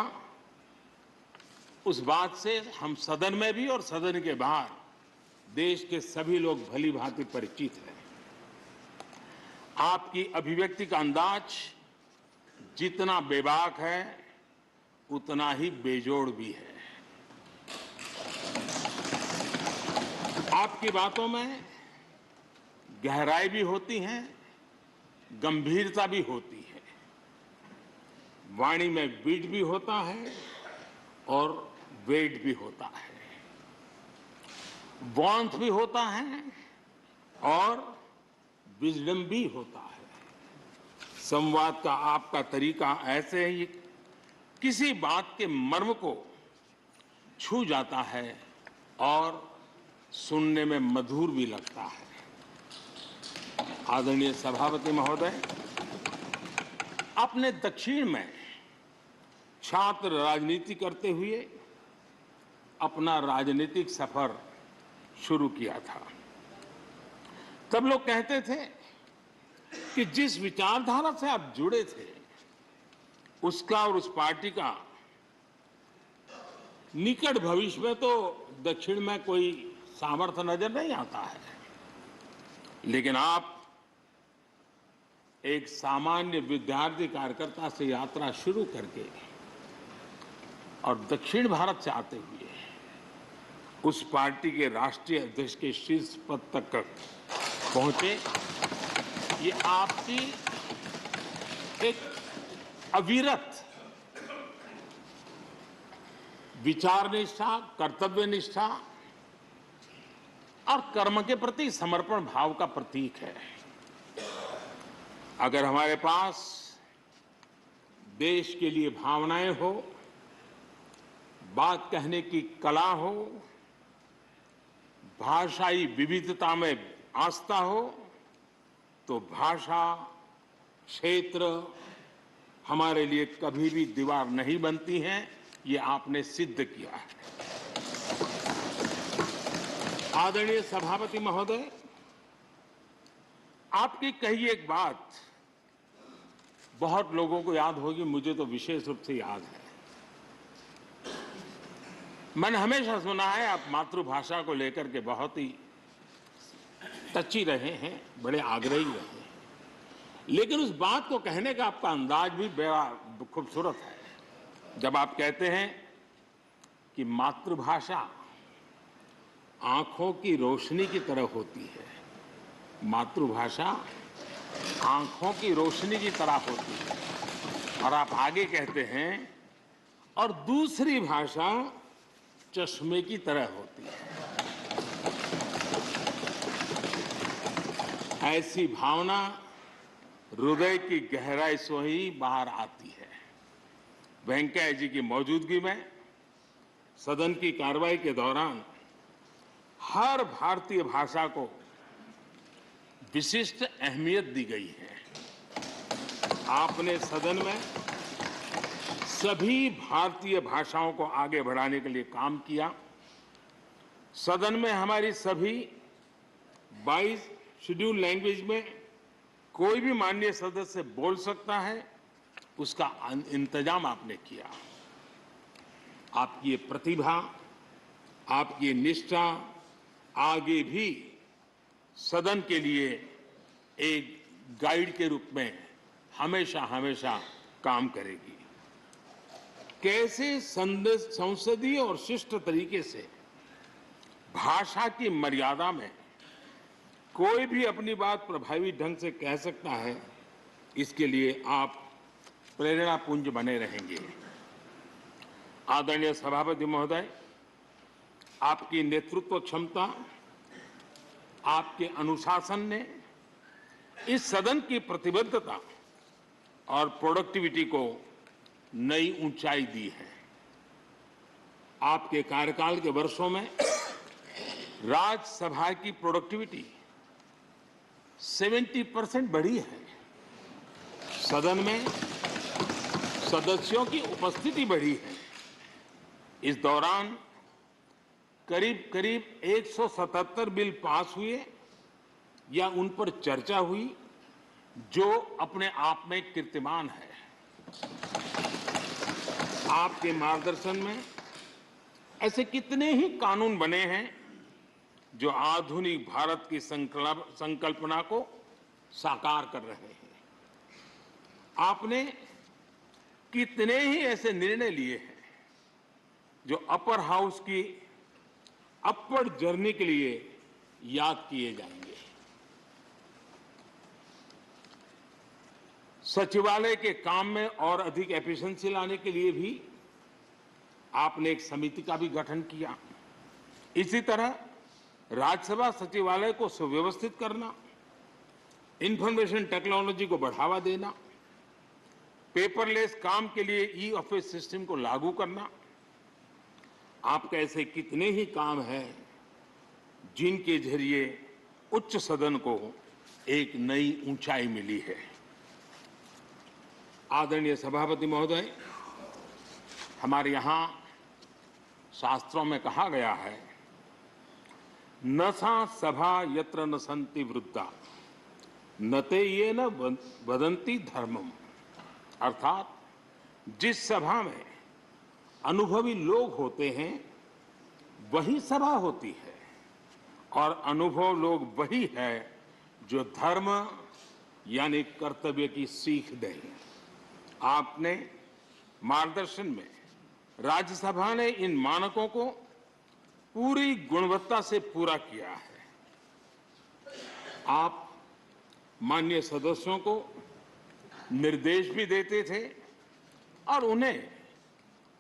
F: उस बात से हम सदन में भी और सदन के बाहर देश के सभी लोग भली भांति परिचित हैं। आपकी अभिव्यक्ति का अंदाज जितना बेबाक है उतना ही बेजोड़ भी है। आपकी बातों में गहराई भी होती है, गंभीरता भी होती है, वाणी में बीट भी होता है और वेट भी होता है, वार्मथ भी होता है और विजडम भी होता है। संवाद का आपका तरीका ऐसे ही किसी बात के मर्म को छू जाता है और सुनने में मधुर भी लगता है। आदरणीय सभापति महोदय, आपने दक्षिण में छात्र राजनीति करते हुए अपना राजनीतिक सफर शुरू किया था। तब लोग कहते थे कि जिस विचारधारा से आप जुड़े थे उसका और उस पार्टी का निकट भविष्य में तो दक्षिण में कोई सामर्थ्य नजर नहीं आता है, लेकिन आप एक सामान्य विद्यार्थी कार्यकर्ता से यात्रा शुरू करके और दक्षिण भारत से आते हुए उस पार्टी के राष्ट्रीय अध्यक्ष के शीर्ष पद तक पहुंचे। ये आपकी एक अविरत विचार निष्ठा, कर्तव्य निष्ठा और कर्म के प्रति समर्पण भाव का प्रतीक है। अगर हमारे पास देश के लिए भावनाएं हो, बात कहने की कला हो, भाषाई विविधता में आस्था हो, तो भाषा क्षेत्र हमारे लिए कभी भी दीवार नहीं बनती है। ये आपने सिद्ध किया है। आदरणीय सभापति महोदय, आपकी कही एक बात बहुत लोगों को याद होगी, मुझे तो विशेष रूप से याद है। मैंने हमेशा सुना है आप मातृभाषा को लेकर के बहुत ही टची रहे हैं, बड़े आग्रही रहे हैं, लेकिन उस बात को कहने का आपका अंदाज भी बड़ा खूबसूरत है। जब आप कहते हैं कि मातृभाषा आंखों की रोशनी की तरह होती है, मातृभाषा आंखों की रोशनी की तरह होती है, और आप आगे कहते हैं और दूसरी भाषा चश्मे की तरह होती है। ऐसी भावना हृदय की गहराई से ही बाहर आती है। वेंकैया जी की मौजूदगी में सदन की कार्रवाई के दौरान हर भारतीय भाषा को विशिष्ट अहमियत दी गई है। आपने सदन में सभी भारतीय भाषाओं को आगे बढ़ाने के लिए काम किया। सदन में हमारी सभी 22 शेड्यूल लैंग्वेज में कोई भी माननीय सदस्य बोल सकता है, उसका इंतजाम आपने किया। आपकी ये प्रतिभा, आपकी निष्ठा आगे भी सदन के लिए एक गाइड के रूप में हमेशा हमेशा काम करेगी। कैसे संसदीय और शिष्ट तरीके से भाषा की मर्यादा में कोई भी अपनी बात प्रभावी ढंग से कह सकता है, इसके लिए आप प्रेरणापुंज बने रहेंगे। आदरणीय सभापति महोदय, आपकी नेतृत्व क्षमता, आपके अनुशासन ने इस सदन की प्रतिबद्धता और प्रोडक्टिविटी को नई ऊंचाई दी है। आपके कार्यकाल के वर्षों में राज्यसभा की प्रोडक्टिविटी 70% बढ़ी है। सदन में सदस्यों की उपस्थिति बढ़ी है। इस दौरान करीब 177 बिल पास हुए या उन पर चर्चा हुई, जो अपने आप में कीर्तिमान है। आपके मार्गदर्शन में ऐसे कितने ही कानून बने हैं जो आधुनिक भारत की संकल्पना को साकार कर रहे हैं। आपने कितने ही ऐसे निर्णय लिए हैं जो अपर हाउस की अपवर्ड जर्नी के लिए याद किए जाएंगे। सचिवालय के काम में और अधिक एफिशिएंसी लाने के लिए भी आपने एक समिति का भी गठन किया। इसी तरह राज्यसभा सचिवालय को सुव्यवस्थित करना, इंफॉर्मेशन टेक्नोलॉजी को बढ़ावा देना, पेपरलेस काम के लिए ई ऑफिस सिस्टम को लागू करना, आपके ऐसे कितने ही काम हैं जिनके जरिए उच्च सदन को एक नई ऊंचाई मिली है। आदरणीय सभापति महोदय, हमारे यहाँ शास्त्रों में कहा गया है, न सा सभा यत्र न सन्ति वृद्धा न ते ये न वदन्ति धर्मम। अर्थात जिस सभा में अनुभवी लोग होते हैं वही सभा होती है, और अनुभव लोग वही है जो धर्म यानी कर्तव्य की सीख दें। आपने मार्गदर्शन में राज्यसभा ने इन मानकों को पूरी गुणवत्ता से पूरा किया है। आप माननीय सदस्यों को निर्देश भी देते थे और उन्हें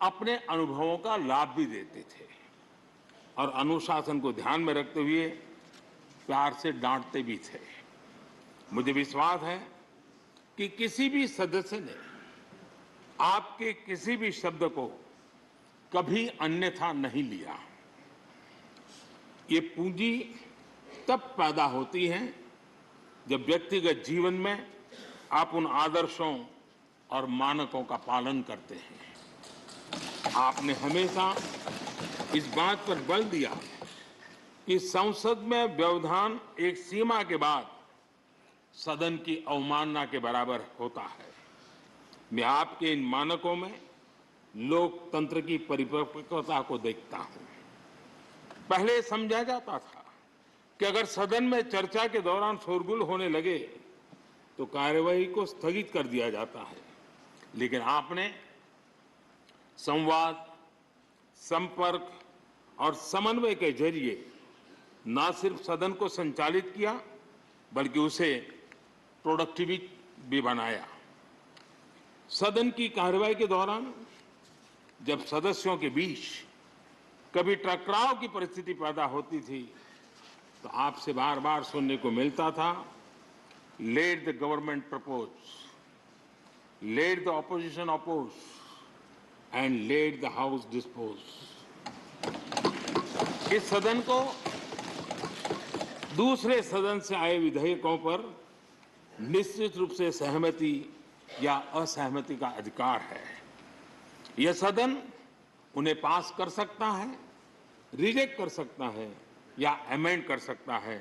F: अपने अनुभवों का लाभ भी देते थे, और अनुशासन को ध्यान में रखते हुए प्यार से डांटते भी थे। मुझे विश्वास है कि किसी भी सदस्य ने आपके किसी भी शब्द को कभी अन्यथा नहीं लिया। ये पूंजी तब पैदा होती है जब व्यक्तिगत जीवन में आप उन आदर्शों और मानकों का पालन करते हैं। आपने हमेशा इस बात पर बल दिया कि संसद में व्यवधान एक सीमा के बाद सदन की अवमानना के बराबर होता है। मैं आपके इन मानकों में लोकतंत्र की परिपक्वता को देखता हूं। पहले समझा जाता था कि अगर सदन में चर्चा के दौरान शोरगुल होने लगे तो कार्यवाही को स्थगित कर दिया जाता है, लेकिन आपने संवाद, संपर्क और समन्वय के जरिए न सिर्फ सदन को संचालित किया बल्कि उसे प्रोडक्टिव भी बनाया। सदन की कार्यवाही के दौरान जब सदस्यों के बीच कभी टकराव की परिस्थिति पैदा होती थी तो आपसे बार बार सुनने को मिलता था let the government propose, let the opposition oppose, and let the House dispose. इस सदन को दूसरे सदन से आए विधेयकों पर निश्चित रूप से सहमति या असहमति का अधिकार है। यह सदन उन्हें पास कर सकता है, रिजेक्ट कर सकता है या अमेंड कर सकता है,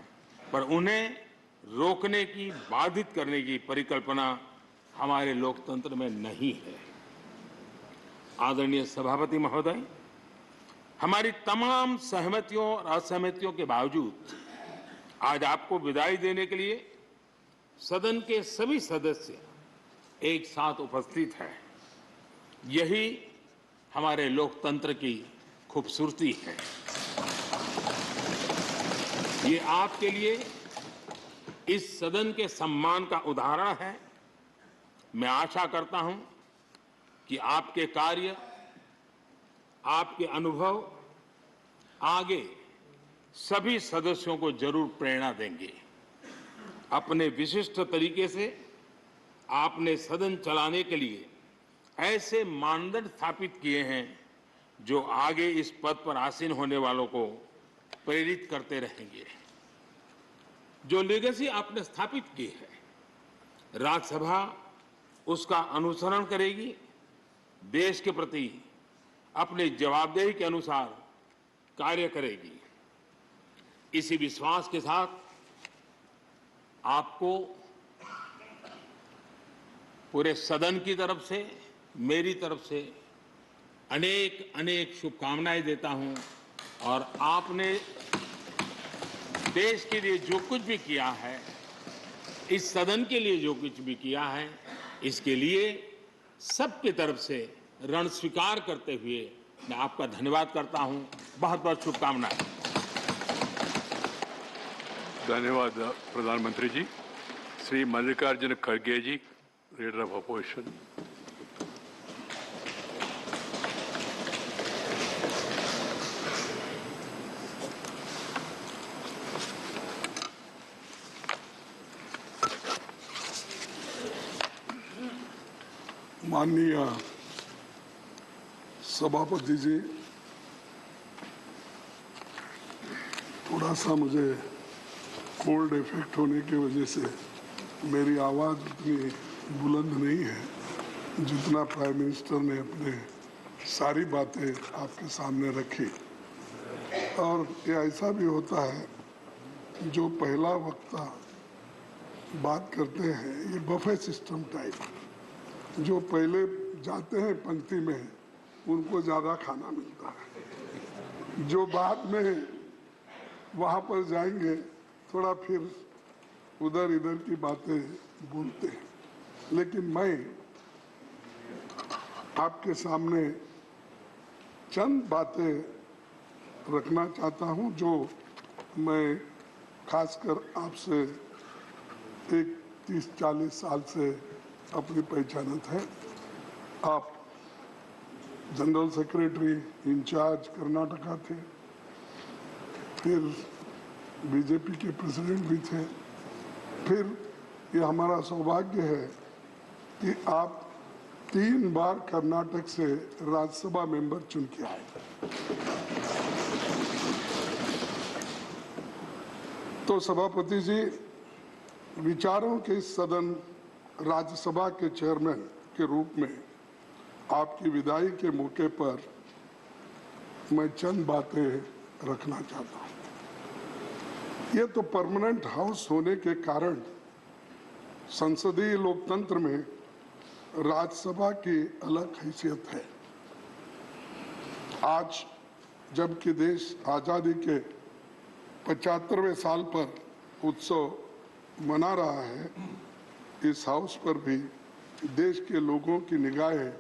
F: पर उन्हें रोकने की, बाधित करने की परिकल्पना हमारे लोकतंत्र में नहीं है। आदरणीय सभापति महोदय, हमारी तमाम सहमतियों और असहमतियों के बावजूद आज आपको विदाई देने के लिए सदन के सभी सदस्य एक साथ उपस्थित हैं। यही हमारे लोकतंत्र की खूबसूरती है। ये आपके लिए इस सदन के सम्मान का उदाहरण है। मैं आशा करता हूं कि आपके कार्य, आपके अनुभव आगे सभी सदस्यों को जरूर प्रेरणा देंगे। अपने विशिष्ट तरीके से आपने सदन चलाने के लिए ऐसे मानदंड स्थापित किए हैं जो आगे इस पद पर आसीन होने वालों को प्रेरित करते रहेंगे। जो लेगेसी आपने स्थापित की है, राज्यसभा उसका अनुसरण करेगी, देश के प्रति अपने जवाबदेही के अनुसार कार्य करेगी। इसी विश्वास के साथ आपको पूरे सदन की तरफ से, मेरी तरफ से अनेक अनेक शुभकामनाएं देता हूं और आपने देश के लिए जो कुछ भी किया है, इस सदन के लिए जो कुछ भी किया है, इसके लिए सबकी तरफ से ऋण स्वीकार करते हुए मैं आपका धन्यवाद करता हूं। बहुत बहुत शुभकामनाएं।
H: धन्यवाद प्रधानमंत्री जी। श्री मल्लिकार्जुन खड़गे जी, लीडर ऑफ अपोजिशन।
I: माननीय सभापति जी, थोड़ा सा मुझे कोल्ड इफेक्ट होने की वजह से मेरी आवाज़ उतनी बुलंद नहीं है जितना प्राइम मिनिस्टर ने अपने सारी बातें आपके सामने रखी। और ये ऐसा भी होता है, जो पहला वक्ता बात करते हैं, ये बफे सिस्टम टाइप, जो पहले जाते हैं पंक्ति में उनको ज़्यादा खाना मिलता है, जो बाद में वहाँ पर जाएंगे थोड़ा फिर उधर इधर की बातें बोलते हैं। लेकिन मैं आपके सामने चंद बातें रखना चाहता हूं जो मैं खासकर आपसे एक 30-40 साल से अपनी पहचानत है। आप जनरल सेक्रेटरी इंचार्ज कर्नाटका थे, फिर बीजेपी के प्रेसिडेंट भी थे, फिर ये हमारा सौभाग्य है कि आप 3 बार कर्नाटक से राज्यसभा मेंबर चुन के आए। तो सभापति जी, विचारों के इस सदन राज्यसभा के चेयरमैन के रूप में आपकी विदाई के मौके पर मैं चंद बातें रखना चाहता हूं। ये तो परमानेंट हाउस होने के कारण संसदीय लोकतंत्र में राज्यसभा की अलग हैसियत है। आज जबकि देश आज़ादी के 75वें साल पर उत्सव मना रहा है, इस हाउस पर भी देश के लोगों की निगाहें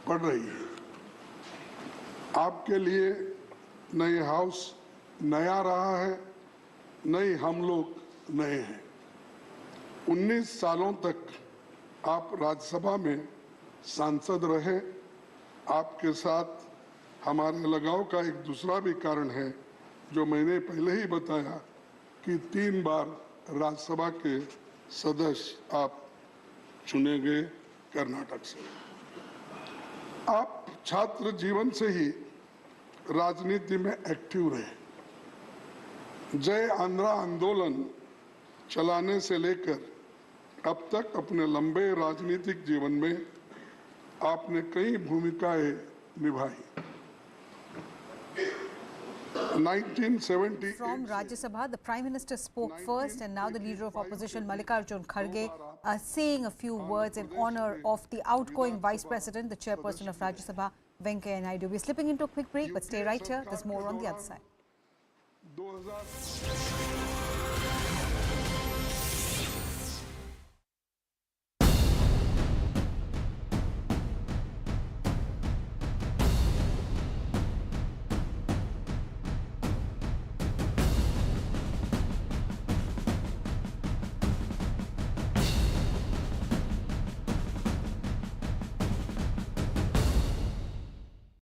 I: पड़ रही है। आपके लिए न ये हाउस नया रहा है, न ही हम लोग नए हैं। 19 सालों तक आप राज्यसभा में सांसद रहे। आपके साथ हमारे लगाव का एक दूसरा भी कारण है, जो मैंने पहले ही बताया कि 3 बार राज्यसभा के सदस्य आप चुने गए कर्नाटक से। आप छात्र जीवन से ही राजनीति में एक्टिव रहे। जय आंध्रा आंदोलन चलाने से लेकर अब तक अपने लंबे राजनीतिक जीवन में आपने कई भूमिकाएं निभाई। 1970
S: From Rajya Sabha, the Prime Minister spoke first, and now the Leader of Opposition Mallikarjun Kharge saying a few words in honor of the outgoing Vice President, the Chairperson of Rajya Sabha, Venkaiah Naidu. We're slipping into a quick break, but stay right here. There's more on the other side.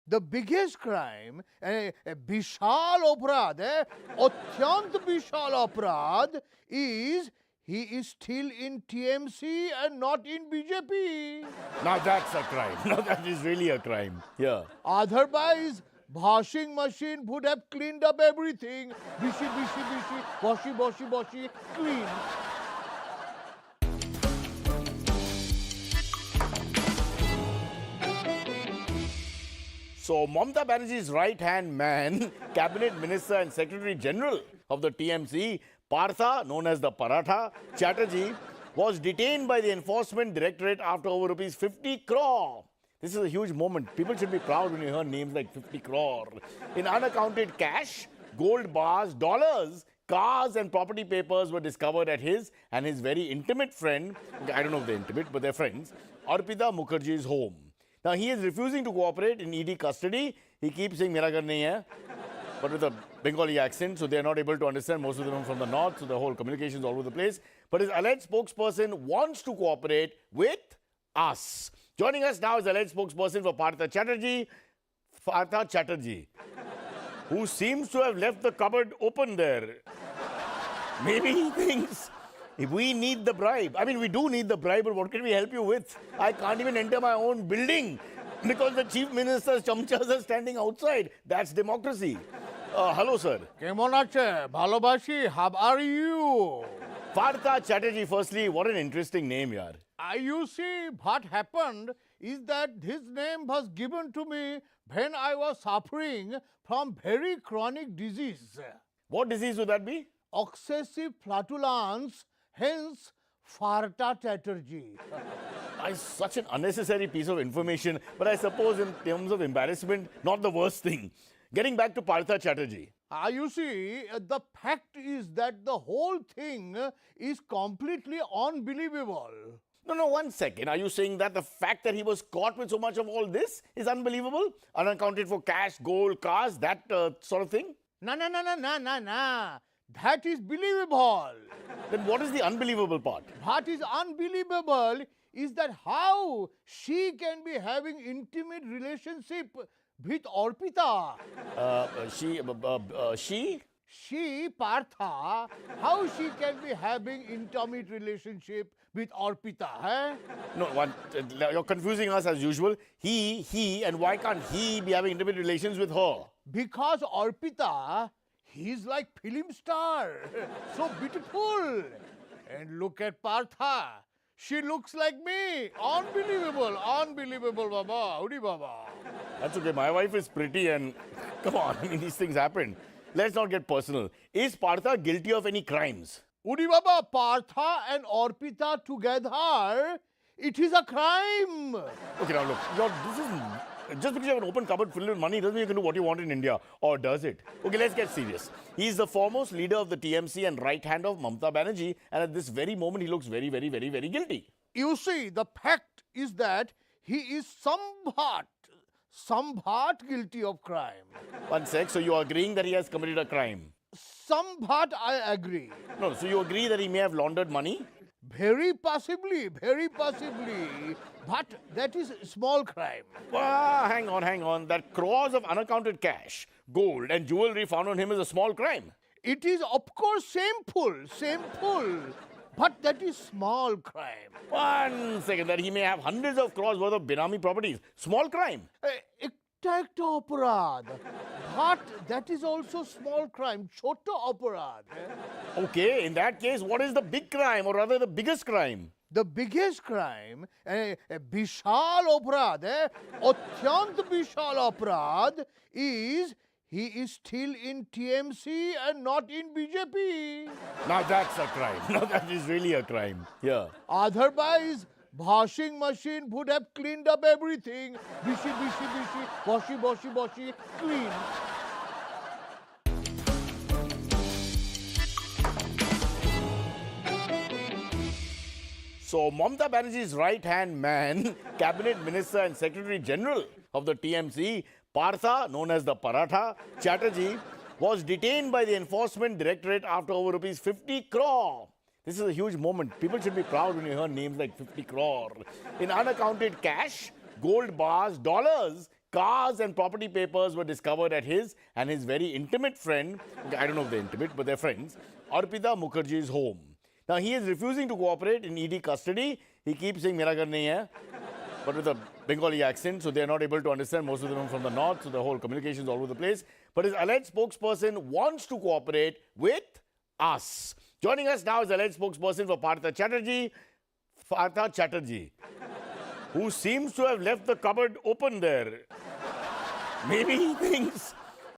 N: The biggest crime, Bishal Oprad, Atyant Bishal Oprad, is he is still in TMC and not in BJP.
O: Now that's a crime. Now that is really a crime. Yeah.
N: Otherwise, washing machine would have cleaned up everything. Bishi, bishi, bishi, washi, washi, washi, clean.
O: So, Mamata Banerjee's right-hand man, Cabinet Minister and Secretary General of the TMC, Partha, known as the Paratha, Chatterjee, was detained by the Enforcement Directorate after over rupees 50 crore. This is a huge moment. People should be proud when you hear names like 50 crore. In unaccounted cash, gold bars, dollars, cars and property papers were discovered at his and his very intimate friend, I don't know if they're intimate, but they're friends, Arpita Mukherjee's home. Now, he is refusing to cooperate in ED custody. He keeps saying, Mera ghar nahi hai, but with a Bengali accent, so they're not able to understand. Most of them are from the north, so the whole communication is all over the place. But his alleged spokesperson wants to cooperate with us. Joining us now is the alleged spokesperson for Partha Chatterjee, who seems to have left the cupboard open there. Maybe he thinks we need the bribe. I mean, we do need the bribe, but what can we help you with? I can't even enter my own building because the Chief Minister's chamchas are standing outside. That's democracy. Hello, sir.
N: Kemon ache? Bhalobashi, how are you?
O: Partha Chatterjee, firstly, what an interesting name, yaar.
N: You see, what happened is that this name was given to me when I was suffering from very chronic disease.
O: What disease would that be?
N: Excessive flatulence, hence Partha Chatterjee.
O: Such an unnecessary piece of information, but I suppose in terms of embarrassment, not the worst thing. Getting back to Partha Chatterjee.
N: You see, the fact is that the whole thing is completely unbelievable.
O: No, 1 second. Are you saying that the fact that he was caught with so much of all this is unbelievable? Unaccounted for cash, gold, cars, that sort of thing?
N: No. That is believable.
O: Then what is the unbelievable part?
N: What is unbelievable is that how she can be having intimate relationship with Arpita.
O: She?
N: She, Partha, how she can be having intimate relationship with Arpita, eh?
O: No, you're confusing us as usual. He, and why can't he be having intimate relations with her?
N: Because Arpita, he's like film star, so beautiful. And look at Partha, she looks like me. Unbelievable, Baba. Howdy, Baba.
O: That's okay. My wife is pretty and come on, I mean, these things happen. Let's not get personal. Is Partha guilty of any crimes?
N: Udi Baba, Partha and Arpita together, it is a crime.
O: Okay, now look, this is just because you have an open cupboard filled with money doesn't mean you can do what you want in India. Or does it? Okay, let's get serious. He is the foremost leader of the TMC and right hand of Mamata Banerjee, and at this very moment he looks very guilty.
N: You see, the fact is that he is somewhat guilty of crime.
O: 1 sec, so you are agreeing that he has committed a crime?
N: Somewhat I agree.
O: No, so you agree that he may have laundered money?
N: Very possibly. But that is small crime.
O: Hang on. That crores of unaccounted cash, gold and jewelry found on him is a small crime.
N: It is, of course, shameful. But that is small crime.
O: 1 second, that he may have hundreds of crores worth of Binami properties. Small crime.
N: একটা অপরাধ. But that is also small crime. ছোট অপরাধ.
O: Okay, in that case, what is the big crime, or rather the biggest crime?
N: The biggest crime, বিশাল অপরাধ, অত্যন্ত বিশাল অপরাধ is he is still in TMC and not in BJP.
O: Now that's a crime. Now that is really a crime. Yeah.
N: Otherwise, washing machine would have cleaned up everything. Bishi, washi, clean.
O: So, Mamata Banerjee's right-hand man, Cabinet Minister and Secretary General of the TMC, Partha, known as the Paratha, Chatterjee, was detained by the Enforcement Directorate after over rupees 50 crore. This is a huge moment. People should be proud when you hear names like 50 crore. In unaccounted cash, gold bars, dollars, cars and property papers were discovered at his and his very intimate friend, I don't know if they're intimate, but they're friends, Arpita Mukherjee's home. Now, he is refusing to cooperate in ED custody. He keeps saying, "Mera ghar nahi hai," but with a Bengali accent, so they are not able to understand. Most of them are from the north, so the whole communication is all over the place. But his alleged spokesperson wants to cooperate with us. Joining us now is alleged spokesperson for Partha Chatterjee, who seems to have left the cupboard open there. Maybe he thinks